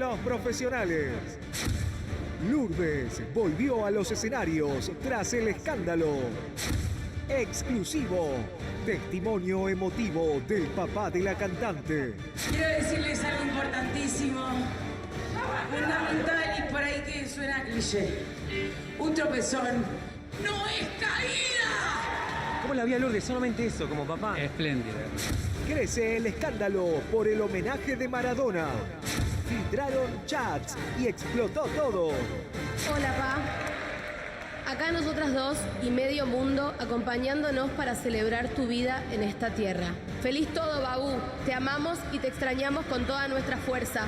Los Profesionales. Lourdes volvió a los escenarios tras el escándalo. Exclusivo. Testimonio emotivo del papá de la cantante. Quiero decirles algo importantísimo, fundamental y por ahí que suena cliché. Un tropezón no es caída. ¿Cómo la vi a Lourdes? Solamente eso, como papá. Espléndida. Crece el escándalo por el homenaje de Maradona. Filtraron chats y explotó todo. Hola, Pa. Acá nosotras dos y medio mundo acompañándonos para celebrar tu vida en esta tierra. Feliz todo, Babú. Te amamos y te extrañamos con toda nuestra fuerza.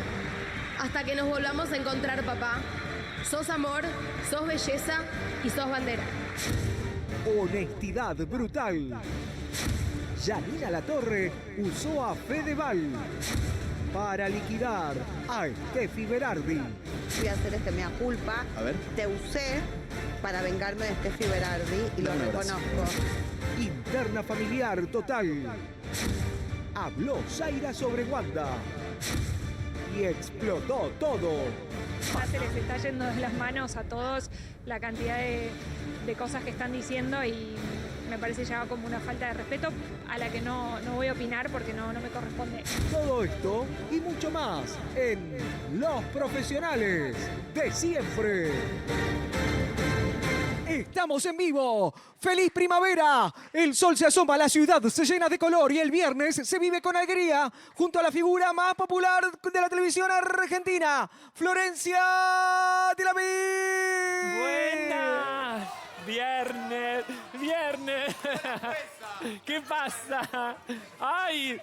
Hasta que nos volvamos a encontrar, papá. Sos amor, sos belleza y sos bandera. Honestidad brutal. Yanina Latorre usó a Fedeval para liquidar a Steffi Berardi. Voy a hacer mea culpa. A ver. Te usé para vengarme de Steffi Berardi y lo reconozco. Interna familiar total. Habló Zaira sobre Wanda. Y explotó todo. Ya se les está yendo de las manos a todos la cantidad de cosas que están diciendo y me parece ya como una falta de respeto a la que no voy a opinar porque no me corresponde. Todo esto y mucho más en Los Profesionales de Siempre. Estamos en vivo. ¡Feliz primavera! El sol se asoma, la ciudad se llena de color y el viernes se vive con alegría junto a la figura más popular de la televisión argentina, Florencia de la Vid. ¡Buenas! ¡Viernes! ¿Qué pasa? ¡Ay!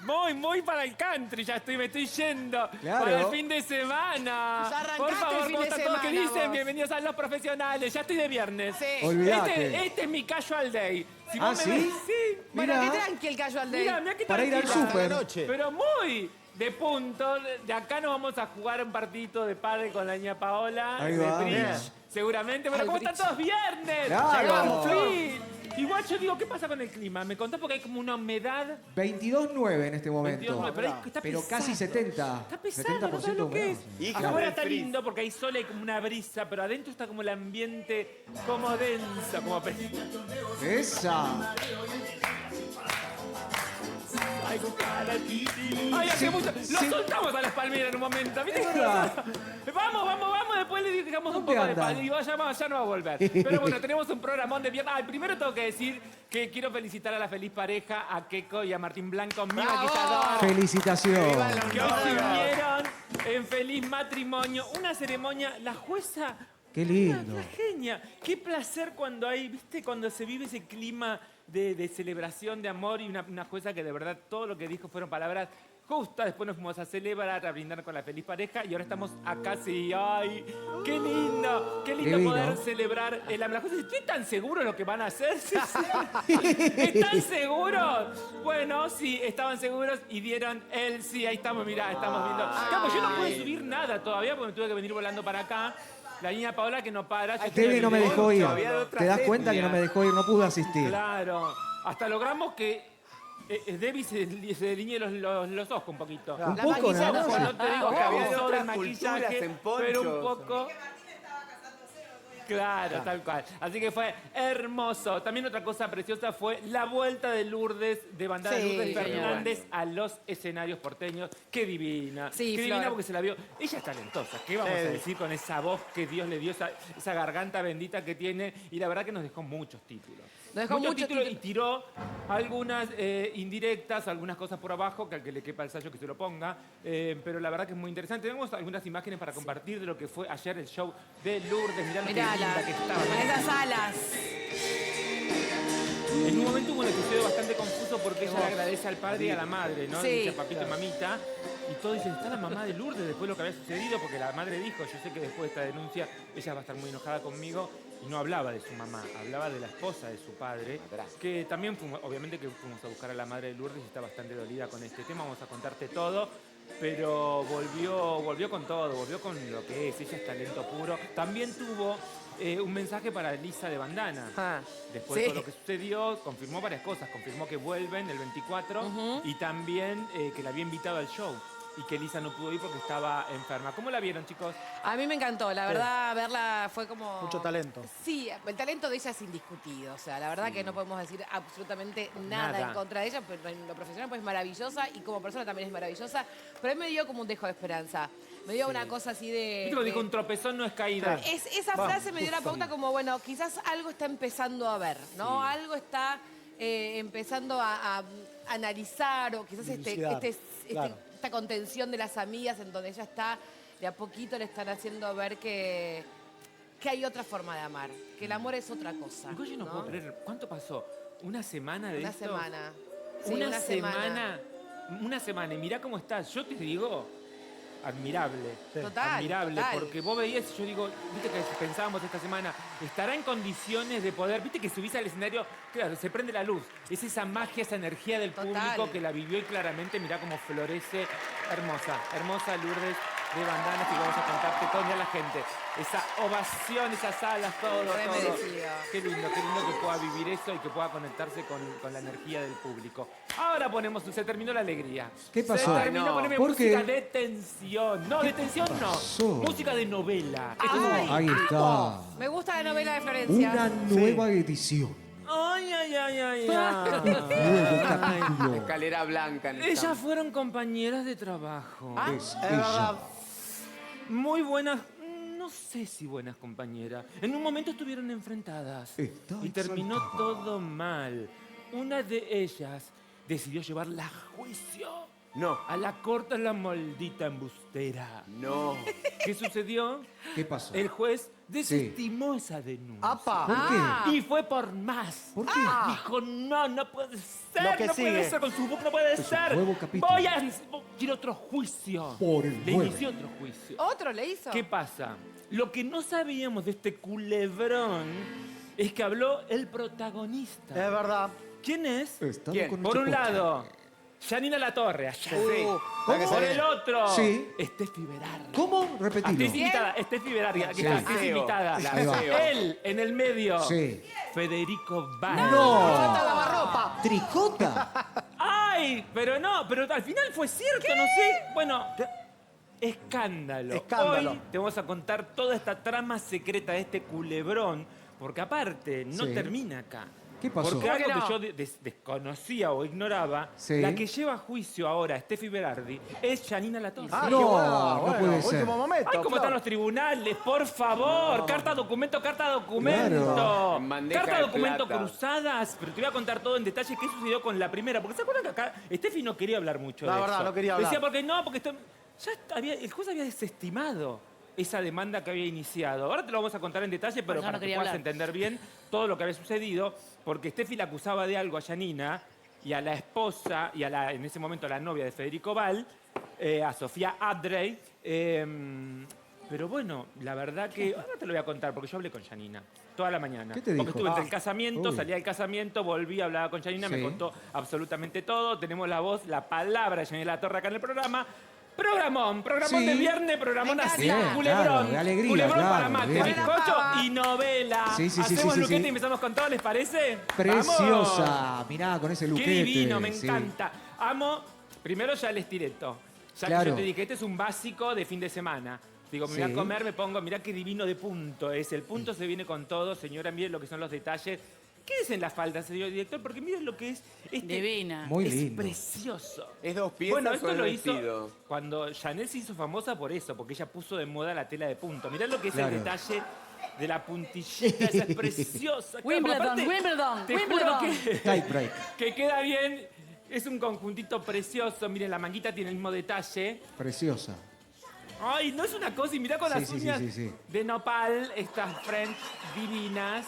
Muy para el country, me estoy yendo. Claro. Para el fin de semana. Ya arrancaste Por favor, el fin ¿cómo de están todos? ¿Qué semana, dicen? vos. Bienvenidos a Los Profesionales. Ya estoy de viernes. Sí. Olvídate. Este es mi casual day. Si ¿Ah, vos me sí? ves, sí. Bueno, Mirá. qué tranqui el casual day. Mira, qué Para ir al tranquila. súper. noche. Pero muy de punto. De acá nos vamos a jugar un partidito de pádel con la niña Paola. Ahí de va. bridge, Bien. seguramente. Bueno, ¿cómo están todos? ¡Viernes! Claro. Llegamos, Flynn. Igual yo digo, ¿qué pasa con el clima? Me contás porque hay como una humedad. 22.9 en este momento. 22.9, pero está Pero pesado. casi 70. Está pesado, ¿no sabes lo que es? Hija Afuera del está frizz. lindo porque hay sol y hay como una brisa, pero adentro está como el ambiente como denso, como Esa. Ay, hace mucho. Lo soltamos a las palmeras en un momento. ¿Viste? Es verdad. Vamos, después le dejamos un ¿Dónde poco de andan? paz. Y ya no va a volver. Pero bueno, tenemos un programón de viernes. Primero tengo que decir que quiero felicitar a la feliz pareja, a Keiko y a Martín Blanco, mi maquillador. Felicitación. Que hoy se unieron en feliz matrimonio. Una ceremonia, la jueza. Qué lindo. Una genia. Qué placer cuando hay, ¿viste? Cuando se vive ese clima de celebración, de amor y una jueza que de verdad todo lo que dijo fueron palabras justas. Después nos fuimos a celebrar, a brindar con la feliz pareja y ahora estamos acá, sí. ¡Ay! ¡Qué lindo! ¡Qué lindo Divino. poder celebrar el amor! La jueza dice, ¿estoy tan seguro de lo que van a hacer? Sí, sí. ¿Están seguros? Bueno, sí, estaban seguros y dieron el sí. Ahí estamos, mirá, estamos viendo. Claro, yo no pude subir nada todavía porque me tuve que venir volando para acá. La niña Paola que no para. yo estoy Debbie no me en el dejó ir. Todavía de otra ¿Te das cuenta que etnia. no me dejó ir? No pude asistir. Claro. Hasta logramos que Debbie se delinee los ojos un poquito. Un poco nada Ojo, más. no te digo que Había abusó otras del maquillaje, culturas en ponchos. pero un poco. Claro, tal cual. Así que fue hermoso. También otra cosa preciosa fue la vuelta de Lourdes, de bandada de Sí, Lourdes señor. Fernández a los escenarios porteños. Qué divina. Sí, Qué divina Flor. porque se la vio. Ella es talentosa. ¿Qué vamos a decir con esa voz que Dios le dio, esa garganta bendita que tiene? Y la verdad que nos dejó muchos títulos. Nos dejó muchos títulos y títulos. tiró algunas indirectas, algunas cosas por abajo, que al que le quepa el sayo que se lo ponga. Pero la verdad que es muy interesante. Tenemos algunas imágenes para compartir de lo que fue ayer el show de Lourdes. Mirá lo que linda Mirala, que estaba. con esas alas. En un momento hubo un episodio bastante confuso porque ella le agradece al padre y a la madre, ¿no? Sí. Dice papito y mamita. Y todos dicen, está la mamá de Lourdes después de lo que había sucedido, porque la madre dijo, yo sé que después de esta denuncia ella va a estar muy enojada conmigo. Y no hablaba de su mamá, hablaba de la esposa de su padre, que también fuimos, obviamente que fuimos a buscar a la madre de Lourdes y está bastante dolida con este tema, vamos a contarte todo. Pero volvió con todo, volvió con lo que es, ella es talento puro. También tuvo un mensaje para Lisa de Bandana. Ah, Después sí. de todo lo que sucedió, confirmó varias cosas. Confirmó que vuelven el 24 y también que la había invitado al show. y que Elisa no pudo ir porque estaba enferma. ¿Cómo la vieron, chicos? A mí me encantó, la verdad, verla fue como... Mucho talento. Sí, el talento de ella es indiscutido. O sea, la verdad que no podemos decir absolutamente nada en contra de ella, pero en lo profesional pues es maravillosa y como persona también es maravillosa. Pero a mí me dio como un dejo de esperanza. Me dio una cosa así de... Viste, dijo, un tropezón no es caída. Esa frase me dio la pauta como, bueno, quizás algo está empezando a ver, ¿no? Algo está empezando a analizar o quizás esta contención de las amigas en donde ella está, de a poquito le están haciendo ver que hay otra forma de amar, que el amor es otra cosa. Yo no puedo creer, ¿cuánto pasó? ¿Una semana de Una esto? semana. Sí, Una semana. Una semana. Y mirá cómo estás. Yo te digo, admirable. Total, Admirable, total. porque vos veías, yo digo, viste que pensábamos esta semana, estará en condiciones de poder, viste que subís al escenario, claro, se prende la luz. Es esa magia, esa energía del público que la vivió y claramente mirá cómo florece. Hermosa, hermosa Lourdes de Bandanas, y vamos a contarte con la gente. Esa ovación, esas alas, todo. merecido. Qué lindo que pueda vivir eso y que pueda conectarse con la energía del público. Ahora se terminó la alegría. ¿Qué pasó? Se terminó, poneme ¿Por qué? música de tensión. No, de tensión no. pasó? Música de novela. Ahí está. Me gusta la novela de Florencia. Una nueva edición. Ay. Nuevo capítulo. Escalera blanca. Ellas fueron compañeras de trabajo. Es ella. Muy buenas, no sé si buenas compañeras. En un momento estuvieron enfrentadas. Está Y terminó exaltada. todo mal. Una de ellas decidió llevarla a juicio. No. A la corte, la maldita embustera. No. ¿Qué sucedió? ¿Qué pasó? El juez desestimó esa denuncia. ¡Apa! ¿Por qué? Y fue por más. ¿Por qué? Dijo, no puede ser, Lo que no puede sigue. ser, con su boca no puede ser. nuevo capítulo. Quiero otro juicio. Por el Le 9. inició otro juicio. ¿Otro le hizo? ¿Qué pasa? Lo que no sabíamos de este culebrón es que habló el protagonista. Es verdad. ¿Quién es? Estaba ¿Quién? con Por un chicote. lado, Janina Latorre, allá. ¿Cómo? Por el otro, Sí. Steffi Berardi. ¿Cómo? Repetilo. Es invitada, Steffi Berardi, aquí Sí. está, es Feo. invitada. La Ahí va. feo. Él, en el medio, Sí. Federico Vara. ¡No! ¡Tricota! ¡Ay! Pero al final fue cierto, no sé. Bueno, escándalo. Escándalo. Hoy te vamos a contar toda esta trama secreta de este culebrón, porque aparte no Sí. termina acá. ¿Qué pasó? Porque ¿Por qué algo no? que yo desconocía o ignoraba, Sí. la que lleva a juicio ahora a Steffi Berardi es Janina Latorre. Ah, No, qué bueno. no Bueno, puede ser. último momento. Ay, ¿cómo Flor. están los tribunales? Por favor. Carta, documento. Claro. En bandeja Carta, de documento plata. cruzadas. Pero te voy a contar todo en detalle qué sucedió con la primera. Porque ¿se acuerdan que acá Steffi no quería hablar mucho La de verdad, eso? no quería hablar. Decía, porque esto... el juez había desestimado esa demanda que había iniciado. Ahora te lo vamos a contar en detalle, pero Bueno, para no que quería puedas hablar. entender bien todo lo que había sucedido, porque Steffi la acusaba de algo a Janina y a la esposa, y en ese momento a la novia de Federico Val, a Sofía Adrey. Pero bueno, la verdad que... Ahora te lo voy a contar, porque yo hablé con Janina toda la mañana. ¿Qué te Porque dijo? estuve entre el casamiento, Uy. salía del casamiento, volví, hablaba con Janina, me Sí. contó absolutamente todo. Tenemos la voz, la palabra de Janina Latorre acá en el programa. Programón Sí. de viernes, programón Me así, encanta. culebrón. Claro, de alegría, Culebrón claro, para mate, bien. bizcocho y novela. Sí, sí, sí, Hacemos sí, sí, luquete sí. y empezamos con todo, ¿les parece? Preciosa. ¡Vamos! Mirá, con ese Qué luquete. divino, me sí. encanta. Amo, primero ya el estileto. Ya Claro. que yo te dije, este es un básico de fin de semana. Digo, me voy Sí. a comer, me pongo, mirá qué divino de punto es. El punto se viene con todo, señora, miren lo que son los detalles. ¿Qué es en la falda, señor director? Porque miren lo que es Divina. Muy es lindo. precioso. ¿Es dos piezas Bueno, o esto es lo vestido? hizo cuando Chanel se hizo famosa por eso, porque ella puso de moda la tela de punto. Mirá lo que es Claro. el detalle de la puntillita, esa es preciosa. Claro, porque Wimbledon, aparte, Wimbledon, te juro Wimbledon. Tie break. que queda bien. Es un conjuntito precioso. Miren, la manguita tiene el mismo detalle. Preciosa. Ay, no es una cosa. Y mirá con Sí, las sí, sí, uñas sí, sí. de nopal, estas French divinas.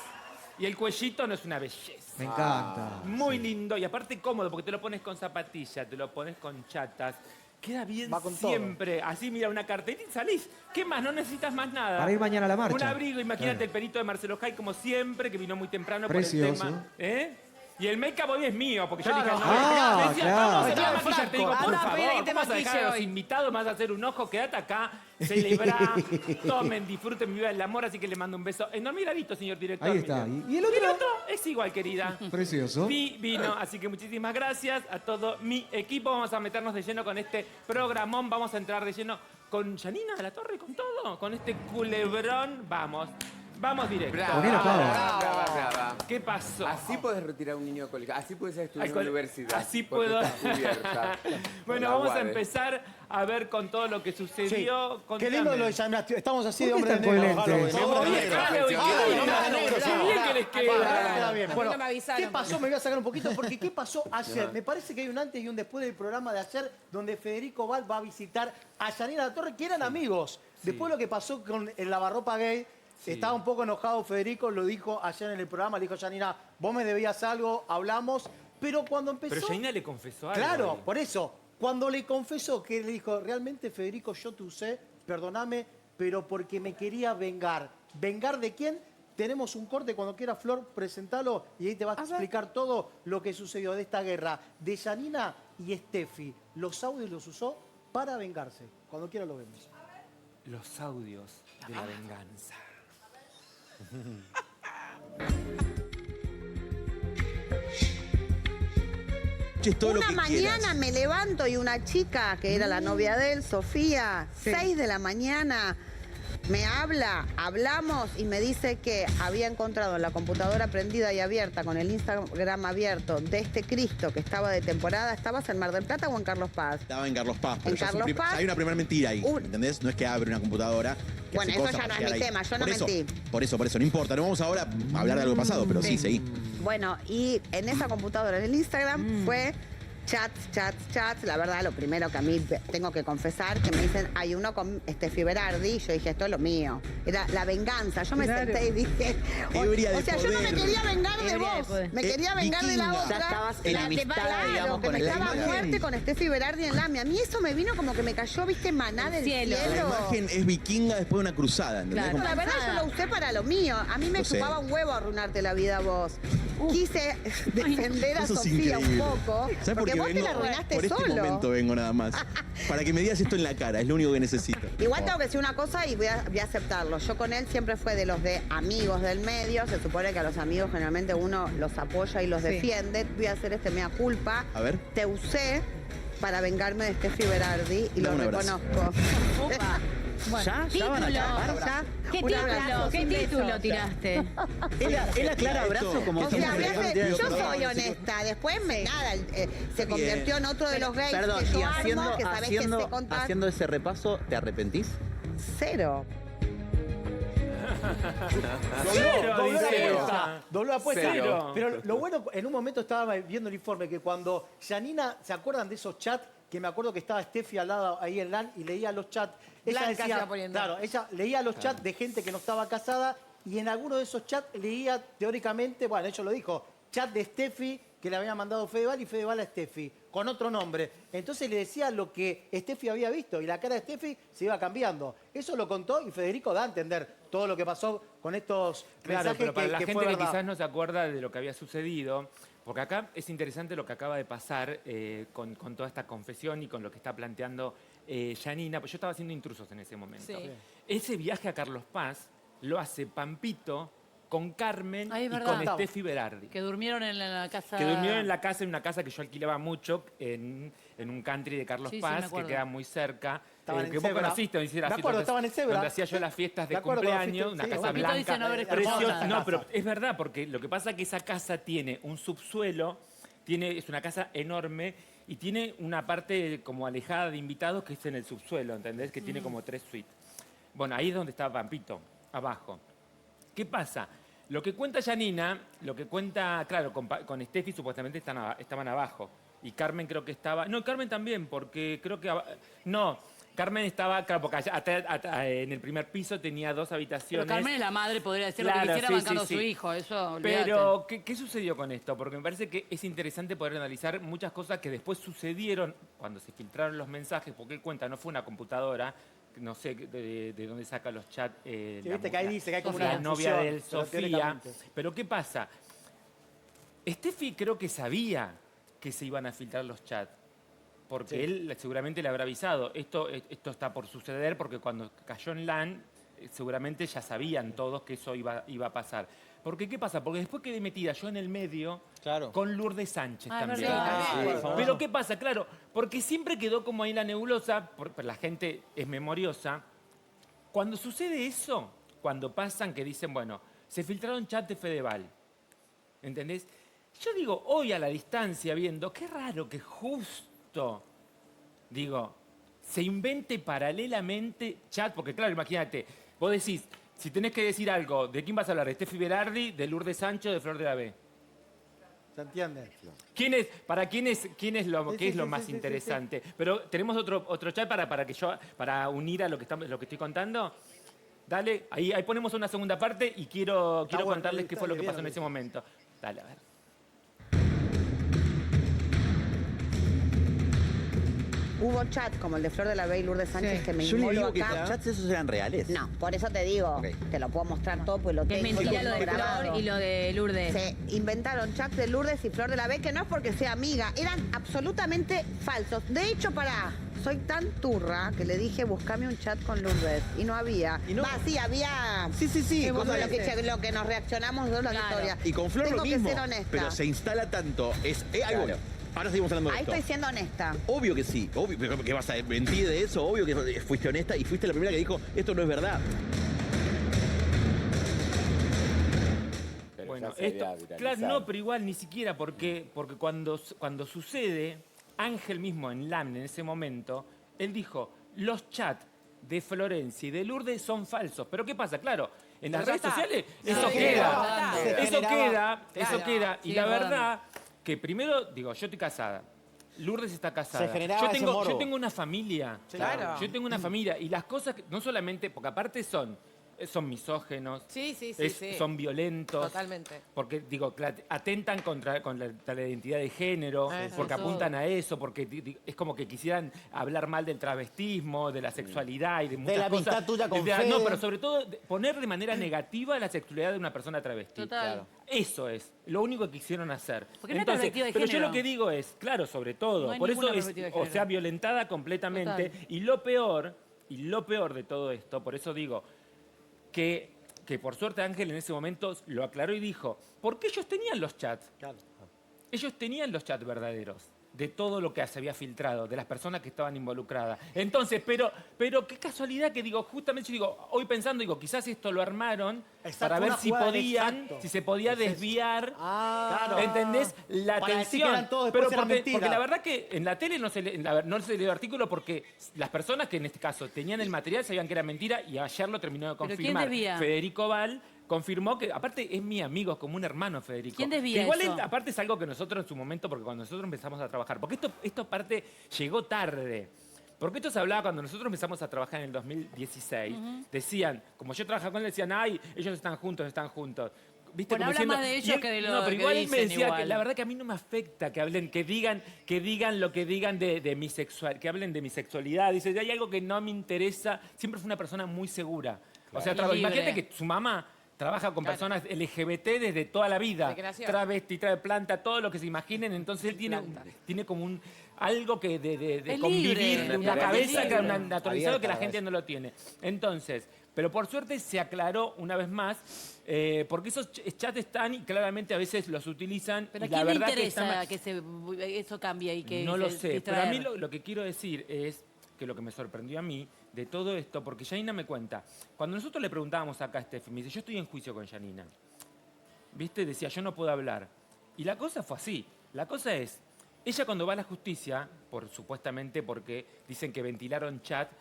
Y el cuellito no es una belleza. Me encanta. Muy Sí. lindo y aparte cómodo porque te lo pones con zapatillas, te lo pones con chatas. Queda bien Va con siempre. Así, mira, una carterita y salís. ¿Qué más? No necesitas más nada. Para ir mañana a la marcha. Un abrigo, imagínate Claro. el perito de Marcelo Jay como siempre, que vino muy temprano Precioso. por el tema. ¿Eh? Y el make-up hoy es mío, porque yo Claro. dije, no, Ah, me decía, claro. vamos a Claro, la maquilla, te digo, Franco. por Anda a pedir a que favor, te vamos a dejar a los maquille hoy. invitados, me vas a hacer un ojo, quédate acá, celebra, tomen, disfruten, viva el amor, así que le mando un beso enorme, miradito, señor director. Ahí está. mire. ¿Y el otro? Es igual, querida. Precioso. Divino, así que muchísimas gracias a todo mi equipo. Vamos a meternos de lleno con este programón. Vamos a entrar de lleno con Janina de la Torre, con todo. Con este culebrón. Vamos directo. Ponelo, Pau. Brava. ¿Qué pasó? Así puedes retirar a un niño de colegio. Así puedes estudiar Al en la cole- universidad. Así porque puedo. estás cubierta. Bueno, La vamos a guarde. empezar a ver con todo lo que sucedió. Qué lindo lo de Contame. Janina. Estamos así de ¿Por qué hombre de tan negro. coherentes? Halloween. Oye, Negro. claro, qué Ah, bien, hombre de negro, qué sí. bien que les Ah, queda. queda bien. A mí Bueno, no me avisaron. ¿qué pasó? Me voy a sacar un poquito porque ¿qué pasó ayer? Me parece que hay un antes y un después del programa de ayer donde Federico Val va a visitar a Janina La Torre, que eran amigos. Después lo que pasó con el lavarropa gay, estaba un poco enojado Federico, lo dijo ayer en el programa, le dijo Janina, vos me debías algo, hablamos, pero cuando empezó... Pero Janina le confesó algo. Claro, ahí. por eso, cuando le confesó que le dijo, realmente Federico, yo te usé, perdóname, pero porque me quería vengar. ¿Vengar de quién? Tenemos un corte, cuando quiera Flor, presentalo y ahí te vas a explicar todo lo que sucedió de esta guerra de Janina y Steffi. Los audios los usó para vengarse. Cuando quiera lo vemos. Los audios de la venganza. Todo lo Una que mañana quieras. me levanto y una chica, que era la novia de él, Sofía, 6 de la mañana, me habla, hablamos y me dice que había encontrado en la computadora prendida y abierta, con el Instagram abierto, de este Cristo que estaba de temporada. ¿Estabas en Mar del Plata o en Carlos Paz? Estaba en Carlos Paz. En ya es un Carlos Paz. Hay una primera mentira ahí, Un- ¿entendés? No es que abre una computadora. que Bueno, hace eso cosas ya no para es mi llegar ahí. tema, yo no Por eso, mentí. Por eso, no importa. No vamos ahora a hablar de algo pasado, pero sí, seguí. Bueno, y en esa computadora, en el Instagram, fue chats. La verdad, lo primero que a mí tengo que confesar, que me dicen, hay uno con Steffi Berardi, y yo dije, esto es lo mío. Era la venganza. Yo me senté y dije, Ebria de o sea, yo no me poder. quería vengar de Ebria de vos, poder. me quería vengar de la vikinga. otra. Ya estabas La- enemistada, claro, digamos, que con me el estaba a imagen. muerte con Steffi Berardi en Lami. A mí eso me vino como que me cayó, viste, maná del cielo. La imagen es vikinga después de una cruzada, ¿entendés? Claro. Como- La verdad yo lo usé para lo mío. A mí me Lo sé. chupaba un huevo arruinarte la vida a vos. Quise defender a Eso es Sofía un increíble. poco. ¿Sabes por Porque qué vos te vengo? la arruinaste Por este solo. momento vengo nada más. Para que me digas esto en la cara, es lo único que necesito. Igual tengo que decir una cosa y voy a aceptarlo. Yo con él siempre fue de los de amigos del medio. Se supone que a los amigos generalmente uno los apoya y los defiende. Voy a hacer mea culpa. A ver. Te usé para vengarme de Steffi Berardi y Dame lo un abrazo. reconozco. ¿Ya van a chapar? Ya. ¿Qué Un abrazo. título tiraste? Él aclara abrazo como O que sea, estamos hablé- teniendo yo perdón. soy honesta. Después se convirtió en otro de los gays Perdón, que yo y armo, que sabés que sé contar. haciendo ese repaso, ¿te arrepentís? Cero. Cero, Dobló la dice apuesta. ella. Dobló la apuesta. Cero. Pero lo bueno, en un momento estaba viendo el informe que cuando Janina, ¿se acuerdan de esos chats? Que me acuerdo que estaba Steffi al lado ahí en LAN y leía los chats. Ella Blanca se iba poniendo. claro, ella leía los chats de gente que no estaba casada y en alguno de esos chats leía teóricamente, bueno, ella lo dijo, chat de Steffi que le había mandado Fedeval y Fedeval a Steffi, con otro nombre. Entonces le decía lo que Steffi había visto y la cara de Steffi se iba cambiando. Eso lo contó y Federico da a entender todo lo que pasó con estos Claro, mensajes pero para la que gente fue que verdad. quizás no se acuerda de lo que había sucedido, porque acá es interesante lo que acaba de pasar con toda esta confesión y con lo que está planteando Janina, pues yo estaba haciendo intrusos en ese momento. Sí. Ese viaje a Carlos Paz lo hace Pampito con Carmen Ay, es y verdad. con Steffi Berardi. Que durmieron en la casa. Que durmieron en la casa, en una casa que yo alquilaba mucho, en un country de Carlos Sí, sí, me Paz, que acuerdo. queda muy cerca. Estaban en que vos Zebra. conociste, donde hiciera Me así, acuerdo, donde- estaban en Zebra. donde hacía yo las fiestas de Me acuerdo cuando cumpleaños, fuiste- una sí, casa Pampito blanca. dice no haber estado preciosa. hermosa. No, pero es verdad, porque lo que pasa es que esa casa tiene un subsuelo, es una casa enorme y tiene una parte como alejada de invitados que es en el subsuelo, ¿entendés? Que tiene como 3 suites. Bueno, ahí es donde estaba Pampito, abajo. ¿Qué pasa? Lo que cuenta Janina, lo que cuenta, claro, con Steffi supuestamente estaban abajo. Y Carmen creo que estaba... No, Carmen también, porque creo que... No, Carmen estaba, claro, porque en el primer piso tenía 2 habitaciones. Pero Carmen es la madre, podría decir lo Claro, que quisiera sí, bancando sí, a su sí. hijo. Eso, olvídate. Pero, ¿qué sucedió con esto? Porque me parece que es interesante poder analizar muchas cosas que después sucedieron cuando se filtraron los mensajes, porque él cuenta, no fue una computadora, no sé de dónde saca los chats. Sí, viste que ahí dice que hay como la una novia de él, confusión, pero Sofía. teóricamente. Pero ¿qué pasa? Steffi creo que sabía que se iban a filtrar los chats. Porque él seguramente le habrá avisado. Esto está por suceder porque cuando cayó en LAN, seguramente ya sabían todos que eso iba a pasar. Porque, ¿qué pasa? Porque después quedé metida yo en el medio con Lourdes Sánchez también. Pero, ¿qué pasa? Claro, porque siempre quedó como ahí la nebulosa, la gente es memoriosa. Cuando sucede eso, cuando pasan que dicen, bueno, se filtraron chats de Fedeval, ¿entendés? Yo digo, hoy a la distancia viendo, qué raro que justo, digo, se invente paralelamente chat, porque claro, imagínate, vos decís, si tenés que decir algo, ¿de quién vas a hablar? ¿De Steffi Berardi, de Lourdes Sánchez, de Flor de la B? ¿Se entiende? ¿Quién es lo más interesante? Pero tenemos otro chat para unir a lo que estoy contando. Dale, ahí ponemos una segunda parte y quiero contarles qué fue lo que pasó en ese momento. Dale, a ver. Hubo chat como el de Flor de la B y Lourdes Sánchez que me Yo le inmoló digo que acá. los chats esos eran reales. No, por eso te digo, te lo puedo mostrar todo, pues lo tengo. Es mentira lo de grabado. Flor y lo de Lourdes. Se inventaron chats de Lourdes y Flor de la B, que no es porque sea amiga, eran absolutamente falsos. De hecho, soy tan turra que le dije, buscame un chat con Lourdes. Y no había. ¿Y no? Sí, había. Sí. Como cosa lo que nos reaccionamos nosotros la historia. Y con Flor Tengo lo mismo. que ser honesta. Pero se instala tanto. Ahí voy. Ahora seguimos hablando de Ahí esto. estoy siendo honesta. Obvio que sí. Obvio que vas a mentir de eso. Obvio que fuiste honesta y fuiste la primera que dijo, esto no es verdad. Pero Bueno, ya se había claro, viralizado. no, pero igual ni siquiera porque cuando sucede, Ángel mismo en LAN en ese momento, él dijo, los chats de Florencia y de Lourdes son falsos. Pero ¿qué pasa? Claro, en las redes sociales eso queda. Y la verdad que primero, digo, yo estoy casada. Lourdes está casada. Se generaba ese morbo. Yo tengo una familia. Claro. Yo tengo una familia. Y las cosas, no solamente, porque aparte son misógenos. Sí. Son violentos. Totalmente. Porque, digo, atentan contra la identidad de género, porque eso. apuntan a eso, porque es como que quisieran hablar mal del travestismo, de la sexualidad y de muchas la cosas. amistad tuya con No, Fede. pero sobre todo poner de manera negativa la sexualidad de una persona travesti. Total. Eso es lo único que quisieron hacer. Porque no hay perspectiva de pero yo género. lo que digo es, claro, sobre todo, No hay por eso ninguna es, perspectiva de o sea, género. violentada completamente. Total. Y lo peor de todo esto, por eso digo, que por suerte Ángel en ese momento lo aclaró y dijo, porque ellos tenían los chats. Ellos tenían los chats verdaderos de todo lo que se había filtrado, de las personas que estaban involucradas. Entonces, pero qué casualidad que digo, justamente yo digo, hoy pensando, digo, quizás esto lo armaron para ver si se podía desviar, ¿entendés? La Para decir que atención. eran todos, después eran porque mentiras. la verdad que en la tele no se lee el artículo porque las personas que en este caso tenían el material sabían que era mentira y ayer lo terminó de ¿Pero quién confirmar. desvía? Federico Val confirmó que, aparte es mi amigo, como un hermano Federico. ¿Quién desvía Que igual eso? aparte es algo que nosotros en su momento, porque cuando nosotros empezamos a trabajar, porque esto aparte llegó tarde. Porque esto se hablaba cuando nosotros empezamos a trabajar en el 2016. Decían, como yo trabajaba con él, decían, ay, ellos están juntos. ¿Viste? Bueno, Como habla más de ellos y que de lo No, pero que igual él me dicen decía igual. que la verdad que a mí no me afecta que hablen, que digan lo que digan de mi que hablen de mi sexualidad. Dice, hay algo que no me interesa. Siempre fue una persona muy segura. O sea, Libre. imagínate que su mamá trabaja con personas LGBT desde toda la vida. De creación. Travesti, trae planta, todo lo que se imaginen. Entonces él tiene como algo que de Es convivir, libre, de una es cabeza libre. que naturalizado que la Abierta, gente no lo tiene. Entonces, pero por suerte se aclaró una vez más, porque esos chats están y claramente a veces los utilizan. Pero y ¿a la quién le verdad interesa que que eso cambie y que no lo se sé, pero a mí distraer? lo que quiero decir es que lo que me sorprendió a mí de todo esto, porque Janina me cuenta, cuando nosotros le preguntábamos acá a Steffi, me dice, yo estoy en juicio con Janina. ¿Viste? Decía, yo no puedo hablar. Y la cosa fue así. La cosa es, ella cuando va a la justicia, supuestamente porque dicen que ventilaron chats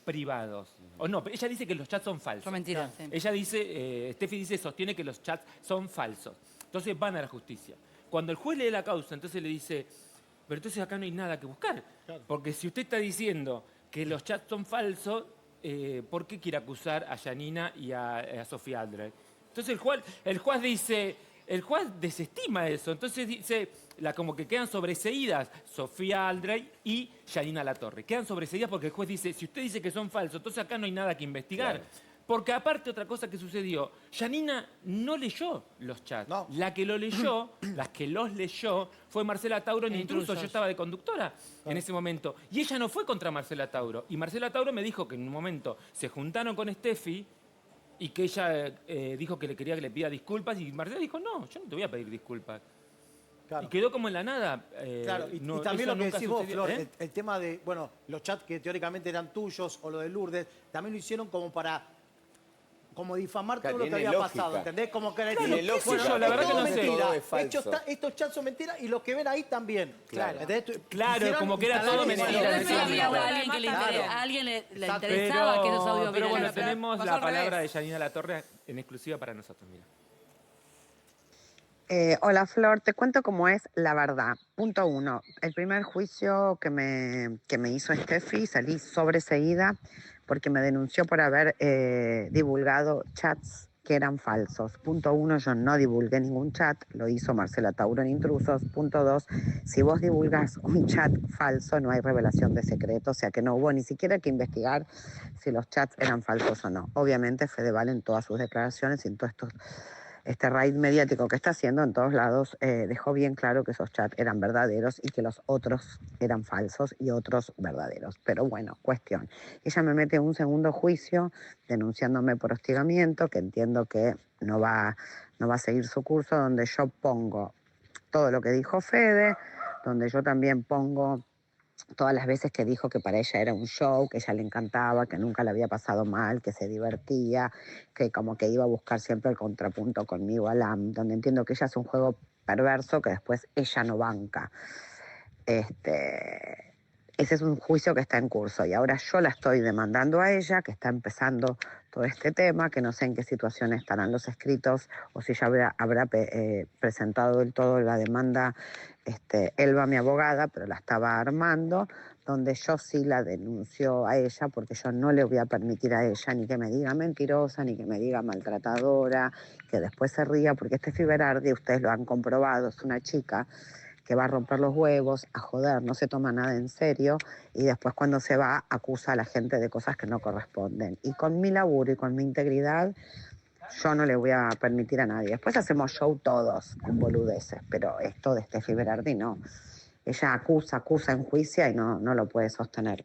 privados. O no, ella dice que los chats son falsos. Son mentiras, sí. Ella dice, Steffi sostiene que los chats son falsos. Entonces van a la justicia. Cuando el juez lee la causa, entonces le dice, pero entonces acá no hay nada que buscar. Porque si usted está diciendo que los chats son falsos, ¿por qué quiere acusar a Janina y a Sofía Aldrey? Entonces el juez desestima eso. Entonces dice, como que quedan sobreseídas Sofía Aldrey y Janina Latorre. Quedan sobreseídas porque el juez dice, si usted dice que son falsos, entonces acá no hay nada que investigar. Claro. Porque aparte otra cosa que sucedió, Yanina no leyó los chats. No. La que lo leyó, las que los leyó, fue Marcela Tauro en Intrusos. Yo estaba de conductora en ese momento. Y ella no fue contra Marcela Tauro. Y Marcela Tauro me dijo que en un momento se juntaron con Steffi y que ella dijo que le quería que le pida disculpas. Y Marcela dijo, no, yo no te voy a pedir disculpas. Claro. Y quedó como en la nada. Claro, y no, también eso lo que nunca decís vos, sucedió, Flor, ¿eh? el tema de, bueno, los chats que teóricamente eran tuyos o lo de Lourdes, también lo hicieron como para difamar todo lo que tiene había lógica. pasado, ¿entendés? Como que Claro, tiene qué sé lógica. yo, la verdad que no sé. mentira. Todo es falso. Estos chats son mentiras y los que ven ahí también. Claro. ¿Entendés? Claro, Quisieran como que era todo instalar eso. mentira. Bueno, Sí, había claro. a alguien que le Claro. a alguien le Exacto. interesaba que esos audios Pero bueno, virales. tenemos pasó la al palabra revés. de Yanina Latorre en exclusiva para nosotros, mira. Hola Flor, te cuento cómo es la verdad. Punto 1. El primer juicio que me hizo Steffi, salí sobreseída porque me denunció por haber divulgado chats que eran falsos. Punto 1, yo no divulgué ningún chat, lo hizo Marcela Tauro en Intrusos. Punto 2, si vos divulgas un chat falso no hay revelación de secreto, o sea que no hubo ni siquiera que investigar si los chats eran falsos o no. Obviamente Fedeval en todas sus declaraciones y en todo este raid mediático que está haciendo en todos lados, dejó bien claro que esos chats eran verdaderos y que los otros eran falsos y otros verdaderos. Pero bueno, cuestión. Ella me mete un segundo juicio denunciándome por hostigamiento, que entiendo que no va a seguir su curso, donde yo pongo todo lo que dijo Fede, donde yo también pongo todas las veces que dijo que para ella era un show, que ella le encantaba, que nunca le había pasado mal, que se divertía, que como que iba a buscar siempre el contrapunto conmigo, Alam, donde entiendo que ella hace un juego perverso que después ella no banca. Ese es un juicio que está en curso y ahora yo la estoy demandando a ella, que está empezando todo este tema, que no sé en qué situación estarán los escritos o si ya habrá presentado del todo la demanda Elba, mi abogada, pero la estaba armando, donde yo sí la denuncio a ella porque yo no le voy a permitir a ella ni que me diga mentirosa, ni que me diga maltratadora, que después se ría, porque Steffi Berardi, ustedes lo han comprobado, es una chica que va a romper los huevos, a joder, no se toma nada en serio y después cuando se va acusa a la gente de cosas que no corresponden. Y con mi laburo y con mi integridad yo no le voy a permitir a nadie. Después hacemos show todos con boludeces, pero esto de Steffi Berardi no. Ella acusa, enjuicia y no lo puede sostener.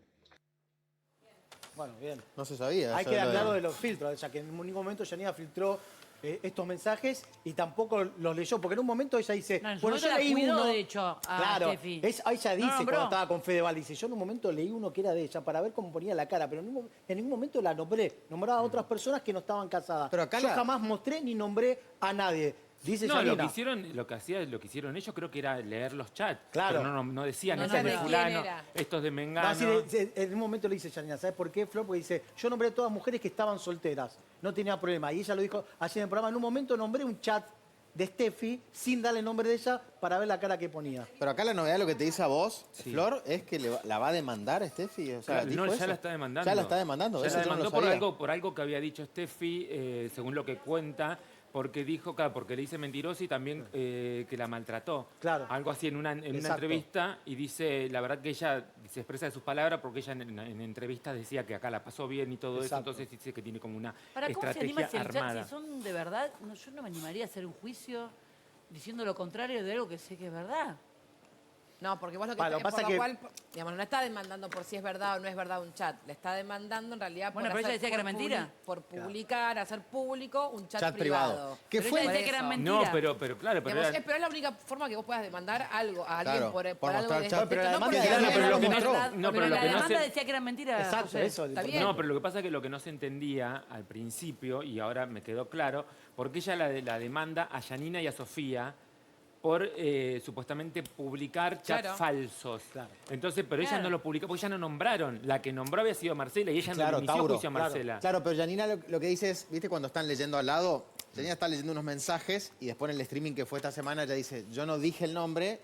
Bueno, bien. No se sabía. Hay eso que lo hablar de los filtros, o sea que en ningún momento Yanina filtró estos mensajes y tampoco los leyó, porque en un momento ella dice, No, en su bueno, momento yo la leí cuidó, uno. de hecho, a claro, Steffi. ella dice No, cuando bro. estaba con Fedeval, dice, yo en un momento leí uno que era de ella para ver cómo ponía la cara, pero en ningún momento la nombraba a otras personas que no estaban casadas. Pero acá yo la- jamás mostré ni nombré a nadie. Dice No, lo Yanina. que hicieron ellos creo que era leer los chats. Claro. Pero no decían, No estos de sabía fulano, quién era. estos de No, Mengano. así en un momento le dice Yanina, ¿sabes por qué, Flor? Porque dice, yo nombré a todas mujeres que estaban solteras, no tenía problema. Y ella lo dijo ayer en el programa, en un momento nombré un chat de Steffi sin darle nombre de ella para ver la cara que ponía. Pero acá la novedad, lo que te dice a vos, Sí. Flor, es que la va a demandar a Steffi. O sea, Claro, ¿dijo no, eso? ya la está demandando. Ya la está demandando. Ya eso la yo no lo demandó sabía. por algo que había dicho Steffi, según lo que cuenta, porque dijo, claro, porque le dice mentirosa y también que la maltrató. Claro. Algo así en una Exacto. entrevista y dice, la verdad que ella se expresa de sus palabras porque ella en entrevistas decía que acá la pasó bien y todo eso, Exacto. entonces dice que tiene como una ¿Para cómo se anima estrategia si el chat, armada. si son de verdad? No, yo no me animaría a hacer un juicio diciendo lo contrario de algo que sé que es verdad. No, porque vos lo que, Bueno, lo que por pasa lo que- cual, digamos, no está demandando por si es verdad o no es verdad un chat. Le está demandando en realidad Bueno, por, pero ella hacer- decía que era por mentira. por publicar, hacer público un chat, Chat privado. privado. ¿Qué Pero fue? ella Por decía que eran eso. mentiras. No, pero claro, pero Digamos, era- pero es la única forma que vos puedas demandar algo a alguien Claro, por por algo mostrar de chat. Pero la no demanda porque ya sea pero lo que verdad, no- verdad, no, pero pero lo la que no demanda se- decía que eran mentiras. Exacto, José. eso. Está bien. No, pero lo que pasa es que lo que no se entendía al principio, y ahora me quedó claro, porque ella la demanda a Yanina y a Sofía por supuestamente publicar chats Claro. falsos. Claro. Entonces, pero Claro. ella no lo publicó, porque ya no nombraron. La que nombró había sido Marcela y ella no Claro, le inició Tauro. juicio a Marcela. Claro, pero Yanina lo que dice es, ¿viste cuando están leyendo al lado? Yanina está leyendo unos mensajes y después en el streaming que fue esta semana ella dice, yo no dije el nombre,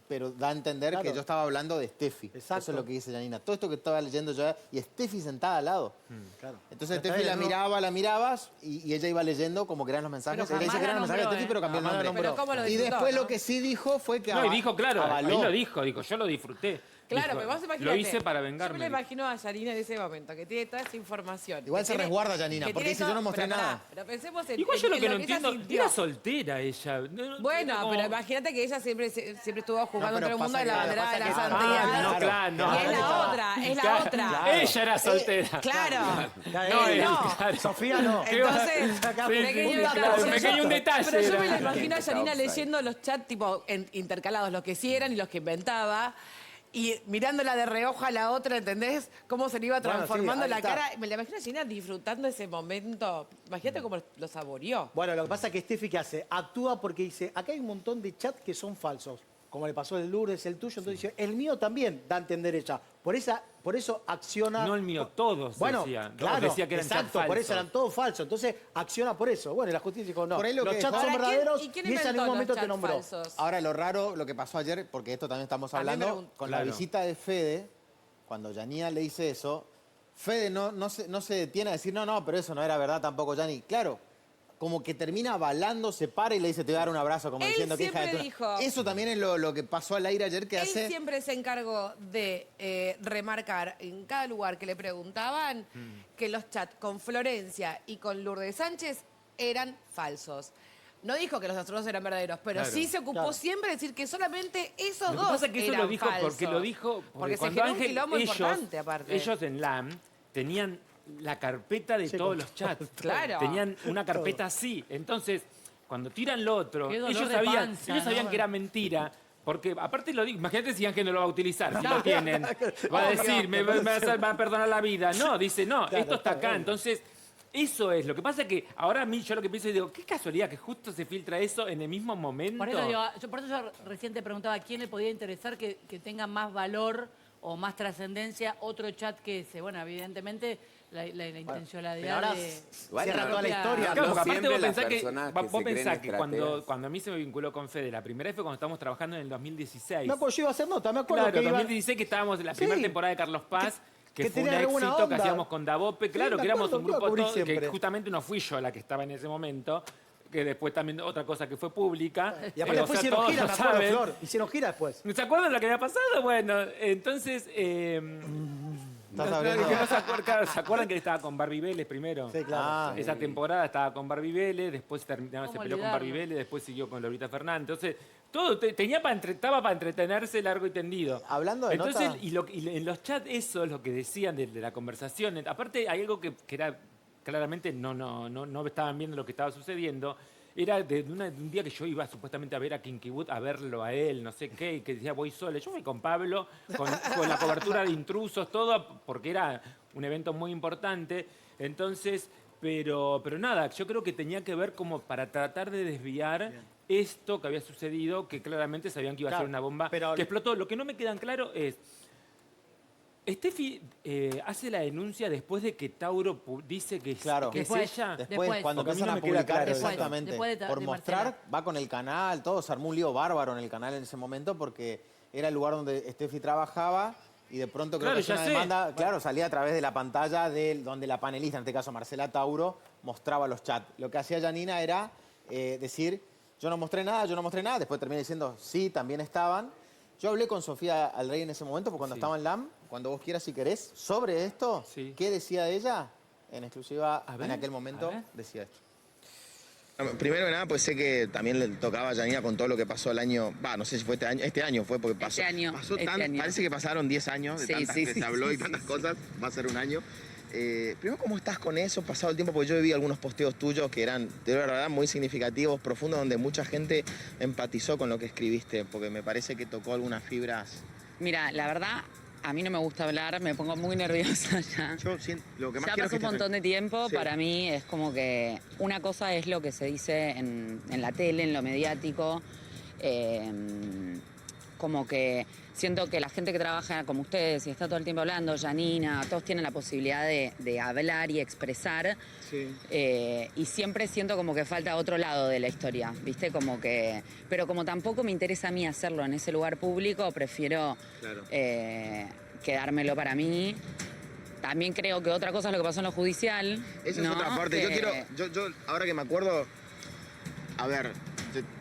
pero da a entender Claro. que yo estaba hablando de Steffi. Exacto. Eso es lo que dice Yanina. Todo esto que estaba leyendo yo y Steffi sentada al lado. Claro. Entonces Pero Steffi está la bien, ¿no? la mirabas y ella iba leyendo como que eran los mensajes. Pero Ella dice jamás que eran la los mensajes de nombró, Steffi, pero cambió el Jamás la nombre. nombró. Pero cómo lo Y disfrutó, después ¿no? lo que sí dijo fue que No, y dijo, claro, avaló. ahí lo dijo, yo lo disfruté. Claro, Dijo, pero vos imaginate. lo hice para Yo me vengarme. lo imagino a Yanina en ese momento, que tiene toda esa información. Igual que se tiene- resguarda Yanina, que porque tiene dice, yo no mostré pero nada. pará, Pero pensemos en Igual yo lo que no ella entiendo, sintió. era soltera ella. Bueno, Era como- pero imagínate que ella siempre estuvo jugando pero todo el mundo pasa de la que- bandera de la pasa que- santidad. no, claro, no. Y es la otra, es la Claro, otra. Ella era soltera. Claro. No, Él no. claro. Sofía no. Entonces, Sí, pequeño sí, detalle. claro, Pero pequeño yo- un detalle Pero yo me era. la imagino a Yanina leyendo los chats tipo intercalados, los que sí eran y los que inventaba. Y mirándola de reojo a la otra, ¿entendés? Cómo se le iba Bueno, sí, transformando ahí la está. cara. Me la imagino a Yanina disfrutando ese momento. Imagínate cómo lo saboreó. Bueno, lo que pasa es que Steffi, ¿qué hace? Actúa porque dice, acá hay un montón de chats que son falsos. Como le pasó el Lourdes, el tuyo. Entonces dice, el mío también da a entender ella. Por eso acciona... No el mío, todos Bueno, decían. claro, Decía que eran chats exacto, por eso falsos. eran todos falsos. Entonces acciona por eso. Bueno, y la justicia dijo, no, Por ahí lo los que chats dejó- son Ahora, verdaderos ¿quién y ella en inventó ningún los momento te chats nombró. falsos? Ahora, lo raro, lo que pasó ayer, porque esto también estamos También me hablando, con la Claro. visita de Fede, cuando Yanina le dice eso, Fede no se detiene a decir, no, pero eso no era verdad tampoco, Yani. Claro, como que termina avalando, se para y le dice, te voy a dar un abrazo, como Él diciendo que hija de siempre tu... dijo- Eso también es lo que pasó al aire ayer, que Él hace... siempre se encargó de remarcar en cada lugar que le preguntaban que los chats con Florencia y con Lourdes Sánchez eran falsos. No dijo que los otros dos eran verdaderos, pero Claro. sí se ocupó Claro. siempre de decir que solamente esos Lo que dos pasa es que eso eran lo dijo falsos. porque lo dijo Porque se cuando generó un Ángel, quilombo importante, aparte. ellos en LAM tenían la carpeta de Sí, todos con los chats. Claro. Tenían una carpeta así. Entonces, cuando tiran lo otro, Qué dolor ellos de sabían, panza, ellos sabían ¿no? que era mentira. Porque aparte lo digo, imagínate si Ángel no lo va a utilizar, si lo tienen. Va a decir, me va a perdonar la vida. No, dice, no, Claro, esto está está acá. bien. Entonces, eso es. Lo que pasa es que ahora a mí yo lo que pienso y digo, qué casualidad que justo se filtra eso en el mismo momento. Por eso, por eso yo recién te preguntaba a quién le podía interesar que tenga más valor o más trascendencia otro chat que ese. Bueno, evidentemente la intencionalidad Pero ahora de... cierra toda la historia. Claro, No porque aparte siempre vos las pensás que, personas que vos se creen pensás que estrategas. cuando a mí se me vinculó con Fede, la primera vez fue cuando estábamos trabajando en el 2016. Me acuerdo, yo iba a hacer nota, me acuerdo Claro, que iba... 2016 que estábamos en la primera Sí. temporada de Carlos Paz, que que fue un tenía alguna éxito que onda. hacíamos con Dabope. Claro, me que éramos acuerdo, un grupo lo cubrí todo, que siempre. justamente no fui yo la que estaba en ese momento, que después también otra cosa que fue pública. Y aparte O después sea, hicieron todos gira, lo me acuerdo, saben. Flor. Hicieron gira después. ¿Se acuerdan lo que había pasado? Bueno, entonces... Estás no, abriendo- que no se acuerdan, claro, ¿se acuerdan que estaba con Barbie Vélez primero? Sí, claro. Ah, Esa temporada estaba con Barbie Vélez, después se peleó ¿Cómo con Barbie olvidarlo? Vélez, después siguió con Lolita Fernández. Entonces, todo estaba para entretenerse largo y tendido. Hablando de Entonces, nota- y en los chats eso es lo que decían de la conversación. Aparte, hay algo que era claramente no estaban viendo lo que estaba sucediendo. Era de un día que yo iba supuestamente a ver a Kinky Wood, a verlo a él, no sé qué, y que decía voy sola. Yo fui con Pablo, con la cobertura de Intrusos, todo, porque era un evento muy importante. Entonces, pero nada, yo creo que tenía que ver como para tratar de desviar esto que había sucedido, que claramente sabían que iba a Claro, ser una bomba pero- que explotó. Lo que no me queda en claro es... Steffi hace la denuncia después de que Tauro dice que es, Claro. que es Después. ella. Después, cuando Porque a mí empiezan no a me queda publicar, claro eso. exactamente, Después de por de mostrar, Marcela. va con el canal, todo, se armó un lío bárbaro en el canal en ese momento porque era el lugar donde Steffi trabajaba y de pronto creo Claro, que es ya una sé. demanda, claro, salía a través de la pantalla donde la panelista, en este caso Marcela Tauro, mostraba los chats. Lo que hacía Yanina era decir, yo no mostré nada, después terminé diciendo, sí, también estaban. Yo hablé con Sofía Alrey en ese momento, porque cuando Sí. estaba en LAM, cuando vos quieras si querés, sobre esto, Sí. ¿qué decía ella? En exclusiva, A ver, en aquel momento, a ver. decía esto. Primero que nada, pues sé que también le tocaba a Yanina con todo lo que pasó el año, no sé si fue este año fue porque pasó. Pasó parece que pasaron 10 años de tantas que se habló y tantas cosas, va a ser un año. Primero, ¿cómo estás con eso? Pasado el tiempo, porque yo vi algunos posteos tuyos que eran, de verdad, muy significativos, profundos, donde mucha gente empatizó con lo que escribiste, porque me parece que tocó algunas fibras. Mira, la verdad, a mí no me gusta hablar, me pongo muy nerviosa ya. Yo siento, lo que más Ya quiero pasó un es que montón de tiempo, Sí. para mí es como que una cosa es lo que se dice en la tele, en lo mediático, como que siento que la gente que trabaja como ustedes y está todo el tiempo hablando, Yanina, todos tienen la posibilidad de hablar y expresar. Y siempre siento como que falta otro lado de la historia, ¿viste? Como que... Pero como tampoco me interesa a mí hacerlo en ese lugar público, prefiero Claro. quedármelo para mí. También creo que otra cosa es lo que pasó en lo judicial. Esa ¿no? es otra parte. Que- Yo ahora que me acuerdo, a ver,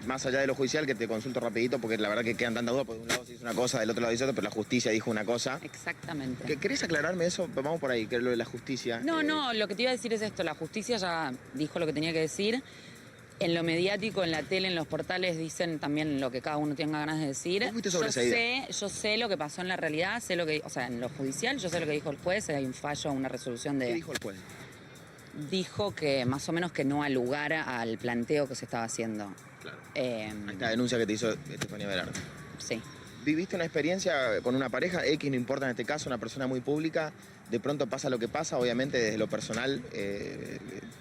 más allá de lo judicial, que te consulto rapidito, porque la verdad que quedan tantas dudas, porque de un lado se dice una cosa, del otro lado dice otra, pero la justicia dijo una cosa. Exactamente. ¿Querés aclararme eso? Vamos por ahí, que es lo de la justicia. No, lo que te iba a decir es esto, la justicia ya dijo lo que tenía que decir. En lo mediático, en la tele, en los portales dicen también lo que cada uno tenga ganas de decir. ¿Vos fuiste sobre esa idea? Yo sé lo que pasó en la realidad, sé lo que, o sea, en lo judicial, yo sé lo que dijo el juez, hay un fallo, una resolución de... ¿Qué dijo el juez? Dijo que más o menos que no al lugar al planteo que se estaba haciendo. Claro. Esta denuncia que te hizo Estefanía Velarde. Sí. ¿Viviste una experiencia con una pareja, X, no importa en este caso, una persona muy pública? De pronto pasa lo que pasa, obviamente desde lo personal,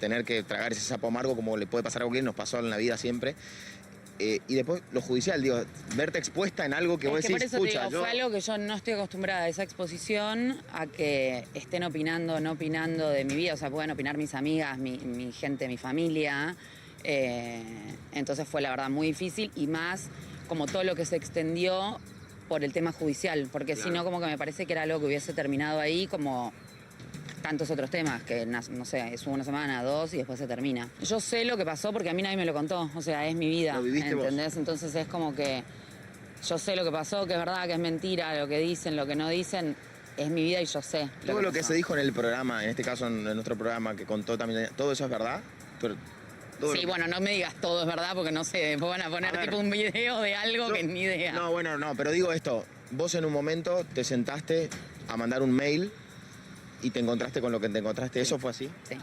tener que tragar ese sapo amargo como le puede pasar a cualquiera, nos pasó en la vida siempre. Y después lo judicial, digo, verte expuesta en algo que vos decís, por eso te digo, fue algo que yo no estoy acostumbrada a esa exposición, a que estén opinando, no opinando de mi vida, o sea, pueden opinar mis amigas, mi gente, mi familia. Entonces fue la verdad muy difícil y más como todo lo que se extendió por el tema judicial, porque si no como que me parece que era algo que hubiese terminado ahí como tantos otros temas, que no sé, es una semana, 2 y después se termina. Yo sé lo que pasó porque a mí nadie me lo contó, o sea, es mi vida, ¿Lo viviste ¿entendés? vos? Entonces es como que yo sé lo que pasó, que es verdad, que es mentira, lo que dicen, lo que no dicen, es mi vida y yo sé. Todo lo que pasó. se dijo en el programa, en este caso en nuestro programa que contó también, ¿todo eso es verdad? Sí, bueno, no me digas todo es verdad porque no sé, después van a poner tipo un video de algo que ni idea. No, bueno, no, pero digo esto, vos en un momento te sentaste a mandar un mail y te encontraste con lo que te encontraste, ¿eso fue así? Sí.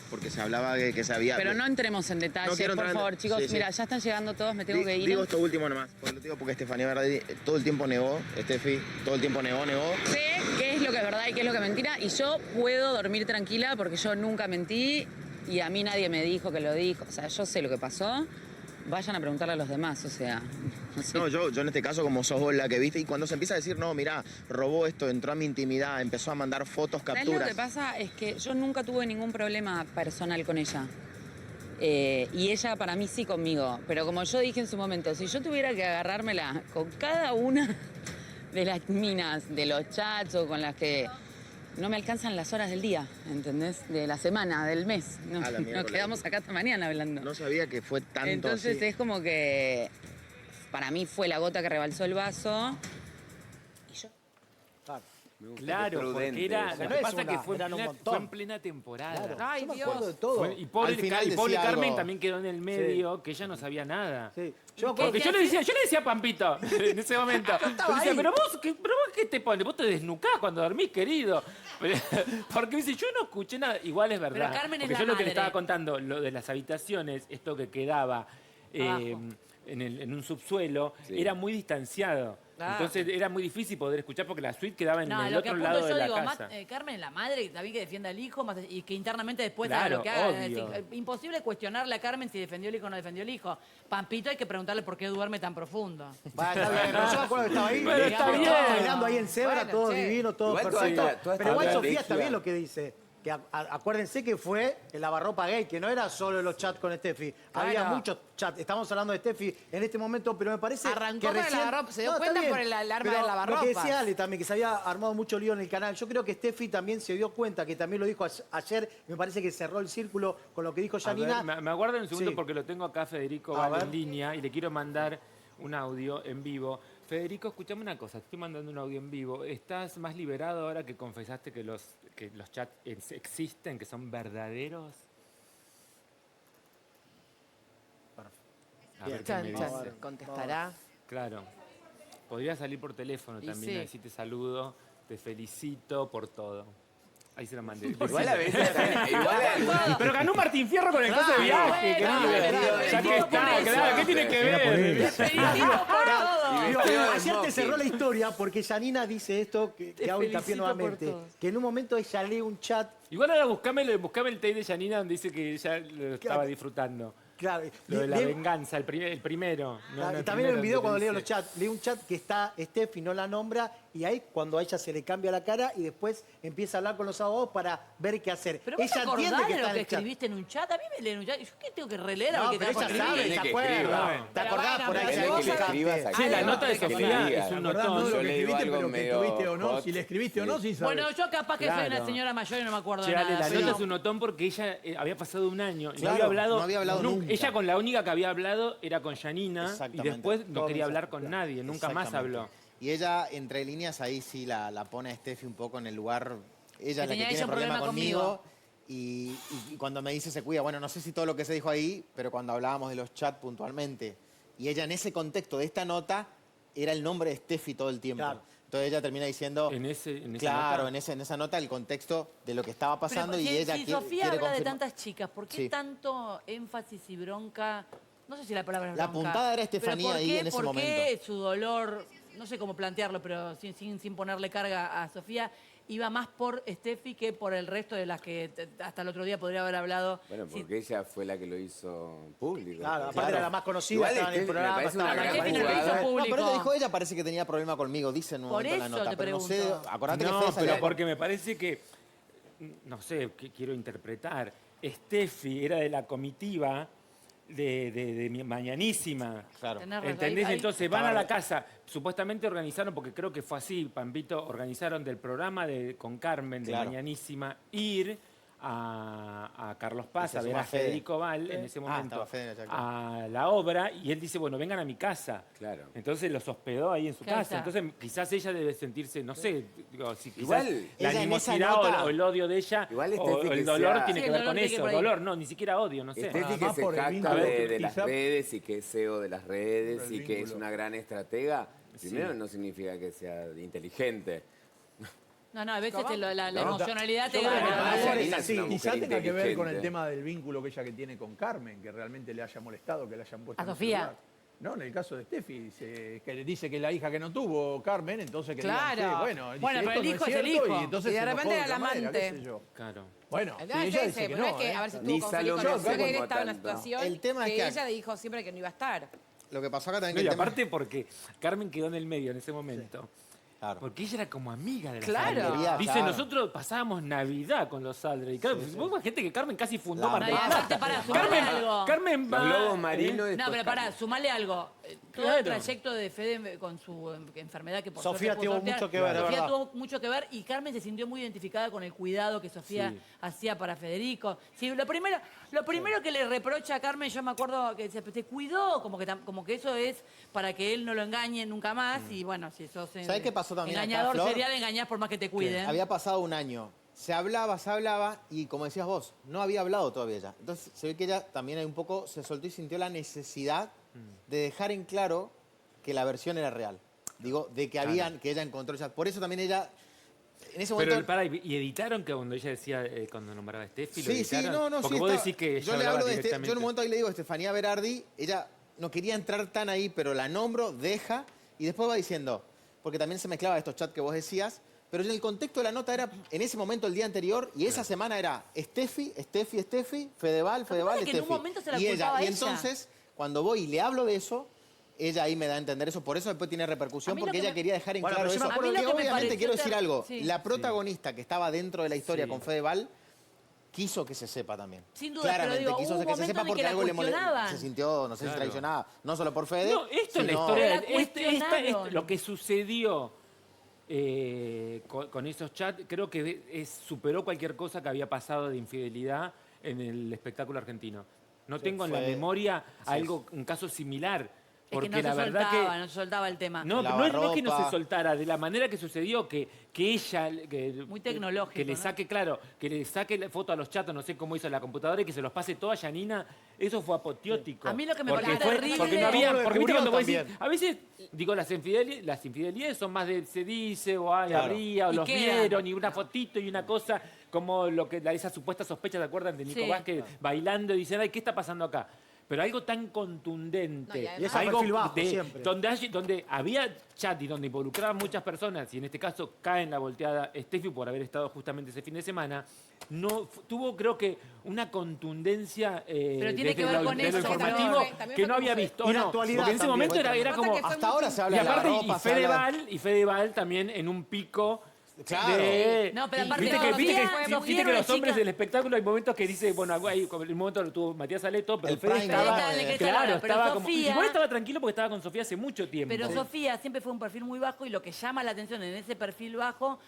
Porque se hablaba de que se había... Pero no entremos en No detalles, quiero por entrar en- favor, chicos. Sí, sí. Mira, ya están llegando todos, me tengo que ir. Digo esto último nomás, porque lo digo porque Estefanía Velarde todo el tiempo negó, Estefi, todo el tiempo negó. Sé qué es lo que es verdad y qué es lo que es mentira y yo puedo dormir tranquila porque yo nunca mentí y a mí nadie me dijo que lo dijo. O sea, yo sé lo que pasó. Vayan a preguntarle a los demás, o sea... No sé. No, yo en este caso, como sos vos la que viste, y cuando se empieza a decir, no, mirá, robó esto, entró a mi intimidad, empezó a mandar fotos, ¿Sabes capturas. lo que pasa? Es que yo nunca tuve ningún problema personal con ella. Y ella para mí sí conmigo. Pero como yo dije en su momento, si yo tuviera que agarrármela con cada una de las minas, de los chats o con las que... No me alcanzan las horas del día, ¿entendés? De la semana, del mes. No, A la nos miércoles. quedamos acá hasta mañana hablando. No sabía que fue tanto Entonces así. es como que para mí fue la gota que rebalsó el vaso. Claro, porque era. Pero Lo no que es pasa una, que fue eran un en montón. plena temporada. Claro, Ay, yo me Dios. acuerdo de todo. Y pobre, Al final y pobre decía Carmen algo. también quedó en el medio, que ella no sabía nada. Sí. Yo me Porque acuerdo yo le decía a Pampito en ese momento. Yo decía, ahí. pero vos qué te pones, vos te desnucás cuando dormís, querido. Porque me dice, yo no escuché nada. Igual es verdad. Pero Carmen es porque la yo lo que le madre. estaba contando, lo de las habitaciones, esto que quedaba en un subsuelo, era muy distanciado. Claro. Entonces era muy difícil poder escuchar porque la suite quedaba en No, el lo que otro apunto lado de yo la digo, casa. Carmen es la madre, también que defienda al hijo y que internamente después Claro, haga lo que haga. obvio. Es decir, imposible cuestionarle a Carmen si defendió el hijo o no defendió el hijo. Pampito hay que preguntarle por qué duerme tan profundo. Va, está bien, pero yo me acuerdo que estaba ahí. Pero está bien. Estaba bailando ahí en Cebra, Bueno, todo che. divino, todo Igual toda perfecto. esta Pero igual Sofía estrategia- está bien lo que dice. Que acuérdense que fue el lavarropa gay, que no era solo los chats con Steffi. Había Claro. muchos chats. Estamos hablando de Steffi en este momento, pero me parece Arrancó que con el recién... lavarropa, se dio está cuenta bien, por el alarma pero del Lo lavarropas. que decía Ale también, que se había armado mucho lío en el canal. Yo creo que Steffi también se dio cuenta, que también lo dijo ayer, me parece que cerró el círculo con lo que dijo A ver, Janina. me aguardan un segundo Sí. porque lo tengo acá, Federico A Val, ver. en línea y le quiero mandar un audio en vivo. Federico, escuchame una cosa, te estoy mandando un audio en vivo. ¿Estás más liberado ahora que confesaste que los chats existen, que son verdaderos? A ver qué Chan, me chan. dice. Contestará. Claro. Podría salir por teléfono Y también, sí. así te saludo, te felicito por todo. Ahí se lo mandé. Igual a veces... igual Pero ganó Martín Fierro con el coso de viaje, bueno, querido. Ya que está, claro, ¿qué tiene que ver? Felicito por todo. Digo, vestido de ayer te smoking. cerró la historia porque Janina dice esto, que hago hincapié felicito por nuevamente, todo. que en un momento ella lee un chat. Igual ahora buscame el take de Janina donde dice que ya lo estaba disfrutando. Claro, Lo de la lee- venganza, el primero. No, claro, no, y el también en primero el video donde cuando leo dice- los chats, lee un chat que está Steffi, no la nombra, y ahí cuando a ella se le cambia la cara y después empieza a hablar con los abogados para ver qué hacer. Pero vos ella te acordás entiende que de está lo en que el chat. escribiste en un chat. A mí me leen un chat. ¿Y yo qué tengo que releer? A No, ver qué pero te ella sabe, se acuerda. ¿Te acordás por ahí? Sí, la nota de Sofía es un notón. Yo le digo algo pero que medio tuviste o no, hot. si le escribiste o no, sin saber. Bueno, yo capaz que soy Claro. una señora mayor y no me acuerdo Che, de Ale, nada. la pero- nota es un notón porque ella había pasado un año. Claro, no había hablado nunca. Ella con la única que había hablado era con Janina y Exactamente. después no quería hablar con nadie, nunca más Exactamente. habló. Y ella, entre líneas, ahí sí la pone a Steffi un poco en el lugar. Ella es la que tenía tiene ella un problema problema conmigo. Y cuando me dice se cuida, bueno, no sé si todo lo que se dijo ahí, pero cuando hablábamos de los chats puntualmente. Y ella en ese contexto de esta nota era el nombre de Steffi todo el tiempo. Claro. Entonces ella termina diciendo, En esa claro, nota. en esa nota el contexto de lo que estaba pasando Pero y ella si quiere, Sofía quiere habla de confirmar. tantas chicas, ¿por qué Sí. tanto énfasis y bronca? No sé si la palabra es La bronca. puntada era pero Estefanía ¿por ahí qué- en ese ¿Por qué momento? su dolor, no sé cómo plantearlo, pero sin ponerle carga a Sofía, iba más por Steffi que por el resto de las que hasta el otro día podría haber hablado? Bueno, porque ella fue la que lo hizo público. Claro, aparte era la más conocida, Igual estaba en el me programa, parece una estaba gran Steffi no lo hizo jugada. público. No, pero ella dijo, ella parece que tenía problema conmigo, dice en un Por momento en la eso nota. te Pero no sé, pregunto. acordate que No, Fede pero salió- porque me parece que, no sé, qué quiero interpretar. Steffi era de la comitiva de mi Mañanísima. Claro. Tenés razón, ¿Entendés? ahí- Entonces van a la casa, supuestamente organizaron, porque creo que fue así, Pampito, organizaron del programa con Carmen de Claro. Mañanísima ir a Carlos Paz Se a ver suma a Fede. Federico Val en ese momento estaba Fede en el chat, a la obra y él dice, bueno, vengan a mi casa. Claro. Entonces los hospedó ahí en su Claro casa. está. Entonces quizás ella debe sentirse, no sé, digo, si quizás Igual, la ella en esa animosidad nota- o el odio de ella Igual o Steffi que el dolor sea- tiene Sí, que el ver dolor con tiene que eso. ver ahí. Dolor, no, ni siquiera odio, no sé. Steffi que más se por el jacta vínculo, de las quizá- redes y que es CEO de las redes Por el y que es vínculo. una gran estratega, primero no significa que sea inteligente. No, a veces la No. emocionalidad te Yo creo que gana. puede ser Janina es así. una Quizá mujer tenga que ver con el inteligente. tema del vínculo que ella que tiene con Carmen, que realmente le haya molestado que le hayan puesto ¿A en ese Sofía? lugar. No, en el caso de Steffi, que le dice que es la hija que no tuvo Carmen, entonces que Claro. digan, sí, bueno, dice, Bueno, pero esto el no hijo es es el cierto, hijo. y entonces Y de se enojó repente era otra el manera, qué amante. sé yo. Claro. Bueno, El sí, tema es ella ese, dice que pero no no, es que, a ver si Ni estuvo con Salomón Federico, no, sino que él como estaba en una tanto. situación El tema es que que- ella dijo siempre que no iba a estar. Lo que pasó acá también No, que y el tema- aparte porque Carmen quedó en el medio en ese momento. Claro. Porque ella era como amiga de la Claro. familia. Quería, Dice, claro. nosotros pasábamos Navidad con los Saldre. Y claro, vos imagínate que Carmen casi fundó La Mar del No, y Plata. aparte, pará, sumale algo. Carmen Los va... lobos marinos y No, después pero pará, Carmen. sumale algo. Todo Claro. el trayecto de Fede con su enfermedad que por Sofía suerte pudo tuvo sortear, mucho que ver, de Sofía verdad. tuvo mucho que ver y Carmen se sintió muy identificada con el cuidado que Sofía Sí. hacía para Federico. Sí, lo primero que le reprocha a Carmen, yo me acuerdo que se cuidó, como que eso es para que él no lo engañe nunca más y bueno, si sos ¿Sabés qué pasó también acá, engañador Flor? serial, engañás por más que te cuiden. Había pasado un año. Se hablaba y como decías vos, no había hablado todavía ella. Entonces se ve que ella también un poco se soltó y sintió la necesidad de dejar en claro que la versión era real. Digo, de que que ella encontró ya. Por eso también ella, en ese momento... Pero pará, y editaron que cuando ella decía, cuando nombraba a Steffi, ¿lo Sí, sí, editaron? no, Porque sí. vos está- decís que ella yo le hablaba hablo de directamente. yo en un momento ahí le digo a Estefanía Berardi, ella no quería entrar tan ahí, pero la nombro, deja, y después va diciendo, porque también se mezclaba estos chats que vos decías, pero en el contexto de la nota era, en ese momento, el día anterior, y esa semana era Steffi, Fedeval, que en un Steffi. momento se la Y culpaba a y ella. entonces, cuando voy y le hablo de eso, ella ahí me da a entender eso, por eso después tiene repercusión, A mí lo porque que ella me- quería dejar en Bueno, claro pero yo eso. me acuerdo que me obviamente pareció quiero decir algo, sí. la protagonista que estaba dentro de la historia Sí. con Fedeval quiso que se sepa también. Sin duda, pero Claramente digo, quiso hubo un que se momento sepa en el porque que la algo le cuestionaban. se sintió, no sé si Claro. traicionada, no solo por Fede. No, esto en la sino- historia, La cuestionaron. lo que sucedió con esos chats, creo que superó cualquier cosa que había pasado de infidelidad en el espectáculo argentino. No tengo en la fue- memoria un caso similar. Es Porque que no la se verdad soltaba, que... no se soltaba el tema. No, Lava no es que no ropa. se soltara, de la manera que sucedió, que ella... Muy tecnológico, Que le ¿no? saque, claro, que le saque la foto a los chatos, no sé cómo hizo la computadora, y que se los pase todo a Janina, eso fue apoteótico. A mí lo que me Porque parece terrible- Porque no había... ¿Cómo lo Porque viste cuando vos decís, descubrió a veces, digo, las infidelidades son más de se dice, o ay, Claro. habría, o Y los quedan. vieron, y una fotito, y una cosa, como esa supuesta sospecha, ¿te acuerdan? De Nico Sí. Vázquez bailando, y dicen, ay, ¿qué está pasando acá? pero algo tan contundente, No, y además- Y ese algo perfil bajo siempre. donde había chat y donde involucraban muchas personas, y en este caso cae en la volteada Steffi por haber estado justamente ese fin de semana, tuvo creo que una contundencia Pero tiene que ver desde con lo eso, informativo también que fue no había como visto. Y la ¿no? actualidad Porque en ese también. momento era como... Aparte que Hasta ahora se habla Y de la aparte, ropa, se habla de- y Fedeval también en un pico Claro. de... No, pero aparte viste que, Sofía- viste que, Sofía viste era que una los hombres chica- del espectáculo hay momentos que dice, bueno, hay, como el momento lo tuvo Matías Aleto, pero El Fede prime estaba... estaba en el que está Claro, ahora, pero estaba como... Sofía- Igual estaba tranquilo porque estaba con Sofía hace mucho tiempo. Pero Sofía siempre fue un perfil muy bajo y lo que llama la atención en ese perfil bajo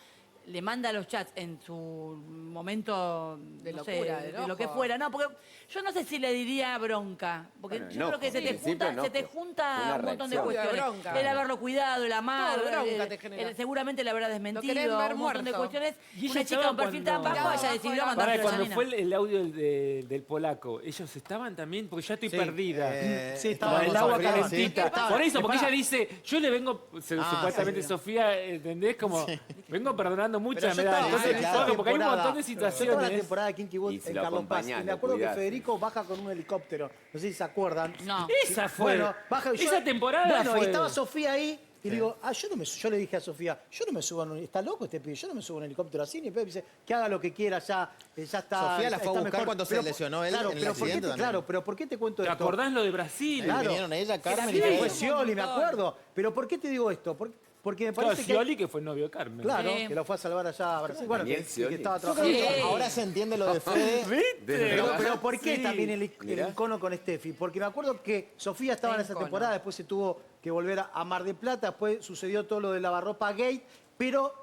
le manda los chats en su momento De no locura, sé, de de lo que enojo. fuera. No, porque yo no sé si le diría bronca. Porque Bueno, yo enojo, creo que se en te principio junta, se te enojo. junta Una un montón de reacción. cuestiones. Bronca. El haberlo cuidado, el amar, Todo bronca te genera. seguramente le habrá Lo querés desmentido, ver un montón de muerto. cuestiones. Y ella Una chica estaba con perfil tan cuando- bajo, ella decidió Para, mandarse a cuando Janina. fue el audio del polaco, ellos estaban también, porque ya estoy Sí, perdida. sí, Con estaban el con agua Sofía, calentita. sí. Por eso, porque Pará. ella dice, yo le vengo, supuestamente sí. Sofía, ¿entendés? Como, vengo perdonando mucho, Pero yo me da. estaba- Entonces, claro. porque hay un montón de Yo estaba en la situaciones. temporada de Kinky Boots Y si en lo Carlos Paz. acompañás, Y me lo acuerdo que cuidás. Federico baja con un helicóptero. No sé si se acuerdan. No. Esa fue. Bueno, baja, Esa temporada Bueno, fue. y estaba Sofía ahí. Y le digo, yo le dije a Sofía, yo no me subo en un... ¿Está loco este pibe? Yo no me subo en un helicóptero así. Ni pedo. Dice, que haga lo que quiera, ya está... Sofía la fue a está buscar mejor. cuando se Pero, lesionó él claro, en el pero ¿por qué accidente te- también. Claro, pero ¿por qué te cuento ¿Te esto? acordás lo de Brasil? Claro. Vinieron ella, Carmen y Sí, Fede. fue Scioli, me acuerdo. Pero ¿por qué te digo esto? Porque me Claro, parece que... Scioli, que fue el novio de Carmen. Claro, Sí. que lo fue a salvar allá a Brasil. Bueno, Daniel que Scioli. estaba Yo creo trabajando. que ahora se entiende lo de Fede. Pero ¿por qué Sí. también el Mirá. icono con Steffi? Porque me acuerdo que Sofía estaba en esa Icono. temporada, después se tuvo que volver a Mar del Plata, después sucedió todo lo de lavarropa gate, pero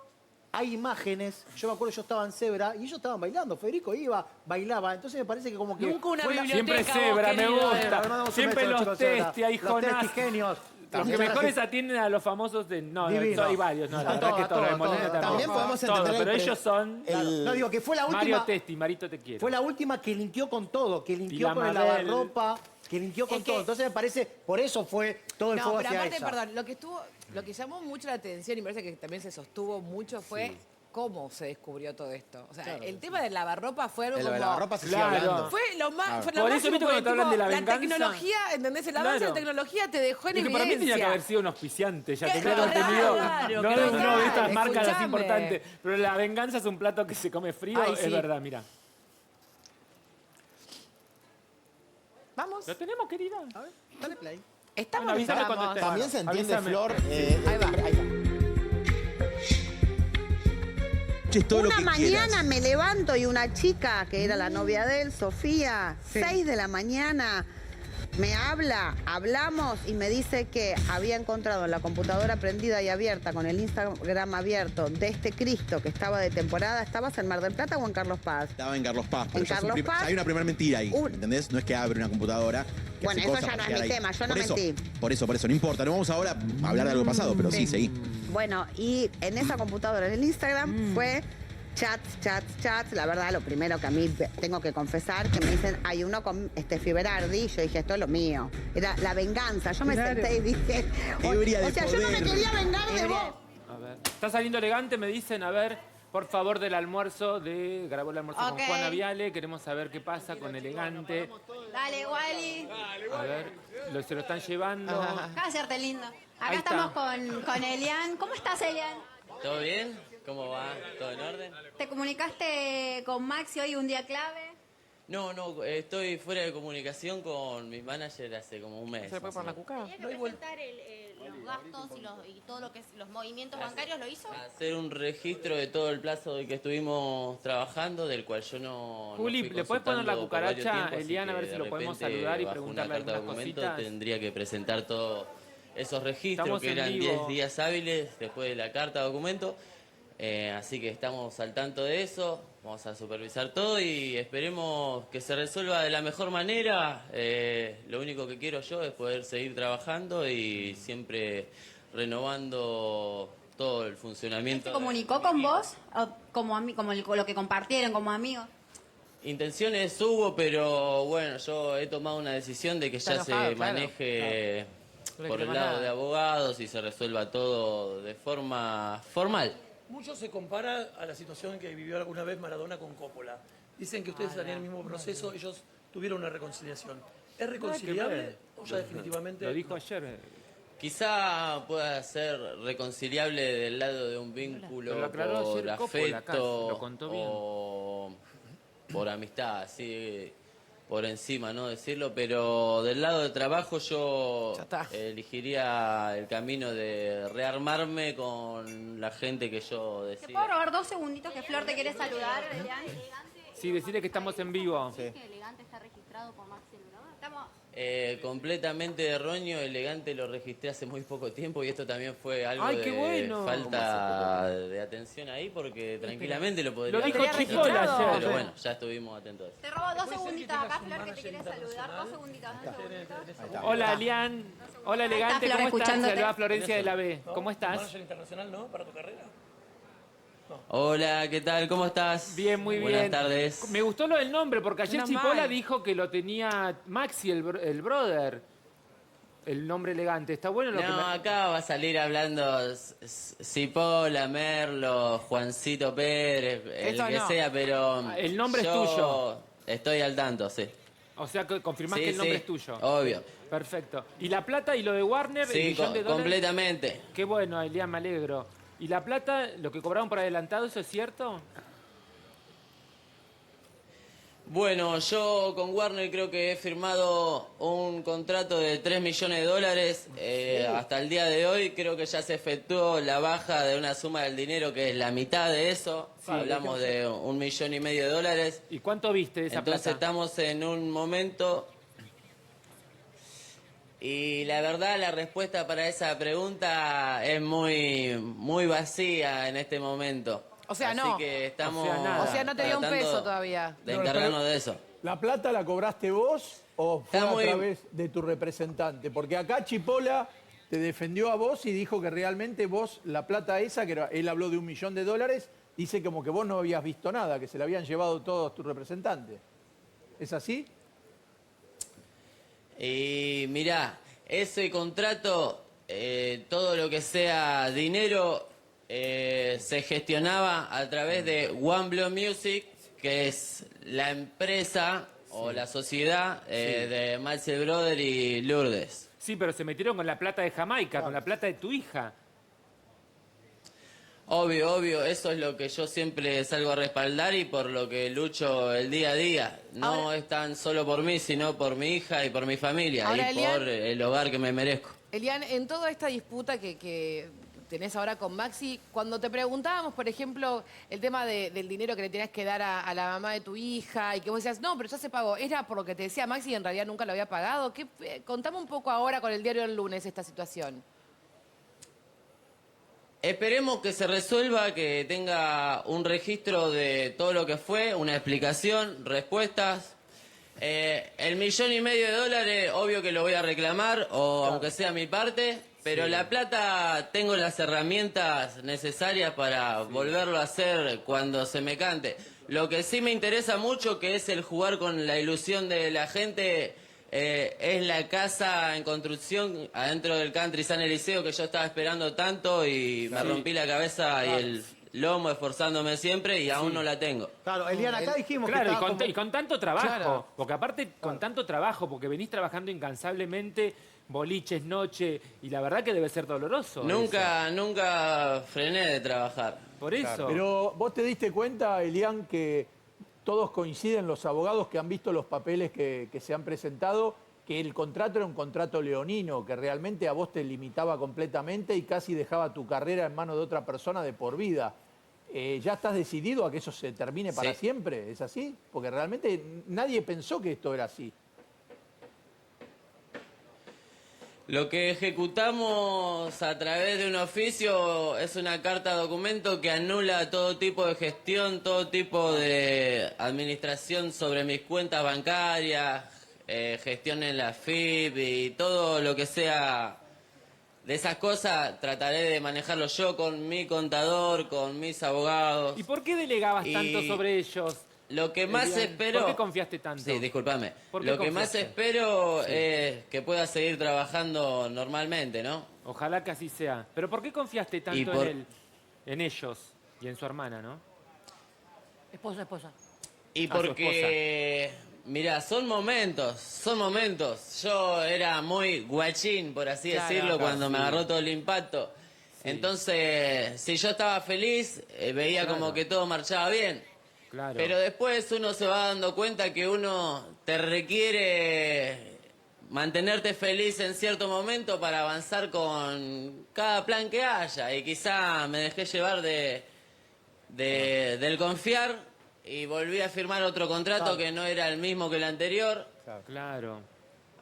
hay imágenes, yo me acuerdo yo estaba en Zebra y ellos estaban bailando, Federico iba, bailaba, entonces me parece que como que... Nunca una fue la- biblioteca. Siempre Zebra, me querido. Le gusta. mandamos un Siempre beso, los chicos, Zebra. testi, hay Los Jonás. testi genios. Los que mejores atienden a los famosos de... No, Divino. hay varios. No, la A verdad que todos, todos. a de todos, Molina a todos. también. También podemos Todos, entender pero el ellos son... No, digo que fue la última... Mario Testi, Marito te quiero. Fue la última que linkeó con todo, que linkeó la con el Mabel. lavarropa, que linkeó con Es que- todo. Entonces me parece, por eso fue todo el No, fuego pero hacia aparte, ella. perdón, lo que llamó mucho la atención y me parece que también se sostuvo mucho fue cómo se descubrió todo esto. O sea, el tema del lavarropa fue algo El como... lavarropa se sigue Claro. hablando. Fue lo más... Fue lo Por eso, máximo ¿viste cuando porque, te hablan de la tipo, venganza? tecnología, ¿entendés? El avance de Claro. la tecnología te dejó en Es que para mí tenía que evidencia. haber sido un auspiciante, ya Claro, tendría que haber tenido, claro, no claro. de uno de estas Total, marcas así escuchame. importantes. Pero la venganza es un plato que se come frío, Ay, es sí. verdad, mira. Vamos. ¿Lo tenemos, querida? A ver, dale play. Estamos, Bueno, avísame estamos. cuando estés. También se entiende, Avísame. Flor. Ahí va. ahí va. Una mañana me levanto y una chica, que era la novia de él, Sofía, 6 de la mañana, me habla, hablamos y me dice que había encontrado en la computadora prendida y abierta, con el Instagram abierto, de este Cristo que estaba de temporada. ¿Estabas en Mar del Plata o en Carlos Paz? Estaba en Carlos Paz. Pero En ya es un Carlos Paz. hay una primera mentira ahí, Un- ¿entendés? No es que abre una computadora. que Bueno, hace eso cosas ya no para es llegar mi ahí. tema, yo no Por eso, mentí. Por eso, no importa. No vamos ahora a hablar de algo pasado, pero sí, seguí. Bueno, y en esa computadora, en el Instagram, fue chats. La verdad, lo primero que a mí tengo que confesar, que me dicen, hay uno con Steffi Berardi. Yo dije, esto es lo mío. Era la venganza. Yo me senté y dije, Teoría o de sea, yo no me poder. quería vengar de vos. A ver. Está saliendo elegante, me dicen, a ver, por favor, del almuerzo, grabó el almuerzo Ok. con Juana Viale, queremos saber qué pasa con elegante. Dale, Wally. A ver, se lo están llevando. Acá hacerte lindo. Acá Ahí está. estamos con Elian. ¿Cómo estás, Elian? ¿Todo bien? ¿Cómo va? ¿Todo en orden? ¿Te comunicaste con Maxi hoy un día clave? No, estoy fuera de comunicación con mi manager hace como un mes. ¿Se le puede poner la cuca? ¿Tenía que presentar los gastos y todo lo que es los movimientos bancarios? ¿Lo hizo? Hacer un registro de todo el plazo de que estuvimos trabajando, del cual yo no Juli, fui ¿le puedes poner la consultando por varios cucaracha tiempos, a Eliana, así a ver que si de lo podemos repente, saludar y bajo preguntarle una carta de algunas documento, cositas? tendría que presentar todos esos registros, Estamos que en eran vivo. 10 días hábiles después de la carta de documento. Así que estamos al tanto de eso, vamos a supervisar todo y esperemos que se resuelva de la mejor manera. Lo único que quiero yo es poder seguir trabajando y siempre renovando todo el funcionamiento. ¿Se comunicó con vos? ¿O como lo que compartieron como amigos? Intenciones hubo, pero bueno, yo he tomado una decisión de que Está ya enojado, se claro. maneje No le por el creo lado nada. de abogados y se resuelva todo de forma formal. Mucho se compara a la situación que vivió alguna vez Maradona con Coppola. Dicen que ustedes están en el mismo proceso, ellos tuvieron una reconciliación. ¿Es reconciliable o ya definitivamente? Lo dijo ayer. Quizá pueda ser reconciliable del lado de un vínculo Pero lo aclaró por ayer Coppola acá, afecto lo contó bien. o por amistad, así por encima, ¿no? Decirlo, pero del lado de trabajo yo elegiría el camino de rearmarme con la gente que yo ¿Te decida. puedo robar 2 segunditos que Flor te quiere saludar, Elian? Sí, decirle que estamos en vivo. ¿Que Elegante está registrado por Maxi el Brother? Estamos... Completamente erróneo, Elegante lo registré hace muy poco tiempo y esto también fue algo ¡Ay, qué de bueno! falta de atención ahí porque tranquilamente lo podría Lo dijo haber Chipola registrado, ayer. pero bueno, ya estuvimos atentos a eso. Te robo 2 segunditos acá, Flor, que te quiere saludar. 2 segunditos, 2 segunditos. Hola, Lian. Hola, Elegante. Flor, ¿Cómo estás? escuchándote. Saluda a Florencia de la B. ¿Cómo estás? ¿Manager internacional, no? ¿Para tu carrera? Hola, ¿qué tal? ¿Cómo estás? Bien, muy bien. Buenas tardes. Me gustó lo del nombre porque ayer Menos Chipola mal. dijo que lo tenía Maxi, el brother. El nombre Elegante. ¿Está bueno lo que No, me... acá va a salir hablando Cipolla, Merlo, Juancito Pérez, el Eso que no. sea, pero... El nombre es yo tuyo. Estoy al tanto, sí. O sea, que confirmás Sí, que el nombre sí, es tuyo. obvio. Perfecto. ¿Y la plata y lo de Warner? ¿El Sí, millón de dólares? completamente. Qué bueno, Elian, me alegro. ¿Y la plata, lo que cobraron por adelantado, eso es cierto? Bueno, yo con Warner creo que he firmado un contrato de 3 millones de dólares. Hasta el día de hoy creo que ya se efectuó la baja de una suma del dinero que es la mitad de eso. Sí, Hablamos de 1,5 millones de dólares. ¿Y cuánto viste de esa Entonces plata? estamos en un momento... Y la verdad la respuesta para esa pregunta es muy vacía en este momento. O sea, Así no. que estamos O sea, no te dio un tratando peso todavía. de encargarnos de eso. ¿La plata la cobraste vos o fue Está a muy- través de tu representante? Porque acá Chipola te defendió a vos y dijo que realmente vos, la plata esa, que él habló de 1 millón de dólares, dice como que vos no habías visto nada, que se la habían llevado todos tus representantes. ¿Es así? Y mirá, ese contrato, todo lo que sea dinero, se gestionaba a través de One Blood Music, que es la empresa o la sociedad de Maxi el Brother y Lourdes. Sí, pero se metieron con la plata de Jamaica, con la plata de tu hija. Obvio, obvio, eso es lo que yo siempre salgo a respaldar y por lo que lucho el día a día. No es tan solo por mí, sino por mi hija y por mi familia Ahora, y Elian- por el hogar que me merezco. Elian, en toda esta disputa que tenés ahora con Maxi, cuando te preguntábamos, por ejemplo, el tema del dinero que le tenías que dar a la mamá de tu hija y que vos decías, no, pero ya se pagó, ¿era por lo que te decía Maxi y en realidad nunca lo había pagado? Contame un poco ahora con el diario El Lunes esta situación. Esperemos que se resuelva, que tenga un registro de todo lo que fue, una explicación, respuestas. El 1,5 millones de dólares, obvio que lo voy a reclamar, o aunque sea mi parte, pero la plata tengo las herramientas necesarias para volverlo a hacer cuando se me cante. Lo que sí me interesa mucho, que es el jugar con la ilusión de la gente, es la casa en construcción adentro del Country San Eliseo que yo estaba esperando tanto y me rompí la cabeza y el lomo esforzándome siempre y aún no la tengo. Claro, Elian, acá dijimos Claro, que y estaba con, como- y con tanto trabajo. Claro. Porque aparte, con tanto trabajo, porque venís trabajando incansablemente, boliches, noche, y la verdad que debe ser doloroso. Nunca frené de trabajar. Por eso. Pero vos te diste cuenta, Elian, que todos coinciden, los abogados que han visto los papeles que se han presentado, que el contrato era un contrato leonino, que realmente a vos te limitaba completamente y casi dejaba tu carrera en manos de otra persona de por vida. ¿Ya estás decidido a que eso se termine para Sí. siempre? ¿Es así? Porque realmente nadie pensó que esto era así. Lo que ejecutamos a través de un oficio es una carta documento que anula todo tipo de gestión, todo tipo de administración sobre mis cuentas bancarias, gestión en la FIP y todo lo que sea de esas cosas. Trataré de manejarlo yo con mi contador, con mis abogados. ¿Y por qué delegabas Y tanto sobre ellos? Lo que más Elian? espero... ¿Por qué confiaste tanto? Sí, discúlpame. ¿Por qué Lo que más confiaste? espero Sí. es que pueda seguir trabajando normalmente, ¿no? Ojalá que así sea. ¿Pero por qué confiaste tanto Y por- en él? En ellos y en su hermana, ¿no? Esposa. Y A su porque Mirá, son momentos. Yo era muy guachín, por así decirlo, cuando me agarró todo el impacto. Entonces, si yo estaba feliz, veía como que todo marchaba bien. Pero después uno se va dando cuenta que uno te requiere mantenerte feliz en cierto momento para avanzar con cada plan que haya. Y quizá me dejé llevar del confiar y volví a firmar otro contrato que no era el mismo que el anterior. Claro.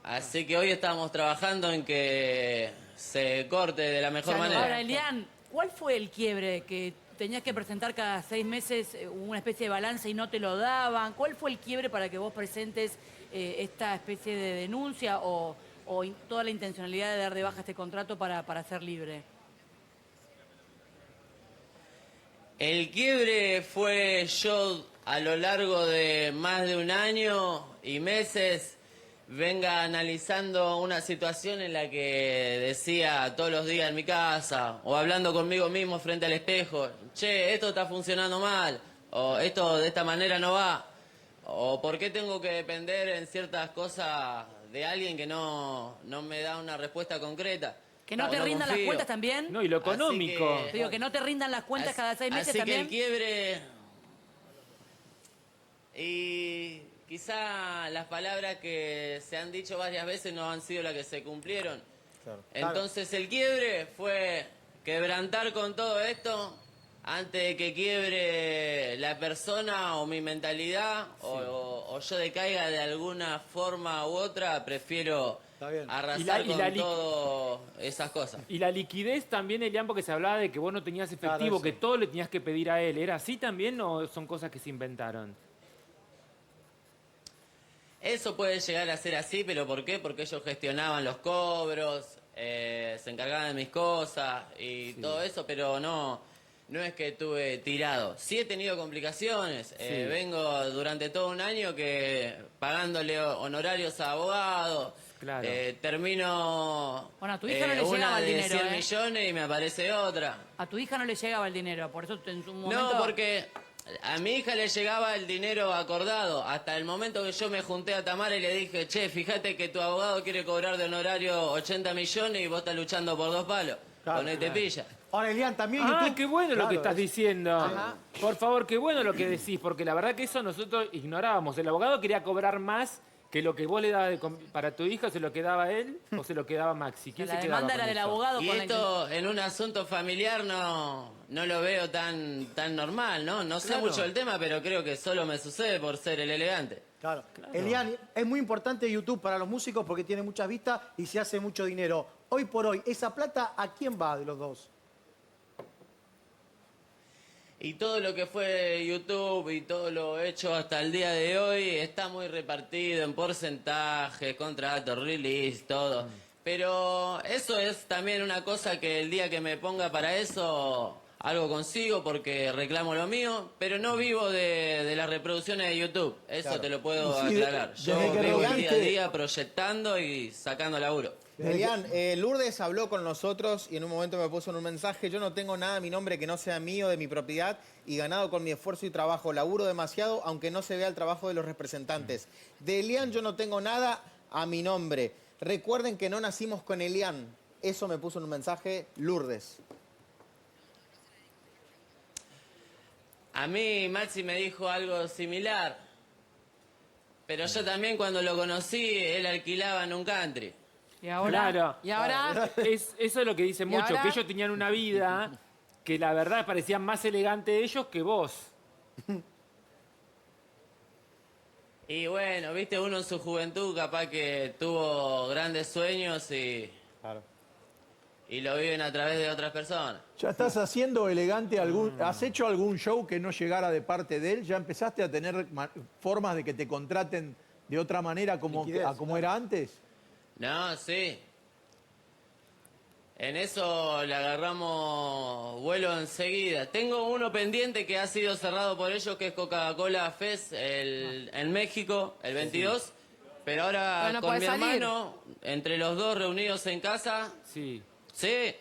Así que hoy estamos trabajando en que se corte de la mejor manera. Ahora, Elian, ¿cuál fue el quiebre que tenías que presentar cada 6 meses una especie de balance y no te lo daban? ¿Cuál fue el quiebre para que vos presentes esta especie de denuncia o toda la intencionalidad de dar de baja este contrato para ser libre? El quiebre fue yo a lo largo de más de un año y meses venga analizando una situación en la que decía todos los días en mi casa o hablando conmigo mismo frente al espejo, che, esto está funcionando mal, o esto de esta manera no va, o por qué tengo que depender en ciertas cosas de alguien que no me da una respuesta concreta. ¿Que no te rindan las cuentas también? No, y lo económico. Te digo, que no te rindan las cuentas cada 6 meses así también. Así que el quiebre... Y quizá las palabras que se han dicho varias veces no han sido las que se cumplieron. Entonces el quiebre fue quebrantar con todo esto antes de que quiebre la persona o mi mentalidad o yo decaiga de alguna forma u otra. Prefiero arrasar con todas esas cosas. Y la liquidez también, Elian, porque se hablaba de que vos no tenías efectivo, que todo le tenías que pedir a él. ¿Era así también o son cosas que se inventaron? Eso puede llegar a ser así, pero ¿por qué? Porque ellos gestionaban los cobros, se encargaban de mis cosas y todo eso, pero no es que estuve tirado. Sí he tenido complicaciones. Vengo durante todo un año que pagándole honorarios a abogados. Termino bueno, a tu hija no le llegaba el dinero, 100 millones y me aparece otra. A tu hija no le llegaba el dinero, por eso en su momento... No, porque a mi hija le llegaba el dinero acordado. Hasta el momento que yo me junté a Tamara y le dije, che, fíjate que tu abogado quiere cobrar de honorario 80 millones y vos estás luchando por 2 palos. Ponete pilla. Ahora, Elian, también YouTube... qué bueno lo que estás diciendo. Por favor, qué bueno lo que decís, porque la verdad que eso nosotros ignorábamos. El abogado quería cobrar más que lo que vos le dabas para tu hija, ¿se lo quedaba él o se lo quedaba Maxi? ¿Quién se quedaba con era del eso? abogado. Y esto en un asunto familiar no lo veo tan normal, ¿no? No sé mucho del tema, pero creo que solo me sucede por ser el elegante. Claro. Elian, es muy importante YouTube para los músicos porque tiene muchas vistas y se hace mucho dinero. Hoy por hoy, ¿esa plata a quién va de los dos? Y todo lo que fue YouTube y todo lo hecho hasta el día de hoy está muy repartido en porcentajes, contratos, release, todo. Pero eso es también una cosa que el día que me ponga para eso, algo consigo porque reclamo lo mío, pero no vivo de las reproducciones de YouTube. Eso te lo puedo aclarar. Yo vivo día a día proyectando y sacando laburo. Elian, Lourdes habló con nosotros y en un momento me puso en un mensaje, yo no tengo nada a mi nombre que no sea mío, de mi propiedad, y ganado con mi esfuerzo y trabajo. Laburo demasiado, aunque no se vea el trabajo de los representantes. De Elian yo no tengo nada a mi nombre. Recuerden que no nacimos con Elian. Eso me puso en un mensaje Lourdes. A mí Maxi me dijo algo similar. Pero yo también cuando lo conocí, él alquilaba en un country. ¿Y ahora? Claro. ¿Y ahora? Eso es lo que dicen mucho, ahora? que ellos tenían una vida que la verdad parecía más elegante ellos que vos. Y bueno, viste, uno en su juventud capaz que tuvo grandes sueños y lo viven a través de otras personas. ¿Ya estás haciendo elegante has hecho algún show que no llegara de parte de él? ¿Ya empezaste a tener formas de que te contraten de otra manera como era antes? No, sí. En eso le agarramos vuelo enseguida. Tengo uno pendiente que ha sido cerrado por ellos, que es Coca-Cola Fest en México, el 22. Pero ahora no con mi podés salir. hermano, entre los dos reunidos en casa... Sí. Sí,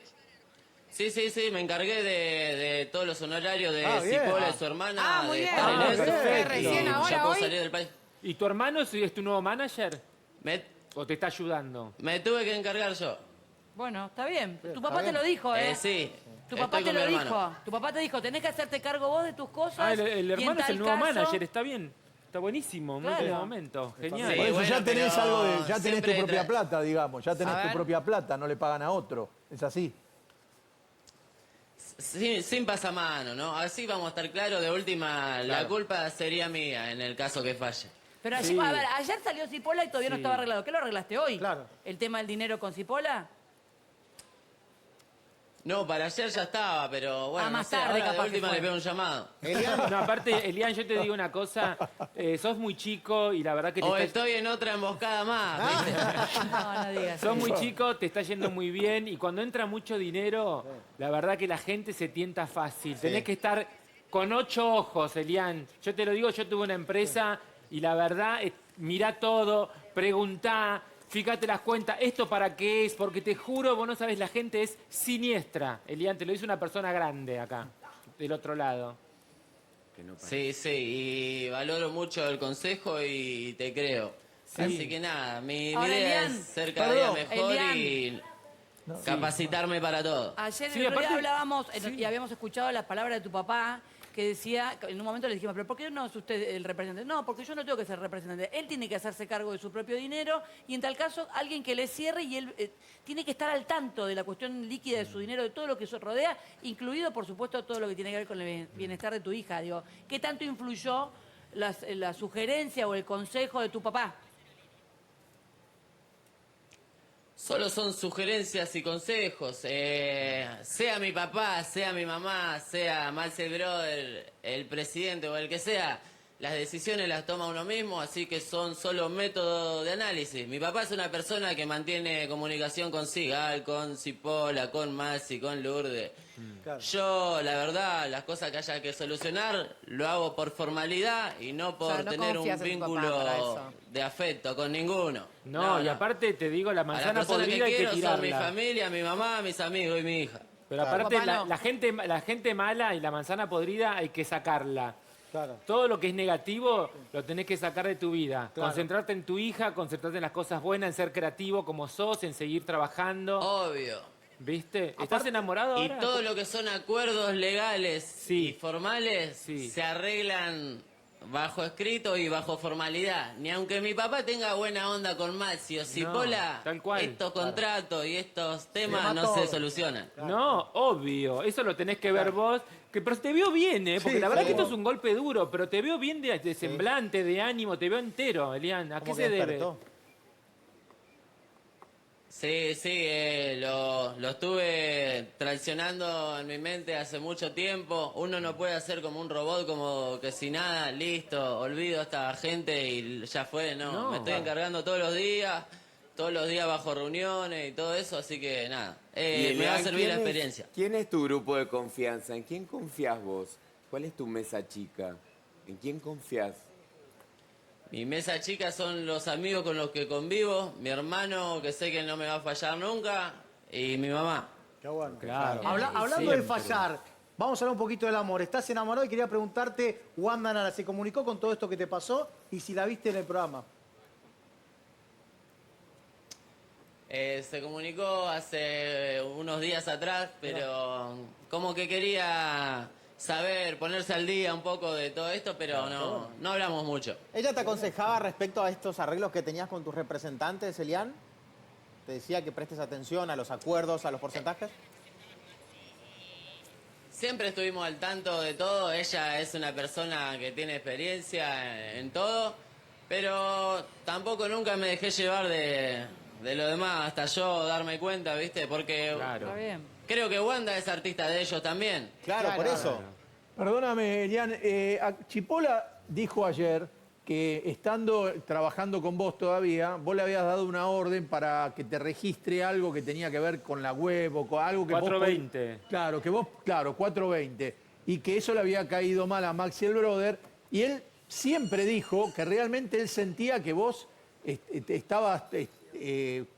me encargué de todos los honorarios de bien. Cipolla y su hermana. Muy de bien. estar en eso. Perfecto. Recién ahora, ya puedo hoy. salir del país. ¿Y tu hermano es tu nuevo manager? ¿O te está ayudando? Me tuve que encargar yo. Bueno, está bien. Tu papá te lo dijo, ¿eh? Sí. Tu papá Estoy te con lo mi hermano. dijo. Tu papá te dijo, tenés que hacerte cargo vos de tus cosas. Ah, el y en hermano es el tal nuevo caso- manager, está bien. Está buenísimo, muy buen Claro. momento. Genial. Por eso ya tenés algo de, ya tenés tu siempre propia plata, digamos. Ya tenés A tu ver. propia plata, no le pagan a otro. Es así. Sin pasamano, ¿no? Así vamos a estar claros. De última, la culpa sería mía en el caso que falle. Pero ayer, a ver, ayer salió Cipolla y todavía no Sí. estaba arreglado. ¿Qué lo arreglaste hoy? Claro. ¿El tema del dinero con Cipolla? No, para ayer ya estaba, pero bueno, más no sé, tarde ahora de capaz que última fue. le pego un llamado. No, aparte, Elian, yo te digo una cosa. Sos muy chico y la verdad que te O está- estoy en otra emboscada más. ¿viste? No, no digas. Sos muy chico, te está yendo muy bien y cuando entra mucho dinero, la verdad que la gente se tienta fácil. Tenés que estar con 8 ojos, Elian. Yo te lo digo, yo tuve una empresa y la verdad, mirá todo, preguntá, fíjate las cuentas, ¿esto para qué es? Porque te juro, vos no sabés, la gente es siniestra. Elian, te lo dice una persona grande acá, del otro lado. Sí, sí, y valoro mucho el consejo y te creo. Sí. Así que nada, mi Ahora, idea Elian, es ser cada día perdón, mejor Elian. y capacitarme para todo. Ayer Sí, el otro día aparte- hablábamos y habíamos escuchado las palabras de tu papá que decía, en un momento le dijimos, pero ¿por qué no es usted el representante? No, porque yo no tengo que ser representante. Él tiene que hacerse cargo de su propio dinero y en tal caso alguien que le cierre y él tiene que estar al tanto de la cuestión líquida de su dinero, de todo lo que eso rodea, incluido, por supuesto, todo lo que tiene que ver con el bienestar de tu hija. Digo, ¿qué tanto influyó la sugerencia o el consejo de tu papá? Solo son sugerencias y consejos. Sea mi papá, sea mi mamá, sea Marcel Brother, el presidente o el que sea, las decisiones las toma uno mismo, así que son solo métodos de análisis. Mi papá es una persona que mantiene comunicación con Sigal, con Cipolla, con Masi, con Lourdes. Yo, la verdad, las cosas que haya que solucionar, lo hago por formalidad y no por O sea, no tener un confías en tu papá para vínculo eso. de afecto con ninguno. No, y aparte te digo, la A la manzana persona que podrida hay que quiero son mi tirarla. familia, mi mamá, mis amigos y mi hija. Pero aparte la gente mala y la manzana podrida hay que sacarla. Todo lo que es negativo lo tenés que sacar de tu vida. Claro. Concentrarte en tu hija, concentrarte en las cosas buenas, en ser creativo como sos, en seguir trabajando. Obvio. ¿Viste? ¿Estás enamorado Y ahora? todo lo que son acuerdos legales y formales se arreglan bajo escrito y bajo formalidad. Ni aunque mi papá tenga buena onda con Maxi o Cipolla, tal cual. estos contratos y estos temas va no todo. se solucionan. No, obvio. Eso lo tenés que ver vos. Pero te veo bien, ¿eh? Porque Sí, la verdad sí. que esto es un golpe duro, pero te veo bien de semblante, de ánimo, te veo entero, Elian. ¿A qué se debe? Sí, sí, lo estuve traicionando en mi mente hace mucho tiempo. Uno no puede hacer como un robot, como que si nada, listo, olvido a esta gente y ya fue, no. Me estoy encargando todos los días bajo reuniones y todo eso, así que nada, Y, me va a Elian, servir la ¿quién es- experiencia. ¿Quién es tu grupo de confianza? ¿En quién confías vos? ¿Cuál es tu mesa chica? ¿En quién confías? Mi mesa chica son los amigos con los que convivo, mi hermano que sé que no me va a fallar nunca y mi mamá. Qué bueno. Claro. Hablando de fallar, vamos a hablar un poquito del amor. Estás enamorado y quería preguntarte, Wanda Nara, ¿se comunicó con todo esto que te pasó? Y si la viste en el programa. Se comunicó hace unos días atrás, pero como que quería saber, ponerse al día un poco de todo esto, pero no hablamos mucho. ¿Ella te aconsejaba respecto a estos arreglos que tenías con tus representantes, Elian? ¿Te decía que prestes atención a los acuerdos, a los porcentajes? Siempre estuvimos al tanto de todo, ella es una persona que tiene experiencia en todo, pero tampoco nunca me dejé llevar de lo demás, hasta yo darme cuenta, ¿viste? Porque Está bien. creo que Wanda es artista de ellos también. Claro, por eso. Perdóname, Elian. Chipola dijo ayer que estando trabajando con vos todavía, vos le habías dado una orden para que te registre algo que tenía que ver con la web o con algo que 420. Claro, que vos, 420. Y que eso le había caído mal a Maxi el Brother. Y él siempre dijo que realmente él sentía que vos estabas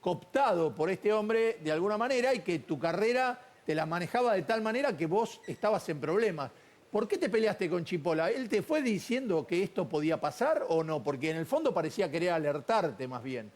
cooptado por este hombre de alguna manera y que tu carrera te la manejaba de tal manera que vos estabas en problemas. ¿Por qué te peleaste con Chipola? ¿Él te fue diciendo que esto podía pasar o no? Porque en el fondo parecía querer alertarte más bien.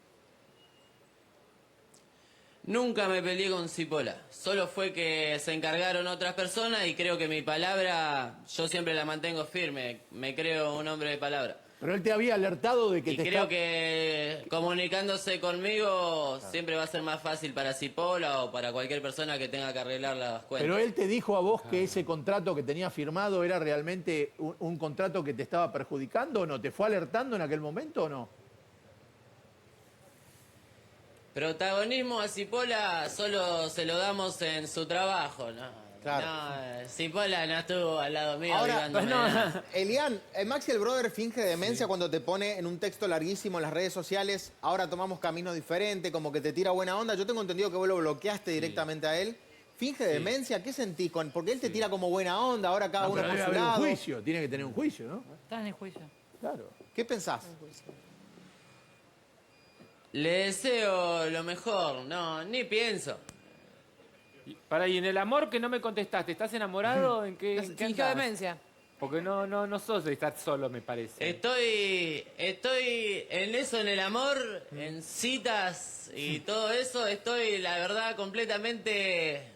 Nunca me peleé con Cipolla. Solo fue que se encargaron otras personas y creo que mi palabra, yo siempre la mantengo firme. Me creo un hombre de palabra. Pero él te había alertado de que Y te creo que comunicándose conmigo siempre va a ser más fácil para Cipolla o para cualquier persona que tenga que arreglar las cuentas. Pero él te dijo a vos que ese contrato que tenía firmado era realmente un contrato que te estaba perjudicando o no. ¿Te fue alertando en aquel momento o no? Protagonismo a Cipolla solo se lo damos en su trabajo, ¿no? Claro. No, Cipolla no estuvo al lado mío Ahora, avivándome nada. Elian, Maxi el brother finge demencia cuando te pone en un texto larguísimo en las redes sociales, ahora tomamos camino diferente, como que te tira buena onda. Yo tengo entendido que vos lo bloqueaste directamente a él. ¿Finge demencia? ¿Qué sentís con? Porque él te tira como buena onda, ahora cada uno por debe su haber lado. un juicio, tiene que tener un juicio, ¿no? Estás en el juicio. Claro. ¿Qué pensás? Le deseo lo mejor, no, ni pienso. Y en el amor que no me contestaste, ¿estás enamorado? ¿En qué Fingió andás? demencia. Porque no sos de estar solo, me parece. Estoy en eso, en el amor, en citas y todo eso, estoy, la verdad, completamente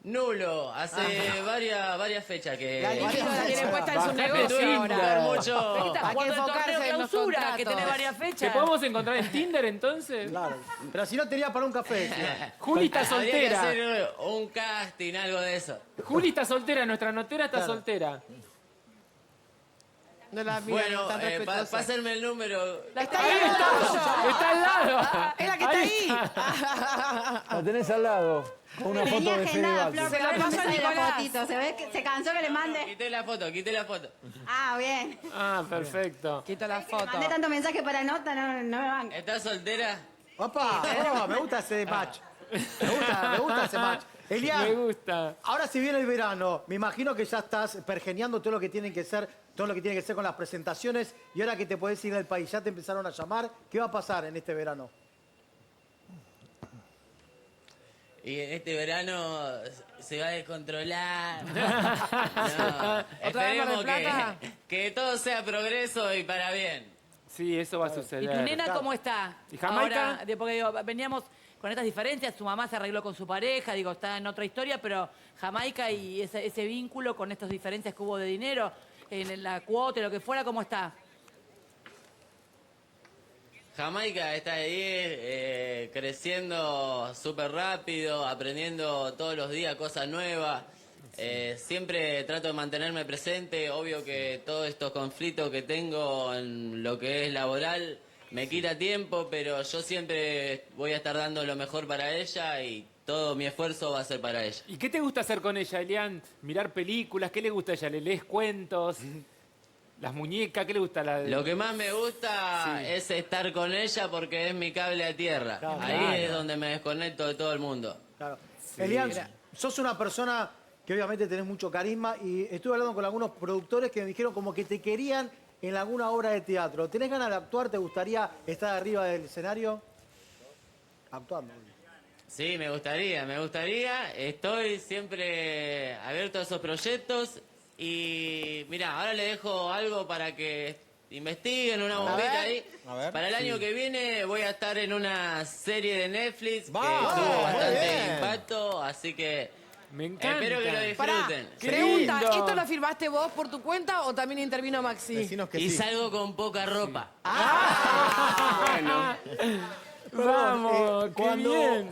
nulo. Hace varias fechas que... La libido la tiene puesta en su Bajate negocio Tinder ahora. mucho. Hay que Hay que enfocarse en los clausura, que contratos. tiene varias fechas. ¿Te podemos encontrar en Tinder entonces? Claro. Pero si no tenía para un café. decía. Juli está Habría que soltera. hacer un casting, algo de eso. Juli está soltera, nuestra notera está Claro. soltera. No la miran Bueno, tan respetuosa. pásenme el número. Está Ahí ahí, está, está al lado. Es la que está ahí. La tenés al lado, con una foto Tenía de Fede agendada, Vázquez. Flor, Se pero la no paso me a sale la Nicolás. fotito. Se ve que se cansó que le mande. Quité la foto. Ah, bien. Ah, perfecto. Quita la foto. Mandé tanto mensaje para nota, no me van. ¿Estás soltera? Opa, oh, me gusta ese match. Me gusta ese match. Elian, Me gusta. ahora si viene el verano, me imagino que ya estás pergeneando todo lo que tiene que ser, todo lo que tiene que ser con las presentaciones y ahora que te podés ir del país, ya te empezaron a llamar. ¿Qué va a pasar en este verano? Y en este verano se va a descontrolar. No, esperemos que todo sea progreso y para bien. Sí, eso va a ¿Y suceder. tu nena cómo está? ¿Y Jamaica? Ahora, porque digo, veníamos con estas diferencias, su mamá se arregló con su pareja, digo, está en otra historia, pero Jamaica y ese vínculo con estas diferencias que hubo de dinero, en la cuota, lo que fuera, ¿cómo está? Jamaica está ahí creciendo súper rápido, aprendiendo todos los días cosas nuevas. Siempre trato de mantenerme presente. Obvio que todos estos conflictos que tengo en lo que es laboral me quita tiempo, pero yo siempre voy a estar dando lo mejor para ella y todo mi esfuerzo va a ser para ella. ¿Y qué te gusta hacer con ella, Elian? ¿Mirar películas? ¿Qué le gusta a ella? ¿Le lees cuentos? ¿Las muñecas? ¿Qué le gusta? Lo que más me gusta es estar con ella porque es mi cable a tierra. Claro. Ahí es donde me desconecto de todo el mundo. Claro. Elian, sos una persona que obviamente tenés mucho carisma y estuve hablando con algunos productores que me dijeron como que te querían en alguna obra de teatro. ¿Tenés ganas de actuar? ¿Te gustaría estar arriba del escenario? Actuando. Sí, me gustaría. Estoy siempre abierto a esos proyectos y mirá, ahora le dejo algo para que investiguen, una bombita ahí. A ver. Para el año que viene voy a estar en una serie de Netflix que ¡Vamos! tuvo Muy bastante bien. impacto, así que Me encanta. espero que lo disfruten. Pregunta, lindo. ¿esto lo firmaste vos por tu cuenta o también intervino Maxi? Decinos que Y sí. salgo con poca ropa. Bueno. Vamos, qué cuando, bien.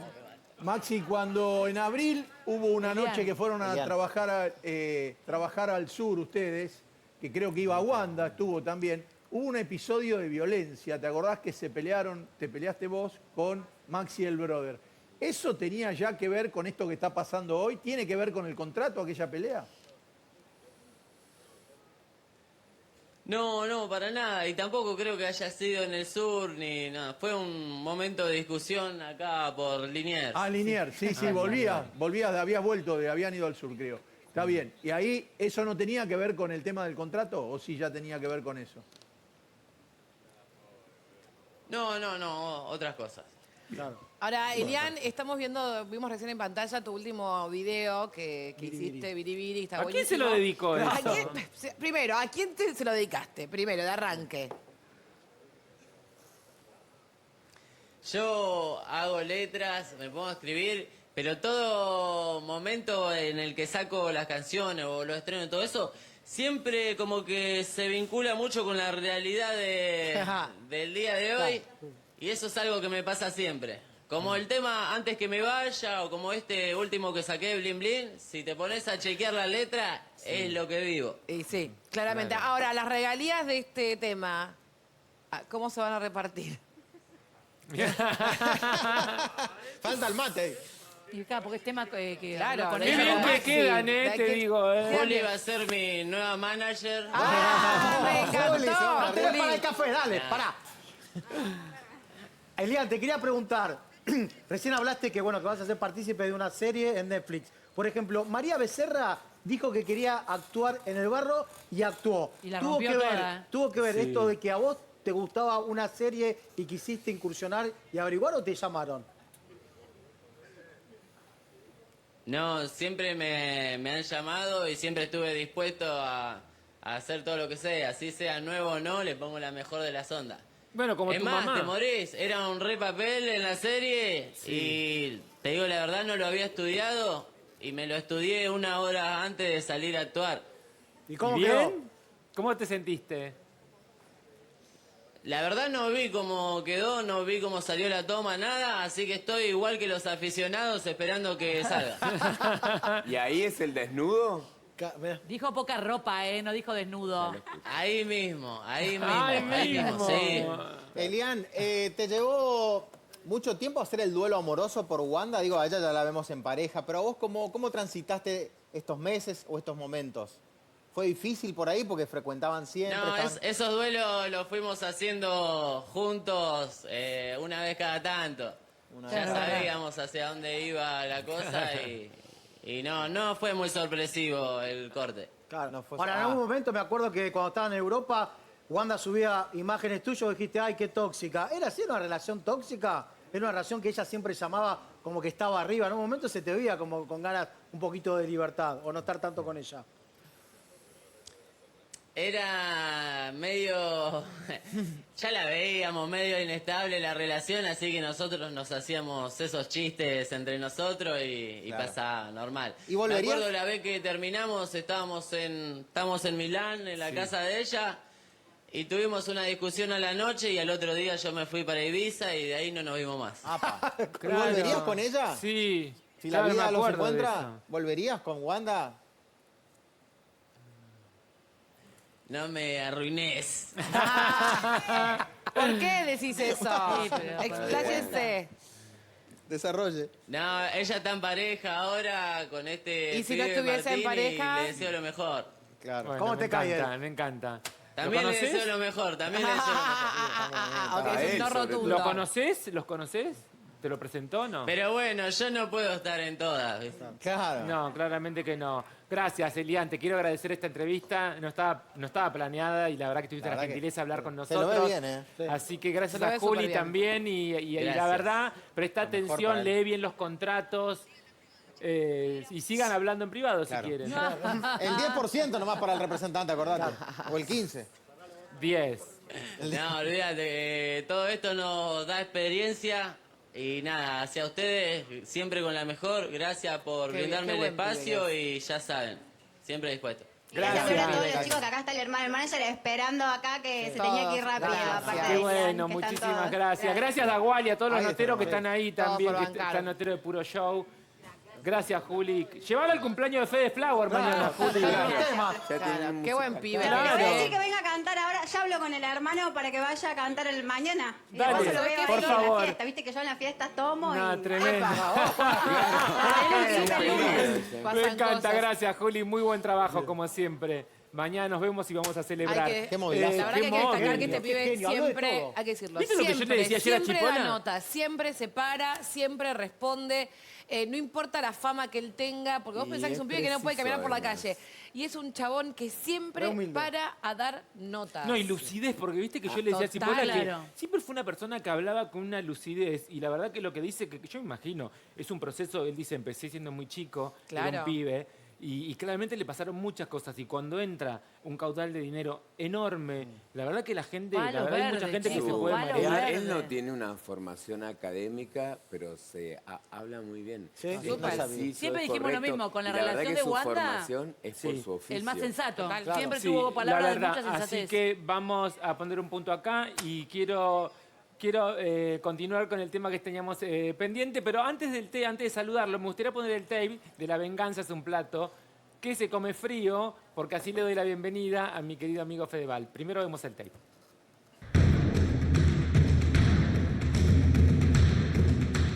Maxi, cuando en abril hubo una noche que fueron a Elian. trabajar al sur ustedes, que creo que iba a Wanda, estuvo también, hubo un episodio de violencia. ¿Te acordás que se pelearon, te peleaste vos con Maxi el brother? ¿Eso tenía ya que ver con esto que está pasando hoy? ¿Tiene que ver con el contrato, aquella pelea? No, para nada. Y tampoco creo que haya sido en el sur ni nada. Fue un momento de discusión acá por Liniers. Ah, Liniers, sí, volvías, habías vuelto, habían ido al sur, creo. Está bien. ¿Y ahí eso no tenía que ver con el tema del contrato o sí ya tenía que ver con eso? No, otras cosas. Ahora, Elian, vimos recién en pantalla tu último video que hiciste, Biribiri, está ¿A quién buenísimo. se lo dedicó eso? Primero, ¿a quién se lo dedicaste? Primero, de arranque. Yo hago letras, me pongo a escribir, pero todo momento en el que saco las canciones o lo estreno y todo eso, siempre como que se vincula mucho con la realidad del día de hoy. Y eso es algo que me pasa siempre. Como el tema Antes que me vaya o como este último que saqué, Blin Blin, si te pones a chequear la letra, es lo que vivo. Y sí, claramente. Claro. Ahora, las regalías de este tema, ¿cómo se van a repartir? Falta el mate. Y claro, porque es tema que Claro, con Qué ella. bien que quedan, te digo. Juli va a ser mi nueva manager. Me encantó. Tenés para el café, dale, pará. Elian, te quería preguntar. Recién hablaste que bueno que vas a ser partícipe de una serie en Netflix. Por ejemplo, María Becerra dijo que quería actuar en El Barro y actuó. Y la rompió toda. Tuvo que ver Sí. esto de que a vos te gustaba una serie y quisiste incursionar y averiguar o te llamaron. No, siempre me han llamado y siempre estuve dispuesto a hacer todo lo que sea. Así sea nuevo o no, le pongo la mejor de las ondas. Bueno, como Es tu más, mamá. te morís. Era un re papel en la serie y te digo la verdad, no lo había estudiado y me lo estudié 1 hora antes de salir a actuar. ¿Y cómo ¿Bien? quedó? ¿Cómo te sentiste? La verdad no vi cómo quedó, no vi cómo salió la toma, nada, así que estoy igual que los aficionados esperando que salga. ¿Y ahí es el desnudo? Dijo poca ropa, no dijo desnudo. Ahí mismo, sí. Elian, ¿te llevó mucho tiempo hacer el duelo amoroso por Wanda? Digo, a ella ya la vemos en pareja, pero vos, ¿cómo transitaste estos meses o estos momentos? ¿Fue difícil por ahí porque frecuentaban siempre? No, esos duelos los fuimos haciendo juntos una vez cada tanto. Ya sabíamos hacia dónde iba la cosa y no fue muy sorpresivo el corte. Claro. No fue- Ahora, en algún momento me acuerdo que cuando estaban en Europa, Wanda subía imágenes tuyas y dijiste, ay, qué tóxica. ¿Era así una relación tóxica? Era una relación que ella siempre llamaba como que estaba arriba. En un momento se te veía como con ganas un poquito de libertad o no estar tanto con ella. Era medio... ya la veíamos medio inestable la relación, así que nosotros nos hacíamos esos chistes entre nosotros y Claro. pasaba normal. ¿Y volverías? Me acuerdo la vez que terminamos, estamos en Milán, en la casa de ella, y tuvimos una discusión a la noche y al otro día yo me fui para Ibiza y de ahí no nos vimos más. ¿Y ¿Volverías con ella? Sí. Si la claro, vida me los acuerdo de encuentra, eso. ¿volverías con Wanda? No me arruines. ¿Por qué decís eso? Sí, pero- Expláyense. Desarrolle. No, ella está en pareja ahora con este ¿Y si no pibe estuviese en Martín pareja? y le deseo lo mejor. Claro. Bueno, ¿Cómo me te cae encanta, él? me encanta. También ¿Lo le conoces? deseo lo mejor, también le deseo lo mejor. Ok, es un no rotundo. ¿Lo conoces? ¿Los conoces? ¿Te lo presentó o no? Pero bueno, yo no puedo estar en todas, ¿viste? Claro. No, claramente que no. Gracias, Elian. Te quiero agradecer esta entrevista. No estaba planeada y la verdad que tuviste La la verdad gentileza de hablar con se lo nosotros. ve bien, ¿eh? Así que gracias Se lo a ve Juli súper bien. también. Y la Gracias. verdad, presta Lo mejor para atención, él. lee bien los contratos. Y sigan hablando en privado Claro. si quieren. El 10% nomás para el representante, acordate. O el 15%. 10. No, olvídate, todo esto nos da experiencia y nada, hacia ustedes siempre con la mejor. Gracias por Qué brindarme el buen pibe espacio y ya saben, siempre dispuesto. Gracias a todos los Gracias. chicos que acá está el manager esperando acá que se Todos, tenía que ir rápido. gracias. aparte Qué de Elian, bueno, que están muchísimas todos. gracias. Gracias a Dagual y a todos los Ahí noteros que estamos. están ahí Todos también, por que bancar. están noteros de Puro Show. Gracias, Juli. Llevalo al cumpleaños de Fede Flower mañana, Juli. Claro, qué buen pibe. Le voy a Claro. decir que venga a cantar ahora. Ya hablo con el hermano para que vaya a cantar el mañana. Y Dale, después se lo veo por ahí en favor. la fiesta. Viste que yo en las fiestas tomo No, y... tremendo. Me encanta, gracias, Juli. Muy buen trabajo, como siempre. Mañana nos vemos y vamos a celebrar. La verdad que hay que destacar que este pibe siempre, hay que decirlo, ¿Viste lo que yo te decía ayer a siempre Chipola? da nota, siempre se para, siempre responde. No importa la fama que él tenga, porque vos pensás que es un pibe que no puede caminar por la calle. Y es un chabón que siempre para a dar notas. No, y lucidez, porque viste que yo le decía a Cipolla Claro. que siempre fue una persona que hablaba con una lucidez. Y la verdad que lo que dice, que yo me imagino, es un proceso, él dice, empecé siendo muy chico, era Claro. un pibe. Y claramente le pasaron muchas cosas. Y cuando entra un caudal de dinero enorme, la verdad que la gente, la verdad hay mucha gente que se puede marear. Él no tiene una formación académica, pero se habla muy bien. Sí, Es súper. preciso, Siempre es dijimos lo correcto, mismo, con la y verdad relación que de su Wanda, formación es por su oficio. el más sensato. Claro. Siempre Sí, tuvo palabras la de verdad. mucha sensatez. Así que vamos a poner un punto acá y quiero continuar con el tema que teníamos pendiente, pero antes de saludarlo, me gustaría poner el tape de La venganza es un plato que se come frío, porque así le doy la bienvenida a mi querido amigo Fedeval. Primero vemos el tape.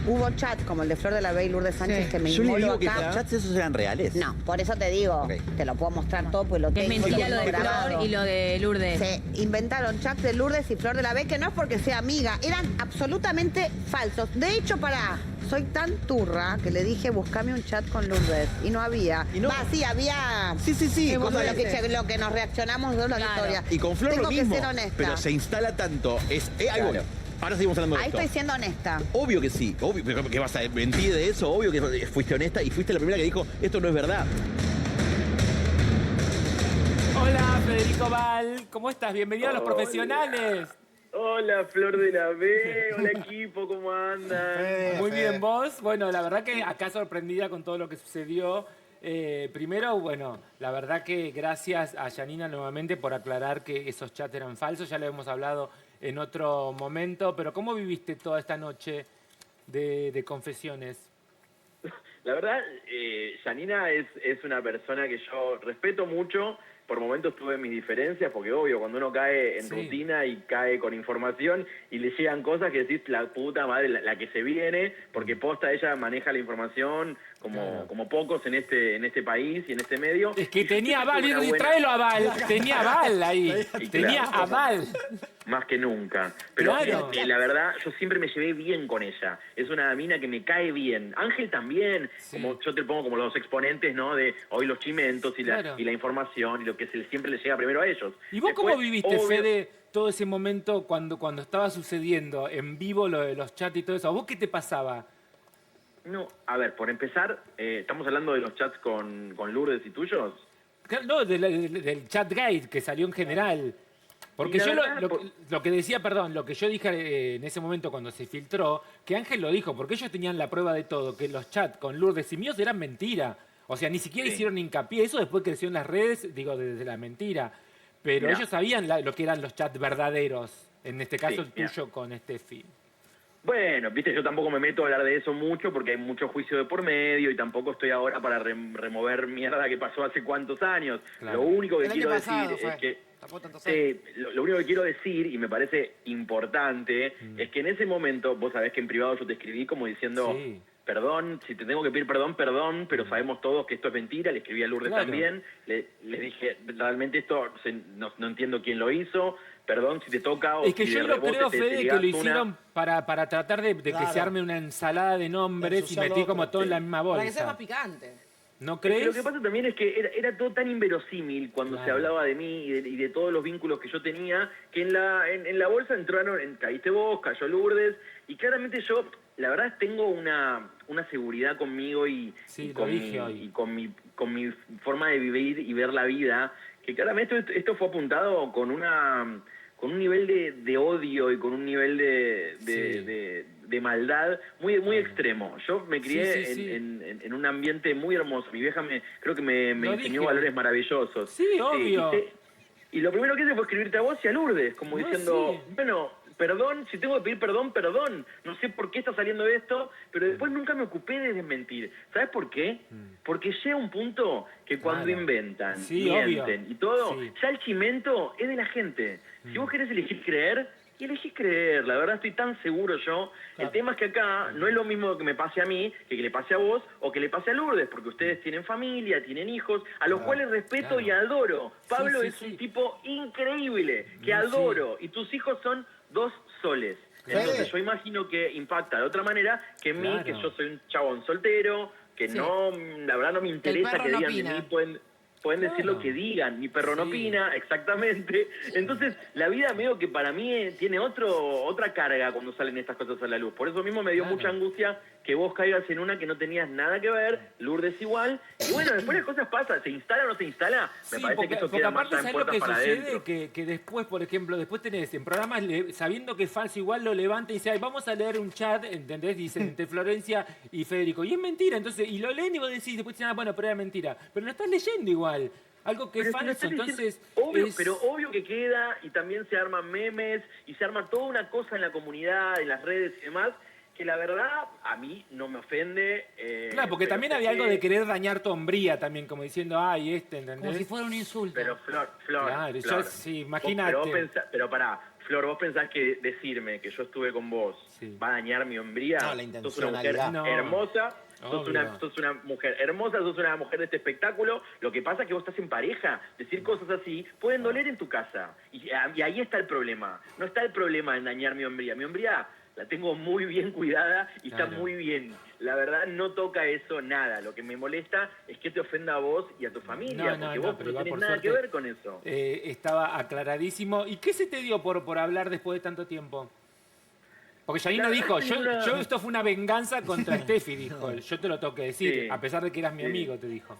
Hubo chat como el de Flor de la B y Lourdes Sánchez que me Yo le inmolo digo que acá. los chats esos eran reales. No, por eso te digo, te lo puedo mostrar todo, pues lo Es tengo. mentira todo lo de grabado. Flor y lo de Lourdes. Se inventaron chats de Lourdes y Flor de la B, que no es porque sea amiga, eran absolutamente falsos. De hecho, soy tan turra que le dije, buscame un chat con Lourdes. Y no había. Sí, había. Sí, Como cosas lo que nos reaccionamos de la historia. Y con Flor Tengo lo mismo, que ser honesta. pero se instala tanto. Ahí voy. Ahora seguimos hablando de Ahí esto. estoy siendo honesta. Obvio que sí, obvio que vas a mentir de eso, obvio que fuiste honesta y fuiste la primera que dijo, esto no es verdad. Hola, Federico Val, ¿cómo estás? Bienvenido a Los Profesionales. Hola, Flor de la B, hola equipo, ¿cómo andan? Muy bien, ¿vos? Bueno, la verdad que acá sorprendida con todo lo que sucedió. Primero, bueno, la verdad que gracias a Yanina nuevamente por aclarar que esos chats eran falsos, ya lo hemos hablado en otro momento, pero ¿cómo viviste toda esta noche de confesiones? La verdad, Yanina es una persona que yo respeto mucho. Por momentos tuve mis diferencias, porque obvio, cuando uno cae en rutina y cae con información y le llegan cosas que decís, la puta madre, la que se viene, porque posta ella maneja la información como pocos en este país y en este medio. Es que tenía aval, tráelo a Val, tenía aval ahí, Y tenía claro, aval. Más que nunca. Pero Claro. la verdad, yo siempre me llevé bien con ella. Es una mina que me cae bien. Ángel también, como yo te pongo como los exponentes, ¿no? De hoy los chimentos y Claro. la información y lo que siempre le llega primero a ellos. ¿Y vos Después, cómo viviste, obvio, Fede, todo ese momento cuando estaba sucediendo en vivo lo de los chats y todo eso? ¿A vos qué te pasaba? No, a ver, por empezar, estamos hablando de los chats con Lourdes y tuyos. Claro, no, del chatgate que salió en general. Porque Y la yo verdad, lo que decía, perdón, lo que yo dije en ese momento cuando se filtró, que Ángel lo dijo, porque ellos tenían la prueba de todo, que los chats con Lourdes y míos eran mentira. O sea, ni siquiera hicieron hincapié. Eso después creció en las redes, digo, desde la mentira. Pero Mirá. ellos sabían lo que eran los chats verdaderos. En este caso, Sí, el tuyo con Steffi. Bueno, viste, yo tampoco me meto a hablar de eso mucho porque hay mucho juicio de por medio y tampoco estoy ahora para remover mierda que pasó hace cuántos años. Claro. Lo único que El año quiero pasado decir fue. es que Tampoco tantos años. lo único que quiero decir, y me parece importante, es que en ese momento, vos sabés que en privado yo te escribí como diciendo, perdón, si te tengo que pedir perdón, pero sabemos todos que esto es mentira, le escribí a Lourdes Claro. también, le dije, realmente esto no entiendo quién lo hizo, perdón si te toca o Es que si yo de lo rebote creo, te Fede, que ligás lo una. hicieron para tratar de que Claro. se arme una ensalada de nombres y ensuciar metí lo como otro, todo en sí. la misma Para que sea más bolsa. picante. ¿No Es que crees? lo que pasa también es que era todo tan inverosímil cuando Claro. se hablaba de mí y de todos los vínculos que yo tenía, que en la bolsa entraron, caíste vos, cayó Lourdes, y claramente yo, la verdad, tengo una seguridad conmigo y lo dije hoy. con mi forma de vivir y ver la vida, que claramente esto fue apuntado con un nivel de odio y con un nivel de maldad muy extremo. Yo me crié Sí. en un ambiente muy hermoso. Mi vieja creo que me Lo enseñó dije. valores maravillosos. Sí, obvio. Y lo primero que hice fue escribirte a vos y a Lourdes, como No, diciendo, sí. bueno, perdón, si tengo que pedir perdón, perdón. No sé por qué está saliendo esto, pero después nunca me ocupé de desmentir. ¿Sabes por qué? Porque llega un punto que cuando Claro. inventan, Sí, mienten obvio. y todo, Sí. ya el chimento es de la gente. Si vos querés elegir creer, y elegís creer. La verdad estoy tan seguro yo. El tema es que acá no es lo mismo que me pase a mí, que le pase a vos o que le pase a Lourdes, porque ustedes tienen familia, tienen hijos, a los cuales respeto y adoro. Pablo es un tipo increíble, que adoro, y tus hijos son 2 soles. Entonces yo imagino que impacta de otra manera que en mí, que yo soy un chabón soltero, que no, la verdad no me interesa que digan de mí, pueden decir lo que digan, mi perro no opina, exactamente. Entonces, la vida medio que para mí tiene otra carga cuando salen estas cosas a la luz. Por eso mismo me dio mucha angustia que vos caigas en una que no tenías nada que ver, Lourdes igual. Y bueno, después las cosas pasan, ¿se instala o no se instala? Me parece que eso queda más en puertas para adentro. Que después, por ejemplo, después tenés en programas, sabiendo que es falso, igual lo levanta y dice, ay, vamos a leer un chat, ¿entendés? Dicen entre Florencia y Federico. Y es mentira, entonces, y lo leen y vos decís, después dicen, bueno, pero era mentira. Pero lo estás leyendo igual. Algo que es falso, entonces... Obvio, pero obvio que queda, y también se arman memes, y se arma toda una cosa en la comunidad, en las redes y demás, que la verdad a mí no me ofende. Claro, porque también había algo de querer dañar tu hombría también, como diciendo, ay, ¿entendés? Como si fuera un insulto. Pero Flor, claro, Flor, sí, imagínate. Pero pará, Flor, ¿vos pensás que decirme que yo estuve con vos va a dañar mi hombría? No, la sos una mujer hermosa, sos una mujer hermosa, sos una mujer de este espectáculo. Lo que pasa es que vos estás en pareja. Decir cosas así pueden doler en tu casa. Y ahí está el problema. No está el problema en dañar mi hombría. Mi hombría la tengo muy bien cuidada y está muy bien. La verdad no toca eso nada. Lo que me molesta es que te ofenda a vos y a tu familia, porque vos no tenés nada que ver con eso. Estaba aclaradísimo. ¿Y qué se te dio por hablar después de tanto tiempo? Porque Yanina dijo, yo esto fue una venganza contra Steffi, dijo. Yo te lo tengo que decir, a pesar de que eras mi amigo, te dijo.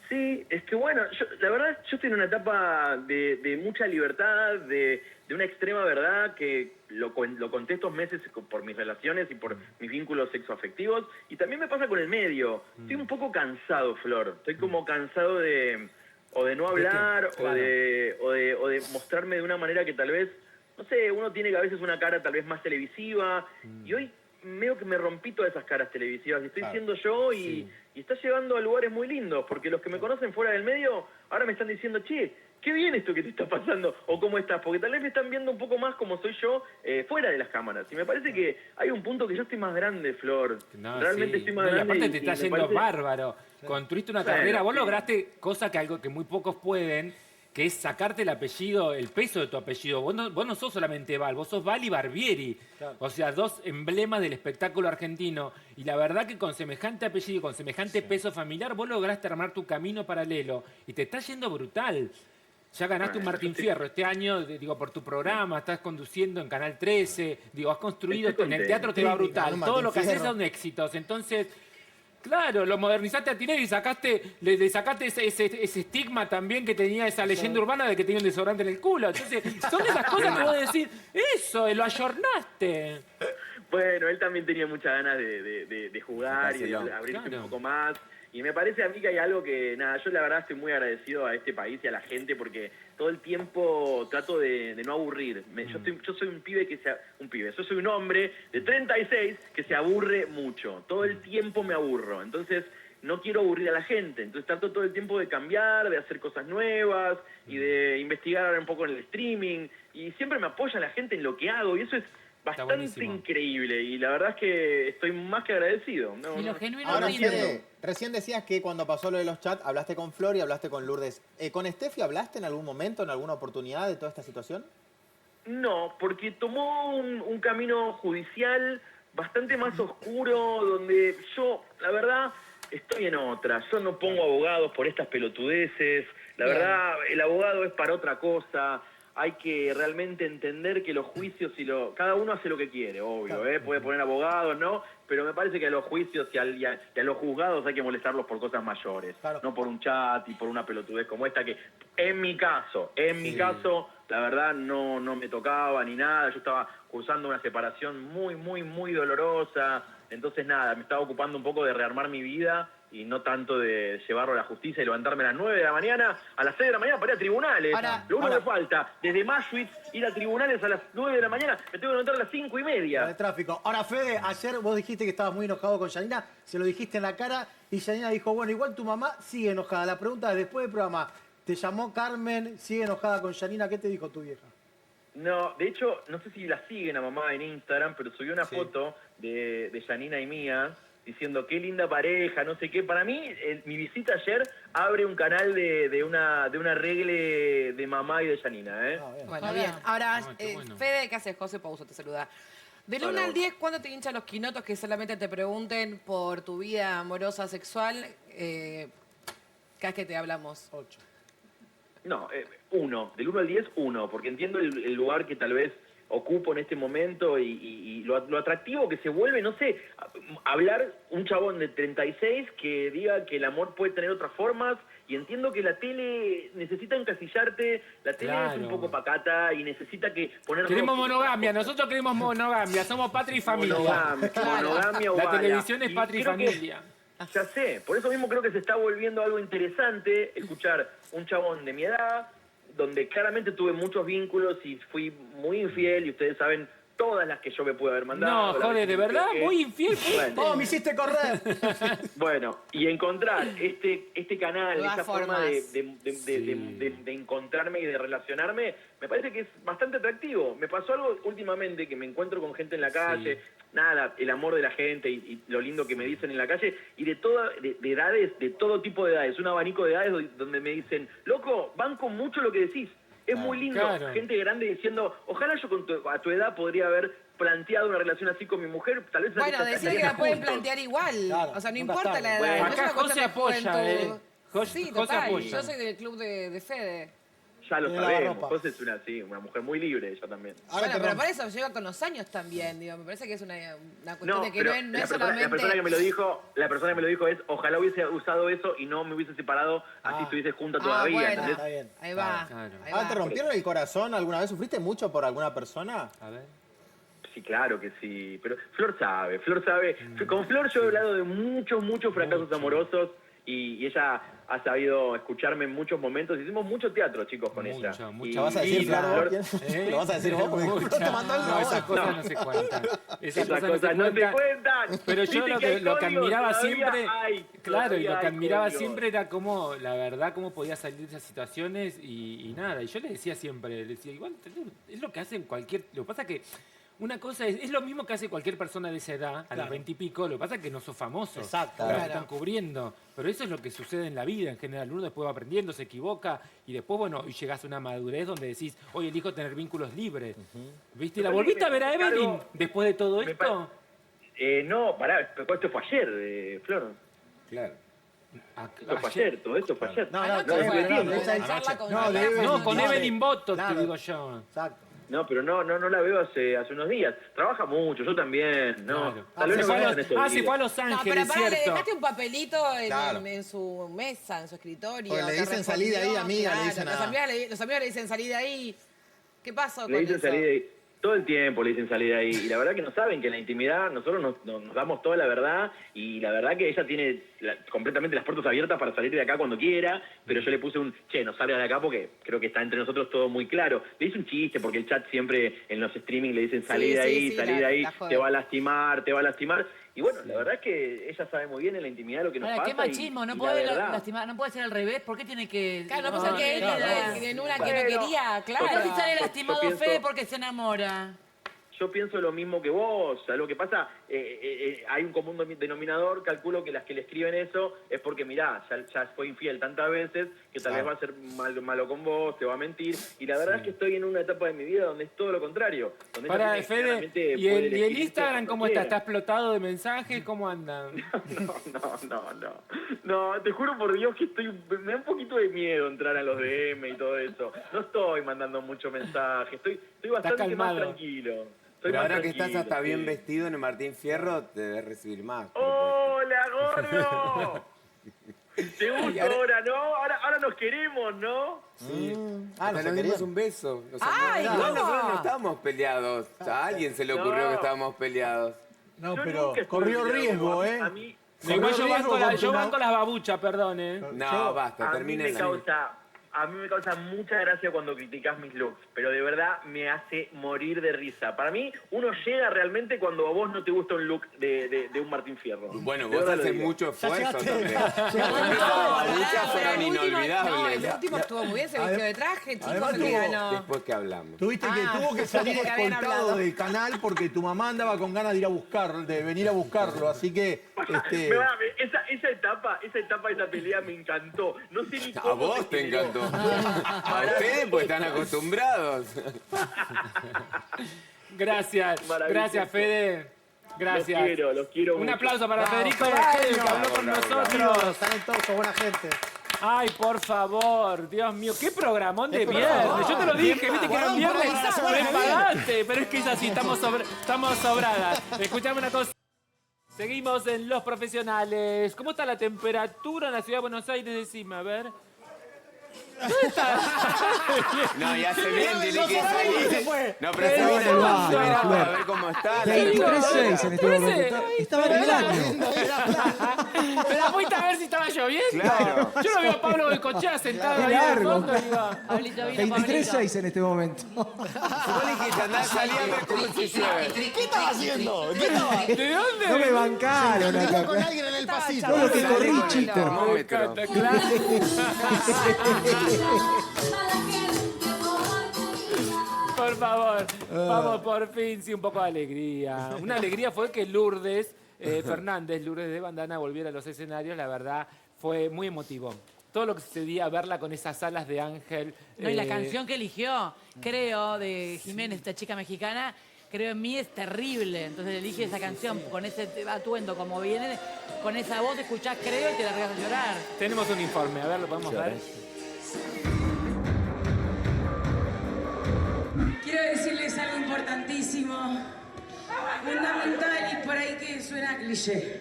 Sí, es que bueno, la verdad yo estoy en una etapa de mucha libertad, de una extrema verdad que lo conté estos meses por mis relaciones y por mis vínculos sexoafectivos, y también me pasa con el medio. Estoy un poco cansado, Flor. Estoy como cansado de no hablar o de mostrarme de una manera que tal vez, no sé, uno tiene que a veces una cara tal vez más televisiva, y hoy medio que me rompí todas esas caras televisivas y estoy siendo yo y está llegando a lugares muy lindos, porque los que me conocen fuera del medio ahora me están diciendo, che, qué bien esto que te está pasando, o cómo estás, porque tal vez me están viendo un poco más como soy yo fuera de las cámaras. Y me parece que hay un punto que yo estoy más grande, Flor. Realmente estoy más grande. Y aparte te está yendo bárbaro. Construiste una carrera, vos lograste cosa que muy pocos pueden, que es sacarte el apellido, el peso de tu apellido. Vos no sos solamente Val, vos sos Val y Barbieri. Claro. O sea, 2 emblemas del espectáculo argentino. Y la verdad que con semejante apellido y con semejante peso familiar, vos lograste armar tu camino paralelo. Y te está yendo brutal. Ya ganaste un Martín Fierro este año, digo, por tu programa, estás conduciendo en Canal 13, digo, has construido, en el teatro te va brutal. Todo lo que haces son éxitos. Entonces... Claro, lo modernizaste a Tinelli y le sacaste ese estigma también que tenía esa leyenda urbana de que tenía un desodorante en el culo. Entonces, son esas cosas que vos decís, eso, lo ayornaste. Bueno, él también tenía muchas ganas de jugar y de abrirse un poco más. Y me parece a mí que hay algo que, nada, yo la verdad estoy muy agradecido a este país y a la gente porque todo el tiempo trato de no aburrir. Yo soy un pibe yo soy un hombre de 36 que se aburre mucho. Todo el tiempo me aburro. Entonces, no quiero aburrir a la gente. Entonces trato todo el tiempo de cambiar, de hacer cosas nuevas y de investigar un poco en el streaming. Y siempre me apoya la gente en lo que hago y eso es bastante increíble y la verdad es que estoy más que agradecido. Y lo genuino. Ahora, recién decías que cuando pasó lo de los chats hablaste con Flor y hablaste con Lourdes. ¿Con Steffi hablaste en algún momento, en alguna oportunidad de toda esta situación? No, porque tomó un camino judicial bastante más oscuro, donde yo, la verdad, estoy en otra. Yo no pongo abogados por estas pelotudeces. La verdad, el abogado es para otra cosa. Hay que realmente entender que los juicios cada uno hace lo que quiere, obvio, puede poner abogados, ¿no? Pero me parece que a los juicios y a los juzgados hay que molestarlos por cosas mayores, no por un chat y por una pelotudez como esta que, en mi caso, la verdad no me tocaba ni nada. Yo estaba cursando una separación muy, muy, muy dolorosa. Entonces, nada, me estaba ocupando un poco de rearmar mi vida y no tanto de llevarlo a la justicia y levantarme a las 9 de la mañana, a las 6 de la mañana para ir a tribunales. Lo único que falta, desde Mashwitz, ir a tribunales a las 9 de la mañana, me tengo que levantar a las 5:30. El tráfico. Ahora, Fede, ayer vos dijiste que estabas muy enojado con Yanina, se lo dijiste en la cara y Yanina dijo, bueno, igual tu mamá sigue enojada. La pregunta es, después del programa, ¿te llamó Carmen, sigue enojada con Yanina? ¿Qué te dijo tu vieja? No, de hecho, no sé si la siguen a mamá en Instagram, pero subió una foto de Janina y mía diciendo qué linda pareja, no sé qué. Para mí, mi visita ayer abre un canal de una arregle de mamá y de Janina, ¿eh? Bueno, bien. Ahora, Fede, ¿qué haces? José Pouso te saluda. Del 1 al 10, ¿cuándo te hinchan los quinotos que solamente te pregunten por tu vida amorosa, sexual? Cada vez que te hablamos. 8. No, 1. Del 1 al 10, 1. Porque entiendo el lugar que tal vez ocupo en este momento y lo atractivo que se vuelve, no sé, hablar un chabón de 36 que diga que el amor puede tener otras formas. Y entiendo que la tele necesita encasillarte, la tele es un poco pacata y necesita que poner... Queremos monogamia, nosotros queremos monogamia, somos patria y familia. Monogamia o La bala. televisión es Y patria y creo que- familia. Ya sé, por eso mismo creo que se está volviendo algo interesante escuchar un chabón de mi edad, donde claramente tuve muchos vínculos y fui muy infiel y ustedes saben todas las que yo me pude haber mandado. No, las joder, veces ¿de que verdad? viajé. Muy infiel. Bueno. ¡Oh, me hiciste correr! Bueno, y encontrar este canal, Nuevas esta forma formas. de encontrarme y de relacionarme, me parece que es bastante atractivo. Me pasó algo últimamente que me encuentro con gente en la calle, nada, el amor de la gente y lo lindo que me dicen en la calle, y de edades, de todo tipo de edades, un abanico de edades donde me dicen, loco, banco mucho lo que decís. Es muy lindo, claro. gente grande diciendo, ojalá yo a tu edad podría haber planteado una relación así con mi mujer, tal vez... Bueno, decir que la pueden plantear igual. Claro, O sea, no nunca importa tarde. la edad. Bueno, no es acá una cuestión José de apoya, juventud. José Sí, total. apoya. Yo soy del club de Fede. Ya lo Tiene sabemos, lavarropa. José es una mujer muy libre, ella también. Ahora Bueno, te pero rompo. por eso lleva con los años también, digo. Me parece que es una cuestión No, de que pero no la es persona solamente... que me lo dijo es, ojalá hubiese usado eso y no me hubiese separado, así estuviese junta todavía, bueno. ¿entendés? Está bien. Ahí va. Claro. Ahí Ah, va. ¿te rompieron el corazón alguna vez? ¿Sufriste mucho por alguna persona? A ver. Sí, claro que sí, pero Flor sabe. Con Flor yo he hablado de muchos fracasos amorosos y ella ha sabido escucharme en muchos momentos. Hicimos mucho teatro, chicos, con ella. ¿La vas a decir, Flor, vos? ¿Lo vas a decir vos? Porque Flor te mandó el No, favor. esas cosas no se cuentan. Esas cosas no se cuentan. Pero yo Viste que hay lo que códigos, admiraba todavía siempre... hay, Claro, y lo todavía que hay admiraba códigos. siempre era cómo, la verdad, cómo podía salir de esas situaciones y nada. Y yo le decía siempre, igual, es lo que hacen cualquier... Lo que pasa que una cosa es lo mismo que hace cualquier persona de esa edad, a los Claro. 20 y pico, lo que pasa es que no sos famoso. Exacto. Ahora Claro. te están cubriendo. Pero eso es lo que sucede en la vida en general. Uno después va aprendiendo, se equivoca y después, bueno, y llegás a una madurez donde decís, oye, elijo tener vínculos libres. ¿Viste? ¿La Me volviste a parece ver a que me Evelyn cargo- después de todo me esto? No, pará, esto fue ayer, Flor. Claro. Esto fue ayer, todo esto fue ayer. No, Anoche no, fue, después de tiempo. esa charla con No, de Rafa. Evelyn. No, con No, Evelyn Boto, claro. te digo yo. Exacto. No, pero no la veo hace unos días. Trabaja mucho, yo también, ¿no? Claro. Tal vez no Se fue me a en Los- estos se días. fue a Los No, pero Ángeles, pará, le ¿cierto? dejaste un papelito Claro. en su mesa, en su escritorio. Porque le te dicen, "Salí de ahí, respondió". amiga", le Claro, dicen los a- amigos le dicen salí de ahí. ¿Qué pasó Le con dicen eso? salir de ahí. Todo el tiempo le dicen salir de ahí. Y la verdad que no saben que en la intimidad nosotros nos damos toda la verdad. Y la verdad que ella tiene completamente las puertas abiertas para salir de acá cuando quiera. Pero yo le puse no salgas de acá porque creo que está entre nosotros todo muy claro. Le hice un chiste porque el chat siempre en los streaming le dicen salí Sí, de sí, ahí, sí, salí de ahí, la joden. te va a lastimar, te va a lastimar. Y bueno, la verdad es que ella sabe muy bien en la intimidad lo que nos Ahora, pasa. qué machismo, y no la puede verdad- lastimar, no puede ser al revés. ¿Por qué tiene que...? Claro, no puede ser que él en una que no quería, claro. ¿Por qué si sale Yo lastimado pienso- Fede porque se enamora? Yo pienso lo mismo que vos. O sea, lo que pasa, hay un común denominador. Calculo que las que le escriben eso es porque, mirá, ya fue infiel tantas veces que tal vez va a ser malo con vos, te va a mentir. Y la verdad es que estoy en una etapa de mi vida donde es todo lo contrario. Donde ella Para, tiene- Fede, claramente ¿y puede el elegir Instagram cómo quiera. está? ¿Está explotado de mensajes? ¿Cómo anda? No, te juro por Dios que me da un poquito de miedo entrar a los DM y todo eso. No estoy mandando mucho mensaje, estoy bastante más calmado. tranquilo. Pero más ahora que estás tranquilo, hasta bien sí. vestido en el Martín Fierro, te debes recibir más. ¡Hola, gordo! ¿Te Y gusta ahora, no? Ahora nos queremos, ¿no? Sí. Ah, Hasta ¿no se nos dimos querían? un beso. ¡Ay, no, ¿cómo? nosotros no estábamos peleados. A alguien se le ocurrió No. que estábamos peleados. No, Yo pero nunca estuve corrió peleado, riesgo, ¿eh? A mí Igual yo riesgo banco, con yo una- banco las babuchas, perdón, ¿eh? No, basta, me terminen. causa a mí me causa mucha gracia cuando criticás mis looks, pero de verdad me hace morir de risa. Para mí, uno llega realmente cuando a vos no te gusta un look de un Martín Fierro. Bueno, De vos verdad lo haces digo. mucho esfuerzo también. No, Muchas fueron el último- inolvidables. No, el último estuvo muy bien, se vistió de traje, chicos, además el que tuvo- ganó. Después que hablamos. Tuviste que Ah, tuvo que salir porque habían escoltado hablado. del canal porque tu mamá andaba con ganas de ir a buscarlo, de venir a buscarlo, así que Esa etapa, esa pelea me encantó. No sé ni A cómo vos se te generó. encantó. A ustedes pues están acostumbrados. Gracias, Maravilloso. gracias Fede. Gracias. Los quiero Un mucho. aplauso para Bravo, Federico Fede, Baez, genio. que habló con Bravo, bravo, nosotros. Talentoso, buena gente. Ay, por favor, Dios mío, qué programón de Qué viernes. programón. Yo te lo dije, viste que era un viernes. Pará. Prepárate, pero es que es así, estamos sobradas. Escuchame una cosa. Seguimos en Los Profesionales. ¿Cómo está la temperatura en la ciudad de Buenos Aires? Decime, a ver. ¿Dónde está? No, ya se bien, dile que Se salí. fue. No, pero Estaba en el baño, a Flor. ver cómo está. 23.6 en este Parece- momento. Estaba en el baño. Pero fuiste a ver si estaba lloviendo. Claro. Yo lo veo a Pablo Bencochea sentado Qué ahí en el largo. fondo. Digo, Pablito vino, 23.6 en este momento. Vos dijiste andá, salí a ver cómo se llueve. ¿Qué estaba haciendo? ¿Qué estaba? ¿de dónde? No me bancaron Dijo acá. con alguien en el pasillo. Todo lo que corrí, Chister. Termómetro. Claro. Por favor, vamos por fin, sí, un poco de alegría. Una alegría fue que Lourdes Fernández, Lourdes de Bandana, volviera a los escenarios. La verdad, fue muy emotivo. Todo lo que sucedía, verla con esas alas de ángel. No, y la canción que eligió, creo, de Jiménez, esta chica mexicana, creo en mí es terrible. Entonces elige esa canción con ese atuendo como viene, con esa voz escuchás creo y te largas a llorar. Tenemos un informe, a ver, lo podemos ver. Quiero decirles algo importantísimo, fundamental y por ahí que suena cliché.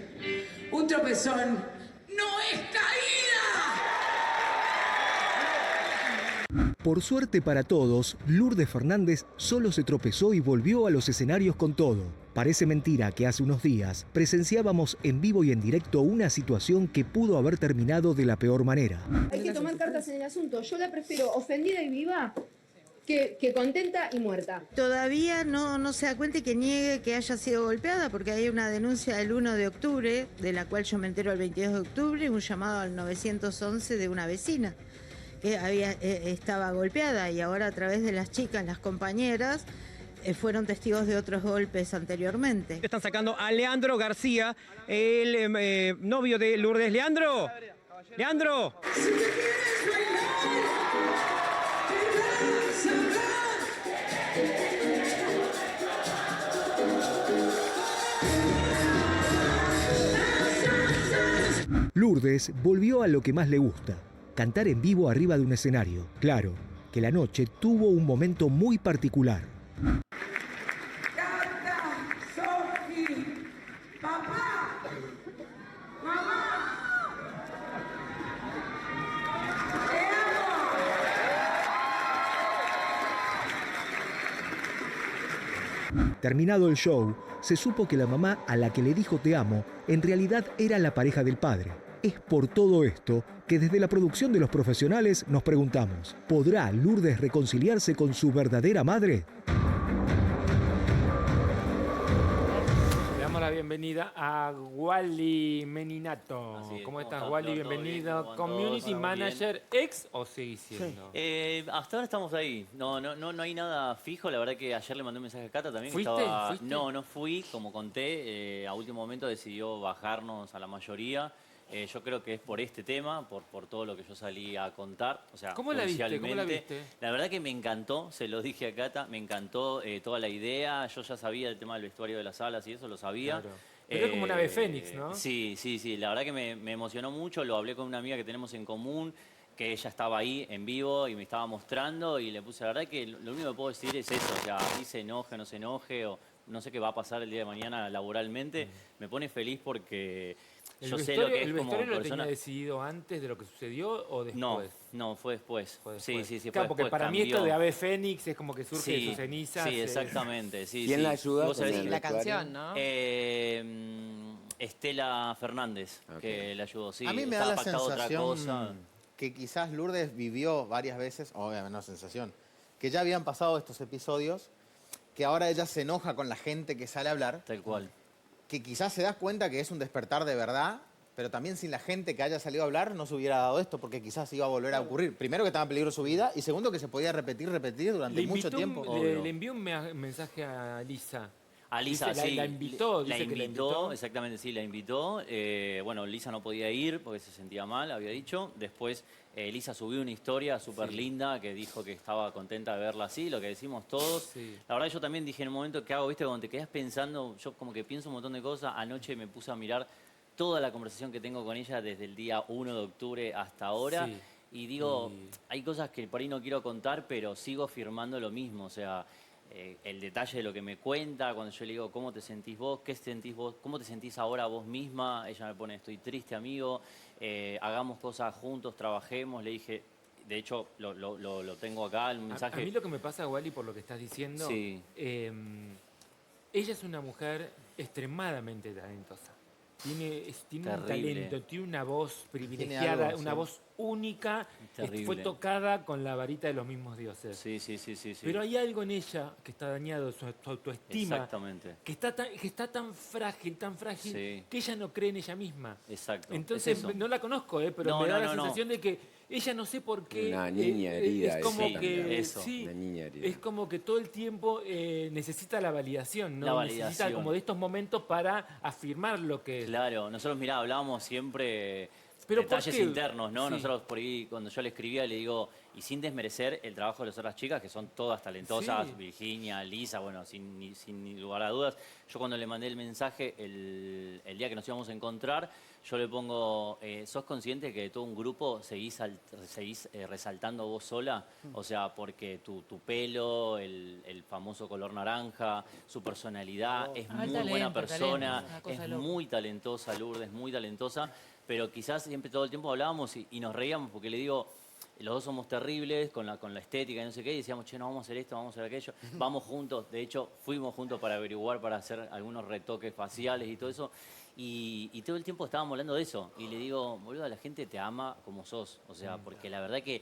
Un tropezón no es caída. Por suerte para todos, Lourdes Fernández solo se tropezó y volvió a los escenarios con todo. Parece mentira que hace unos días presenciábamos en vivo y en directo una situación que pudo haber terminado de la peor manera. Hay que tomar cartas en el asunto. Yo la prefiero ofendida y viva que contenta y muerta. Todavía no se da cuenta y que niegue que haya sido golpeada, porque hay una denuncia del 1 de octubre, de la cual yo me entero el 22 de octubre, un llamado al 911 de una vecina que estaba golpeada, y ahora a través de las chicas, las compañeras, fueron testigos de otros golpes anteriormente. Están sacando a Leandro García, el novio de Lourdes. ¡Leandro! ¡Leandro! Lourdes volvió a lo que más le gusta, cantar en vivo arriba de un escenario. Claro, que la noche tuvo un momento muy particular. Canta, Sofi, papá, mamá. Te amo. Terminado el show, se supo que la mamá a la que le dijo te amo, en realidad era la pareja del padre. Es por todo esto que desde la producción de Los Profesionales nos preguntamos, ¿podrá Lourdes reconciliarse con su verdadera madre? Le damos la bienvenida a Wally Meninato. ¿Cómo estás, Wally? Bienvenido. bien? Community ¿Todo Manager ex o sigue siendo. Hasta ahora estamos ahí. No hay nada fijo. La verdad que ayer le mandé un mensaje a Cata también. ¿Fuiste? Que estaba... ¿Fuiste? No fui. Como conté, a último momento decidió bajarnos a la mayoría. Yo creo que es por este tema, por todo lo que yo salí a contar. O sea, ¿Cómo la viste? ¿Cómo la judicialmente. viste? La verdad que me encantó, se lo dije a Cata, me encantó toda la idea. Yo ya sabía el tema del vestuario de las salas y eso lo sabía. Claro. Pero es como una ave fénix, ¿no? Sí. La verdad que me emocionó mucho. Lo hablé con una amiga que tenemos en común, que ella estaba ahí en vivo y me estaba mostrando y le puse, la verdad que lo único que puedo decir es eso. O sea, si se enoje, no se enoje, o no sé qué va a pasar el día de mañana laboralmente. Me pone feliz porque... Yo sé lo que es ¿El como vestuario lo persona. tenía decidido antes de lo que sucedió o después? No, fue después. Sí, fue Claro, porque después, para mí cambió. esto de ave fénix es como que surge de Sí, sus cenizas. Sí, exactamente. Sí, ¿Quién sí. la ayuda ¿Vos con sabés? el La canción, ¿no? Estela Fernández, que le ayudó. Sí, A mí me estaba da la pactado otra sensación cosa. que quizás Lourdes vivió varias veces, obviamente no sensación, que ya habían pasado estos episodios, que ahora ella se enoja con la gente que sale a hablar. Tal cual. Que quizás se da cuenta que es un despertar de verdad, pero también sin la gente que haya salido a hablar no se hubiera dado esto, porque quizás iba a volver a ocurrir. Primero, que estaba en peligro su vida, y segundo, que se podía repetir durante mucho tiempo. Le envió un mensaje a Lisa. A Lisa, Dice, sí. la invitó, La dice que la invitó, invitó. exactamente, sí, la invitó. Bueno, Lisa no podía ir porque se sentía mal, había dicho. Después Lisa subió una historia súper linda que dijo que estaba contenta de verla así, lo que decimos todos. Sí. La verdad yo también dije en un momento, ¿qué hago? ¿Viste? Cuando te quedas pensando, yo como que pienso un montón de cosas. Anoche me puse a mirar toda la conversación que tengo con ella desde el día 1 de octubre hasta ahora. Sí. Y digo, hay cosas que por ahí no quiero contar, pero sigo firmando lo mismo. O sea, el detalle de lo que me cuenta, cuando yo le digo, ¿cómo te sentís vos? ¿Qué sentís vos? ¿Cómo te sentís ahora vos misma? Ella me pone, estoy triste, amigo. Hagamos cosas juntos, trabajemos. Le dije, de hecho, lo tengo acá, el mensaje. A mí lo que me pasa, Wally, por lo que estás diciendo, Sí. Ella es una mujer extremadamente talentosa. Tiene un Terrible. talento, tiene una voz Tiene privilegiada, algo, una sí. voz única. Terrible. Fue tocada con la varita de los mismos dioses. Sí. Pero hay algo en ella que está dañado, su autoestima. Exactamente. Que está tan frágil, Sí. que ella no cree en ella misma. Exacto. Entonces, Es eso. no la conozco, pero No, me da no, la no, sensación de que ella no sé por qué. Una niña herida. Es como esa que. también. Eso. Sí, Una niña herida. es como que todo el tiempo necesita la validación, ¿no? La validación. Necesita como de estos momentos para afirmar lo que es. Claro, nosotros, mirá, hablábamos siempre Pero detalles ¿por qué? internos, ¿no? Sí. Nosotros por ahí, cuando yo le escribía, le digo, y sin desmerecer el trabajo de las otras chicas, que son todas talentosas, Sí. Virginia, Lisa, bueno, sin lugar a dudas. Yo cuando le mandé el mensaje, el día que nos íbamos a encontrar, yo le pongo, ¿sos consciente que de todo un grupo seguís resaltando vos sola? O sea, porque tu pelo, el famoso color naranja, su personalidad, es muy talento, buena persona, talento, una cosa es de loco. muy talentosa, Lourdes, muy talentosa, pero quizás siempre todo el tiempo hablábamos y nos reíamos porque le digo, los dos somos terribles con la estética y no sé qué, y decíamos, che, no, vamos a hacer esto, vamos a hacer aquello, vamos juntos. De hecho, fuimos juntos para averiguar, para hacer algunos retoques faciales y todo eso. Y todo el tiempo estábamos hablando de eso. Y le digo, boludo, la gente te ama como sos. O sea, porque la verdad que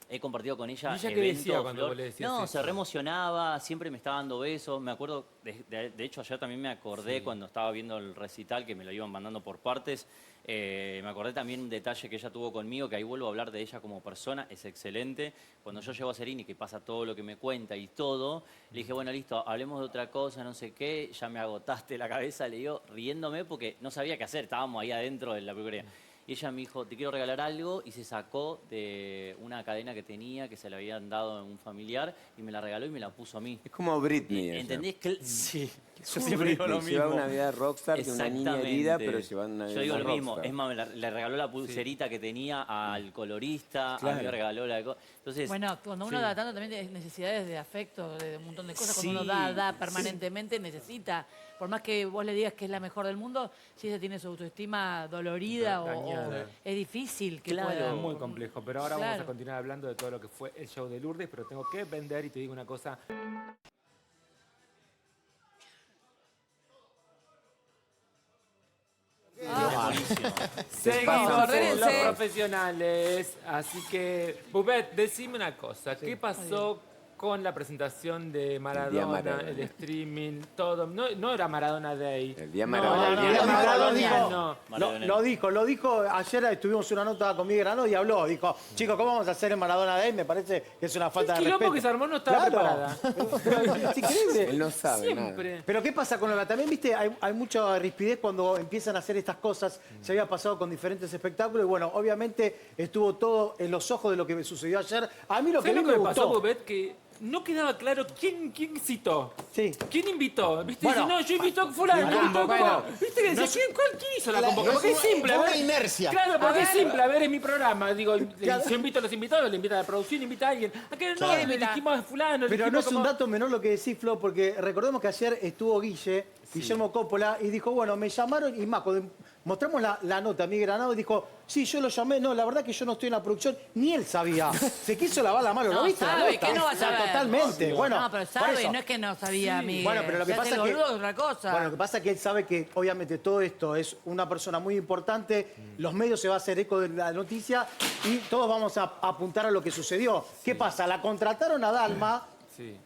he compartido con ella ¿Y ella qué eventos, decía cuando Flor. vos le decías No, eso? se reemocionaba, siempre me estaba dando besos. Me acuerdo, de hecho, ayer también me acordé cuando estaba viendo el recital, que me lo iban mandando por partes. Me acordé también un detalle que ella tuvo conmigo, que ahí vuelvo a hablar de ella como persona, es excelente. Cuando yo llego a Serini, que pasa todo lo que me cuenta y todo, le dije, bueno, listo, hablemos de otra cosa, no sé qué, ya me agotaste la cabeza, le digo, riéndome porque no sabía qué hacer, estábamos ahí adentro de la peluquería. Y ella me dijo, te quiero regalar algo, y se sacó de una cadena que tenía, que se le habían dado a un familiar, y me la regaló y me la puso a mí. Es como Britney. ella. ¿Entendés? Sí, yo Como siempre digo lo Britney, mismo. lleva una vida de rockstar, que una niña herida, pero llevando una vida Yo digo de lo mismo, rockstar. es más, le regaló la pulserita que tenía al colorista, a mí Claro. me regaló la... Entonces, Bueno, cuando uno sí. da tanto también tiene necesidades de afecto, de un montón de cosas. Sí, Cuando uno da permanentemente, necesita. Por más que vos le digas que es la mejor del mundo, si ella tiene su autoestima dolorida o Dañada. es difícil que Claro, pueda. es muy complejo. Pero ahora vamos a Claro. continuar hablando de todo lo que fue el show de Lourdes, pero tengo que vender y te digo una cosa. Seguimos pasa? con los Ordenense. profesionales. Así que, Bubet, decime una cosa. ¿Qué pasó con la presentación de día Maradona, Maradona. el streaming, todo? No era Maradona Day. El día No, Maradona. el día Lo Maradoniano. dijo, Maradona. lo dijo, ayer estuvimos en una nota con Miguel Grano y habló, dijo, chicos, ¿cómo vamos a hacer en Maradona Day? Me parece que es una falta El de quilombo respeto. que se armó no estaba Claro. preparada. Es increíble. Él no sabe Siempre. Pero ¿qué pasa con la... También, viste, hay mucha rispidez cuando empiezan a hacer estas cosas. Se había pasado con diferentes espectáculos y bueno, obviamente estuvo todo en los ojos de lo que sucedió ayer. A mí lo que ¿Sabes no lo que me me pasó, gustó... Bubet? Que no quedaba claro quién citó. Sí. ¿Quién invitó? ¿Viste? Bueno. Dice, no, yo invito a fulano, yo invito a Bueno. ¿Viste que decía, ¿quién hizo la convocatoria? Porque es simple, a Fue ver. una inercia. Claro, porque A es ver. simple, a ver, es mi programa. Digo, yo invito a los invitados, le invita a la producción, invita a alguien. Acá no, Claro. le dijimos a fulano, Pero no dijimos es un como- dato menor lo que decís, Flo, porque recordemos que ayer estuvo Guillermo Coppola, y dijo, bueno, me llamaron y Maco, mostramos la nota, mi Granado, y dijo, sí, yo lo llamé, no, la verdad que yo no estoy en la producción, ni él sabía. Se quiso lavar la mano, ¿lo viste? Sabe, la nota? ¿qué no va a O sea, saber? totalmente, bueno. No, pero por sabe, eso. no es que no sabía, Miguel. Bueno, pero lo que Se hace pasa el es que... boludo es otra cosa. Bueno, lo que pasa es que él sabe que, obviamente, todo esto es una persona muy importante, los medios se va a hacer eco de la noticia y todos vamos a apuntar a lo que sucedió. ¿Qué pasa? La contrataron a Dalma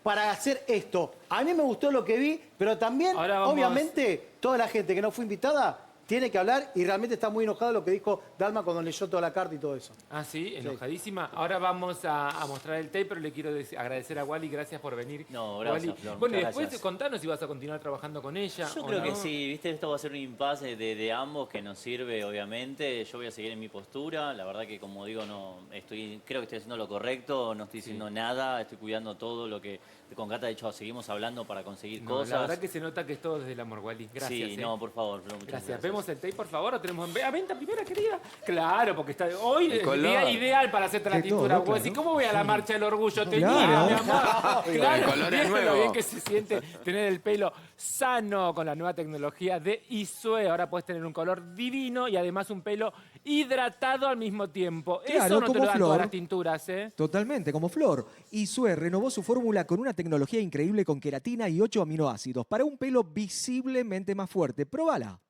para hacer esto. A mí me gustó lo que vi, pero también, obviamente, toda la gente que no fue invitada tiene que hablar y realmente está muy enojado lo que dijo Dalma cuando leyó toda la carta y todo eso. Ah, sí, enojadísima. Ahora vamos a mostrar el tape, pero le quiero agradecer a Wally, gracias por venir. No, gracias, Wally. Flor, Bueno, y muchas después gracias. contanos si vas a continuar trabajando con ella. Yo o creo no. que sí, viste, esto va a ser un impasse de ambos que nos sirve, obviamente. Yo voy a seguir en mi postura. La verdad que, como digo, creo que estoy haciendo lo correcto, no estoy diciendo nada, estoy cuidando todo lo que con Cata, de hecho, seguimos hablando para conseguir cosas. La verdad que se nota que es todo desde el amor, Wally. Gracias. Sí, no, por favor, Flor, muchas gracias. Vemos el tape, por favor. ¿O tenemos a venta primera, querida? Claro, porque está hoy El es el color. día ideal para hacerte la Que tintura. todo, Vos decís, ¿cómo voy a la marcha del orgullo? Tenía, Claro. mi amor. Claro, El color es ¿viste lo nuevo. bien que se siente tener el pelo sano con la nueva tecnología de Isue? Ahora puedes tener un color divino y además un pelo hidratado al mismo tiempo. Claro, Eso no te como lo dan Flor. todas las tinturas, ¿eh? Totalmente, como Flor. Isue renovó su fórmula con una tecnología increíble con queratina y 8 aminoácidos para un pelo visiblemente más fuerte. Próbala.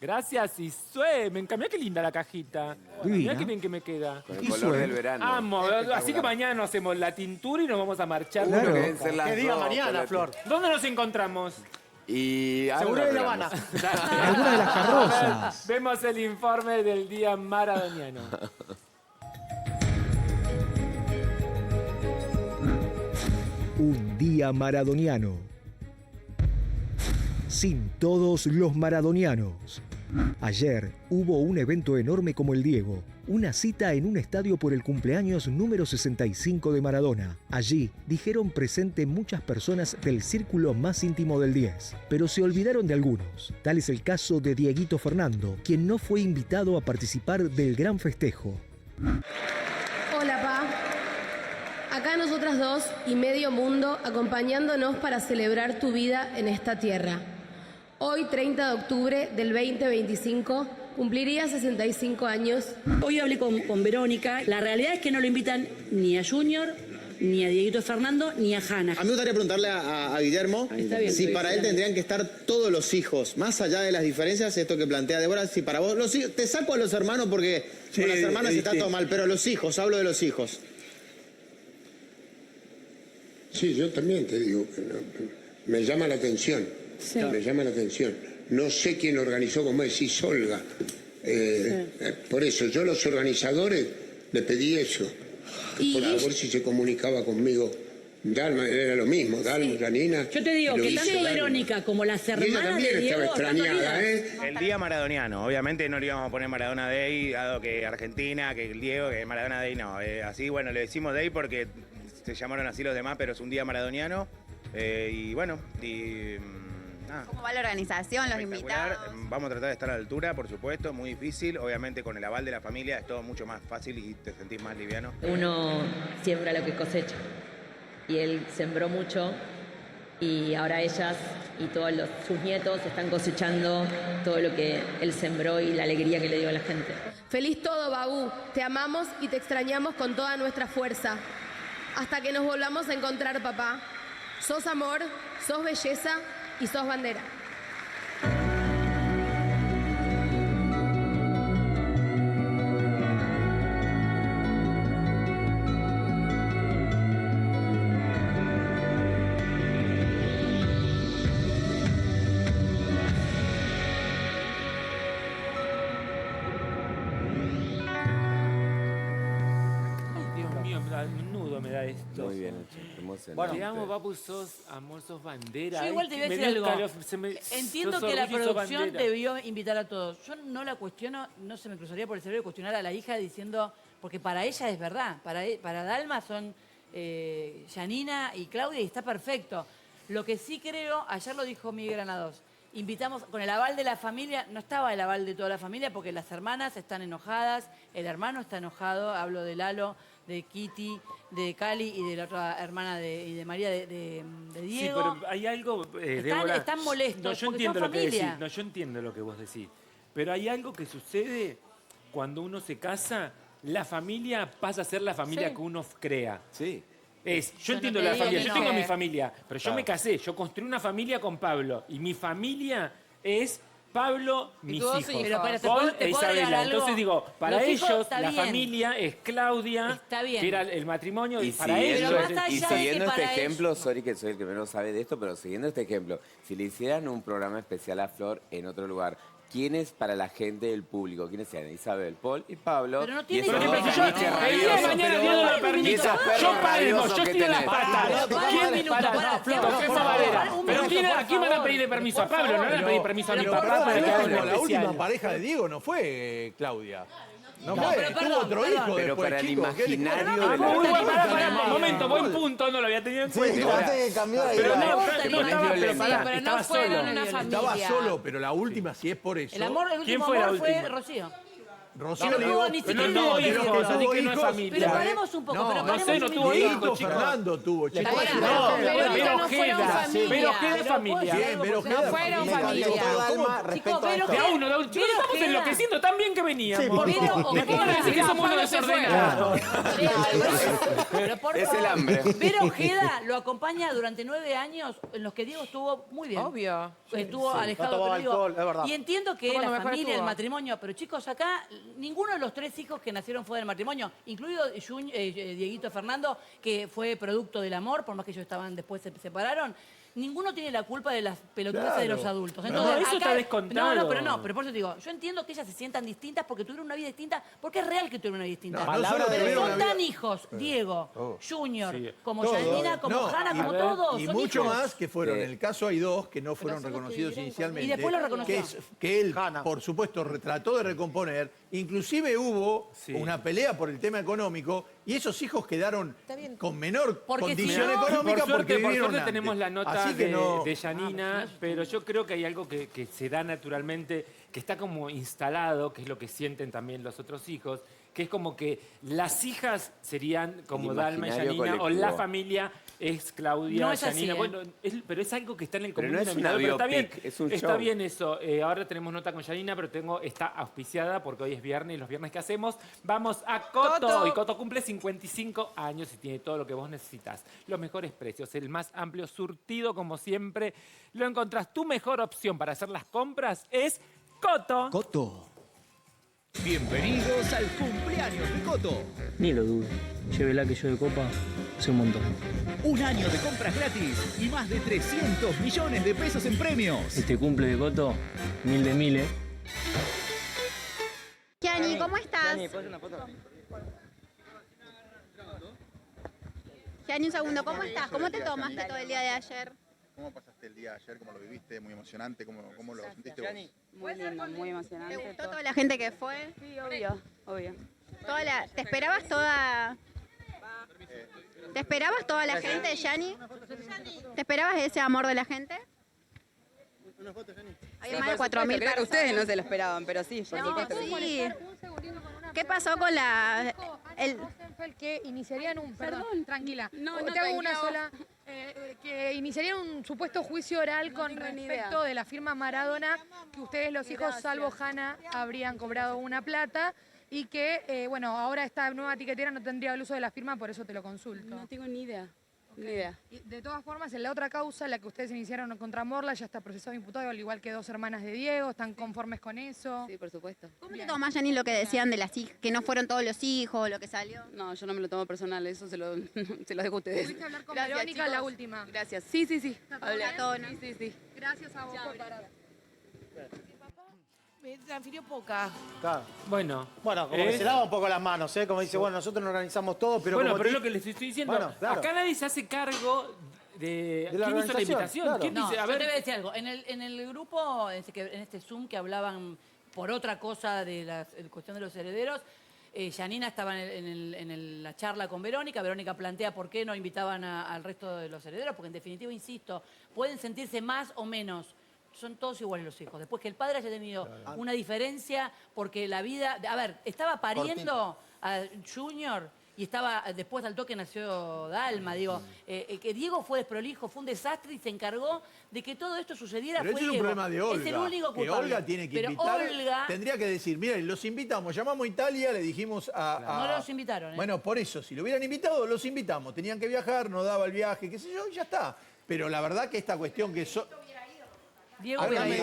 Gracias, Isue. Me encanta. Mirá qué linda la cajita. Divina. Mirá qué bien que me queda. Con el color del verano. Amo. Espectacular. Así que mañana nos hacemos la tintura y nos vamos a marchar. Claro. Uno que deben ser las Que diga dos, mañana, con Flor. ¿Dónde nos encontramos? Y Seguro ahora de La hablamos. Habana. En alguna de las carrozas. Vemos el informe del día maradoniano. Un día maradoniano. Sin todos los maradonianos. Ayer hubo un evento enorme como el Diego, una cita en un estadio por el cumpleaños número 65 de Maradona. Allí dijeron presente muchas personas del círculo más íntimo del 10, pero se olvidaron de algunos. Tal es el caso de Dieguito Fernando, quien no fue invitado a participar del gran festejo. Hola, Pa. Acá nosotras dos y medio mundo acompañándonos para celebrar tu vida en esta tierra. Hoy, 30 de octubre del 2025, cumpliría 65 años. Hoy hablé con Verónica. La realidad es que no lo invitan ni a Junior, ni a Dieguito Fernando, ni a Hanna. A mí me gustaría preguntarle a Guillermo Está bien, si estoy para él esperando. tendrían que estar todos los hijos, más allá de las diferencias, esto que plantea Débora, si para vos, los hijos, te saco a los hermanos porque con las hermanas está todo mal, pero los hijos, hablo de los hijos. Sí, yo también te digo que no, me llama la atención, me llama la atención. No sé quién organizó, como decís, Olga. Por eso, yo a los organizadores le pedí eso, que por favor si se comunicaba conmigo. Dalma era lo mismo, Dalma, Janina. Yo te digo lo que hizo tanto Dalma. Verónica como las Y ella hermanas también de Diego estaba están extrañada, dormidas. El día maradoniano, obviamente no le íbamos a poner Maradona Day, dado que Argentina, que el Diego, que Maradona Day no. Así, bueno, le decimos Day porque se llamaron así los demás, pero es un día maradoniano. Y bueno, nada. ¿Cómo va la organización, los Espectacular. invitados? Vamos a tratar de estar a la altura, por supuesto, muy difícil. Obviamente con el aval de la familia es todo mucho más fácil y te sentís más liviano. Uno siembra lo que cosecha. Y él sembró mucho y ahora ellas y todos sus nietos están cosechando todo lo que él sembró y la alegría que le dio a la gente. Feliz todo, Babú. Te amamos y te extrañamos con toda nuestra fuerza. Hasta que nos volvamos a encontrar, papá. Sos amor, sos belleza y sos bandera. Dios mío, me da un nudo me da esto. Muy bien hecho, emocionante. Bueno, te amo, papu, sos amor, sos bandera. Yo igual te voy a Me decir dio algo. Entiendo sos que la orgullo y sos producción bandera. debió invitar a todos. Yo no la cuestiono, no se me cruzaría por el cerebro cuestionar a la hija diciendo, porque para ella es verdad, para Dalma son Janina y Claudia y está perfecto. Lo que sí creo, ayer lo dijo Miguel Granados, invitamos con el aval de la familia, no estaba el aval de toda la familia porque las hermanas están enojadas, el hermano está enojado, hablo de Lalo, de Kitty, de Cali y de la otra hermana y de María de Diego. Sí, pero hay algo, Están- Débora. están molestos No, yo porque entiendo son lo que familia. decís. No, yo entiendo lo que vos decís. pero hay algo que sucede cuando uno se casa, la familia pasa a ser la familia Sí. que uno crea. Sí. Yo no entiendo te la digo familia, que yo no. tengo mi familia, pero yo Claro. me casé, yo construí una familia con Pablo y mi familia es Pablo, mis tus dos hijos, hijos. Pero, ¿te Paul puedo- e te puedo agregar Isabela. algo? Entonces digo, para Los hijos, ellos está la bien. familia es Claudia, Está bien. que era el matrimonio, y Y para siguiendo, ellos... Pero más y allá de siguiendo que este para ejemplo, sorry que soy el que menos sabe de esto, pero siguiendo este ejemplo, si le hicieran un programa especial a Flor en otro lugar, ¿quiénes para la gente del público? ¿Quiénes sean? Isabel, Paul y Pablo. Pero no y tiene esos que dos ver. caniches el día de rabiosos. mañana Dios no lo Y permita. esos perros Yo palmo, rabiosos yo que tiro las tenés. patas. ¿Quién minuto? Toquemos madera. Pero ¿a quién van a pedirle permiso? A Pablo, no le van a pedir permiso a mi Pero papá perdón, para que haga un la última especial. pareja de Diego no fue Claudia. No, No, fue, pero tuvo perdón, otro perdón. hijo Pero después, para el chicos. imaginario no, de no, la muy bueno, Un momento, buen punto, no lo había tenido en cuenta. que cambió ahí. Pero no, No, no no, estaba, pero sí, pará, pero no estaba fueron solo. una familia. Estaba solo, pero la última, si es por eso. El amor, el ¿Quién último fue la amor fue última? Rocío. Rocío No Ligo, tuvo ni Pero siquiera no tuvo hijos. hijos, tuvo así que no es hijos. familia. Pero paremos un poco, No, pero no paremos sé, no un tuvo minutito. hijos, chicos. Fernando tuvo, chicos. Pará, No, pero pero no fueron Ojeda, familia. pero Ojeda es Pero familia. Bien, pero No fueron Me familia. cambió todo ¿Cómo? alma respecto a Vero esto. De a uno, chicos, Pero estamos Ojeda. enloqueciendo tan bien que veníamos. Pero ¿Me pongan a decir que somos unos desordenados? Pero por Es el favor, hambre. Vero Ojeda lo acompaña durante 9 años en los que Diego estuvo muy bien. Obvio. Estuvo alejado, No tomaba pero digo, alcohol, es verdad. y entiendo que Fue la cuando mejor familia, el estuvo. matrimonio, pero chicos, acá ninguno de los 3 hijos que nacieron fuera del matrimonio, incluido Dieguito Fernando, que fue producto del amor, por más que ellos estaban después se separaron. Ninguno tiene la culpa de las pelotudeces de Claro. los adultos. No, eso está descontado. Pero por eso te digo, yo entiendo que ellas se sientan distintas porque tuvieron una vida distinta, porque es real que tuvieron una vida distinta. No, Palabra solo de Pero tuvieron son una vida- tan hijos, Diego, Junior, Sí. como Todos. Janina, como No, Hanna, y- como todos. Y son mucho hijos. más que fueron. Sí. En el caso hay 2 que no fueron son los que reconocidos vivieron inicialmente. y después los reconoció. Que él, Hanna. por supuesto, trató de recomponer. Inclusive hubo Sí. una pelea por el tema económico y esos hijos quedaron con menor Porque condición si no- económica Por suerte, porque vivieron por suerte antes. tenemos la nota Así que no- de Janina, pero yo creo que hay algo que se da naturalmente, que está como instalado, que es lo que sienten también los otros hijos, que es como que las hijas serían como El Dalma y imaginario Janina, o colectivo. la familia es Claudia, No es así, Janina. ¿eh? Bueno, pero es algo que está en el Pero común no es una denominador, pero está bien, biopic, es un está show. bien eso. Ahora tenemos nota con Janina, pero está auspiciada porque hoy es viernes y los viernes que hacemos vamos a Coto. Coto. Y Coto cumple 55 años y tiene todo lo que vos necesitas. Los mejores precios, el más amplio surtido como siempre. Lo encontrás. Tu mejor opción para hacer las compras es Coto. Coto. Bienvenidos al cumpleaños de Coto. Ni lo dudo. Llévela que yo de copa sé un montón. Un año de compras gratis y más de 300 millones de pesos en premios. Este cumple de Coto, 1000 de 1000, ¿eh? Gianni, ¿cómo estás? Gianni, un segundo, ¿cómo estás? ¿Cómo te tomaste todo el día de ayer? ¿Cómo pasaste el día de ayer? ¿Cómo lo viviste? ¿Muy emocionante? ¿Cómo lo sentiste vos? Muy lindo, muy emocionante. ¿Te gustó toda la gente que fue? Sí, obvio. ¿Te esperabas toda... ¿Te esperabas toda la gente, Gianni? ¿Te esperabas ese amor de la gente? Hay más de 4.000 Creo que personas. ustedes no se lo esperaban, pero sí, por No, supuesto. sí. ¿Qué pasó con la... Fue que iniciarían un... Perdón, tranquila. No, Te no, hago una tranquila. sola... que iniciarían un supuesto juicio oral con tengo ni respecto idea. de la firma Maradona, que ustedes los hijos, salvo Hanna, habrían cobrado una plata y que, bueno, ahora esta nueva etiquetera no tendría el uso de la firma, por eso te lo consulto. No tengo ni idea. Ni idea. Y de todas formas, en la otra causa, la que ustedes iniciaron contra Morla, ya está procesado e imputado, al igual que 2 hermanas de Diego, ¿están conformes con eso? Sí, por supuesto. ¿Cómo te tomás, Gianni, lo que decían de las hijas, que no fueron todos los hijos, lo que salió? No, yo no me lo tomo personal, eso se lo dejo a ustedes. ¿Pudiste hablar con Gracias, Verónica, chicos. la última? Gracias. Sí. Hablé. Sí. Gracias a vos por parar. Me transfirió poca. Claro. Bueno. Bueno, como que se lava un poco las manos, ¿eh? Como dice, bueno, nosotros no organizamos todo, pero... Bueno, como pero es te- lo que les estoy diciendo. Bueno, claro. Acá nadie se hace cargo de... De la ¿Quién hizo la organización, invitación? claro. ¿Quién No, dice? A yo ver, te voy a decir algo. En el grupo, en este Zoom que hablaban por otra cosa de la cuestión de los herederos, Janina estaba en la charla con Verónica. Verónica plantea por qué no invitaban al resto de los herederos, porque en definitiva, insisto, pueden sentirse más o menos. Son todos iguales los hijos. Después que el padre haya tenido una diferencia, porque la vida... A ver, estaba pariendo a Junior y estaba, después al toque nació Dalma, digo, que Diego fue desprolijo, fue un desastre y se encargó de que todo esto sucediera. Pero Fue ese es un Diego. problema de Olga. Es el único que culpable. Olga tiene que Pero invitar. Olga... Tendría que decir, miren, los invitamos, llamamos a Italia, le dijimos No los invitaron, ¿eh? Bueno, por eso, si lo hubieran invitado, los invitamos. Tenían que viajar, no daba el viaje, qué sé yo, y ya está. Pero la verdad que esta cuestión que... Diego Dalma me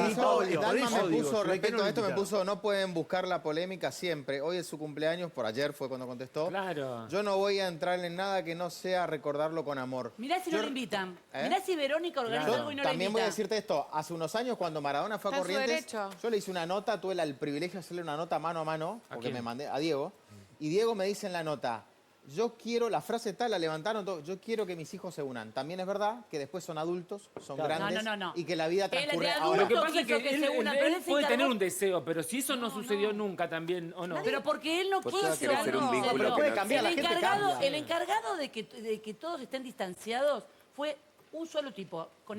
Por puso, eso, respecto no a esto, me invitaron. puso, no pueden buscar la polémica siempre. Hoy es su cumpleaños, por ayer fue cuando contestó. Claro. Yo no voy a entrar en nada que no sea recordarlo con amor. Mirá si no lo invitan. ¿Eh? Mirá si Verónica organiza algo y no lo También voy a invita. decirte esto, hace unos años cuando Maradona fue a Está en su Corrientes, derecho. yo le hice una nota, tuve el privilegio de hacerle una nota mano a mano, porque quién? me mandé a Diego, y Diego me dice en la nota, yo quiero, la frase tal, la levantaron todo, yo quiero que mis hijos se unan. También es verdad que después son adultos, son grandes, No. y que la vida Él de transcurre adulto ahora. Lo que pasa es quiso que que él, se unan, él pero él se puede tener encargó- un deseo, pero si eso no sucedió nunca también, ¿o no? Pero porque él no Pues va a quiso. querer ser un no. vínculo pero que puede no cambiar, la el gente encargado, cambia. el encargado de que todos estén distanciados fue un solo tipo, con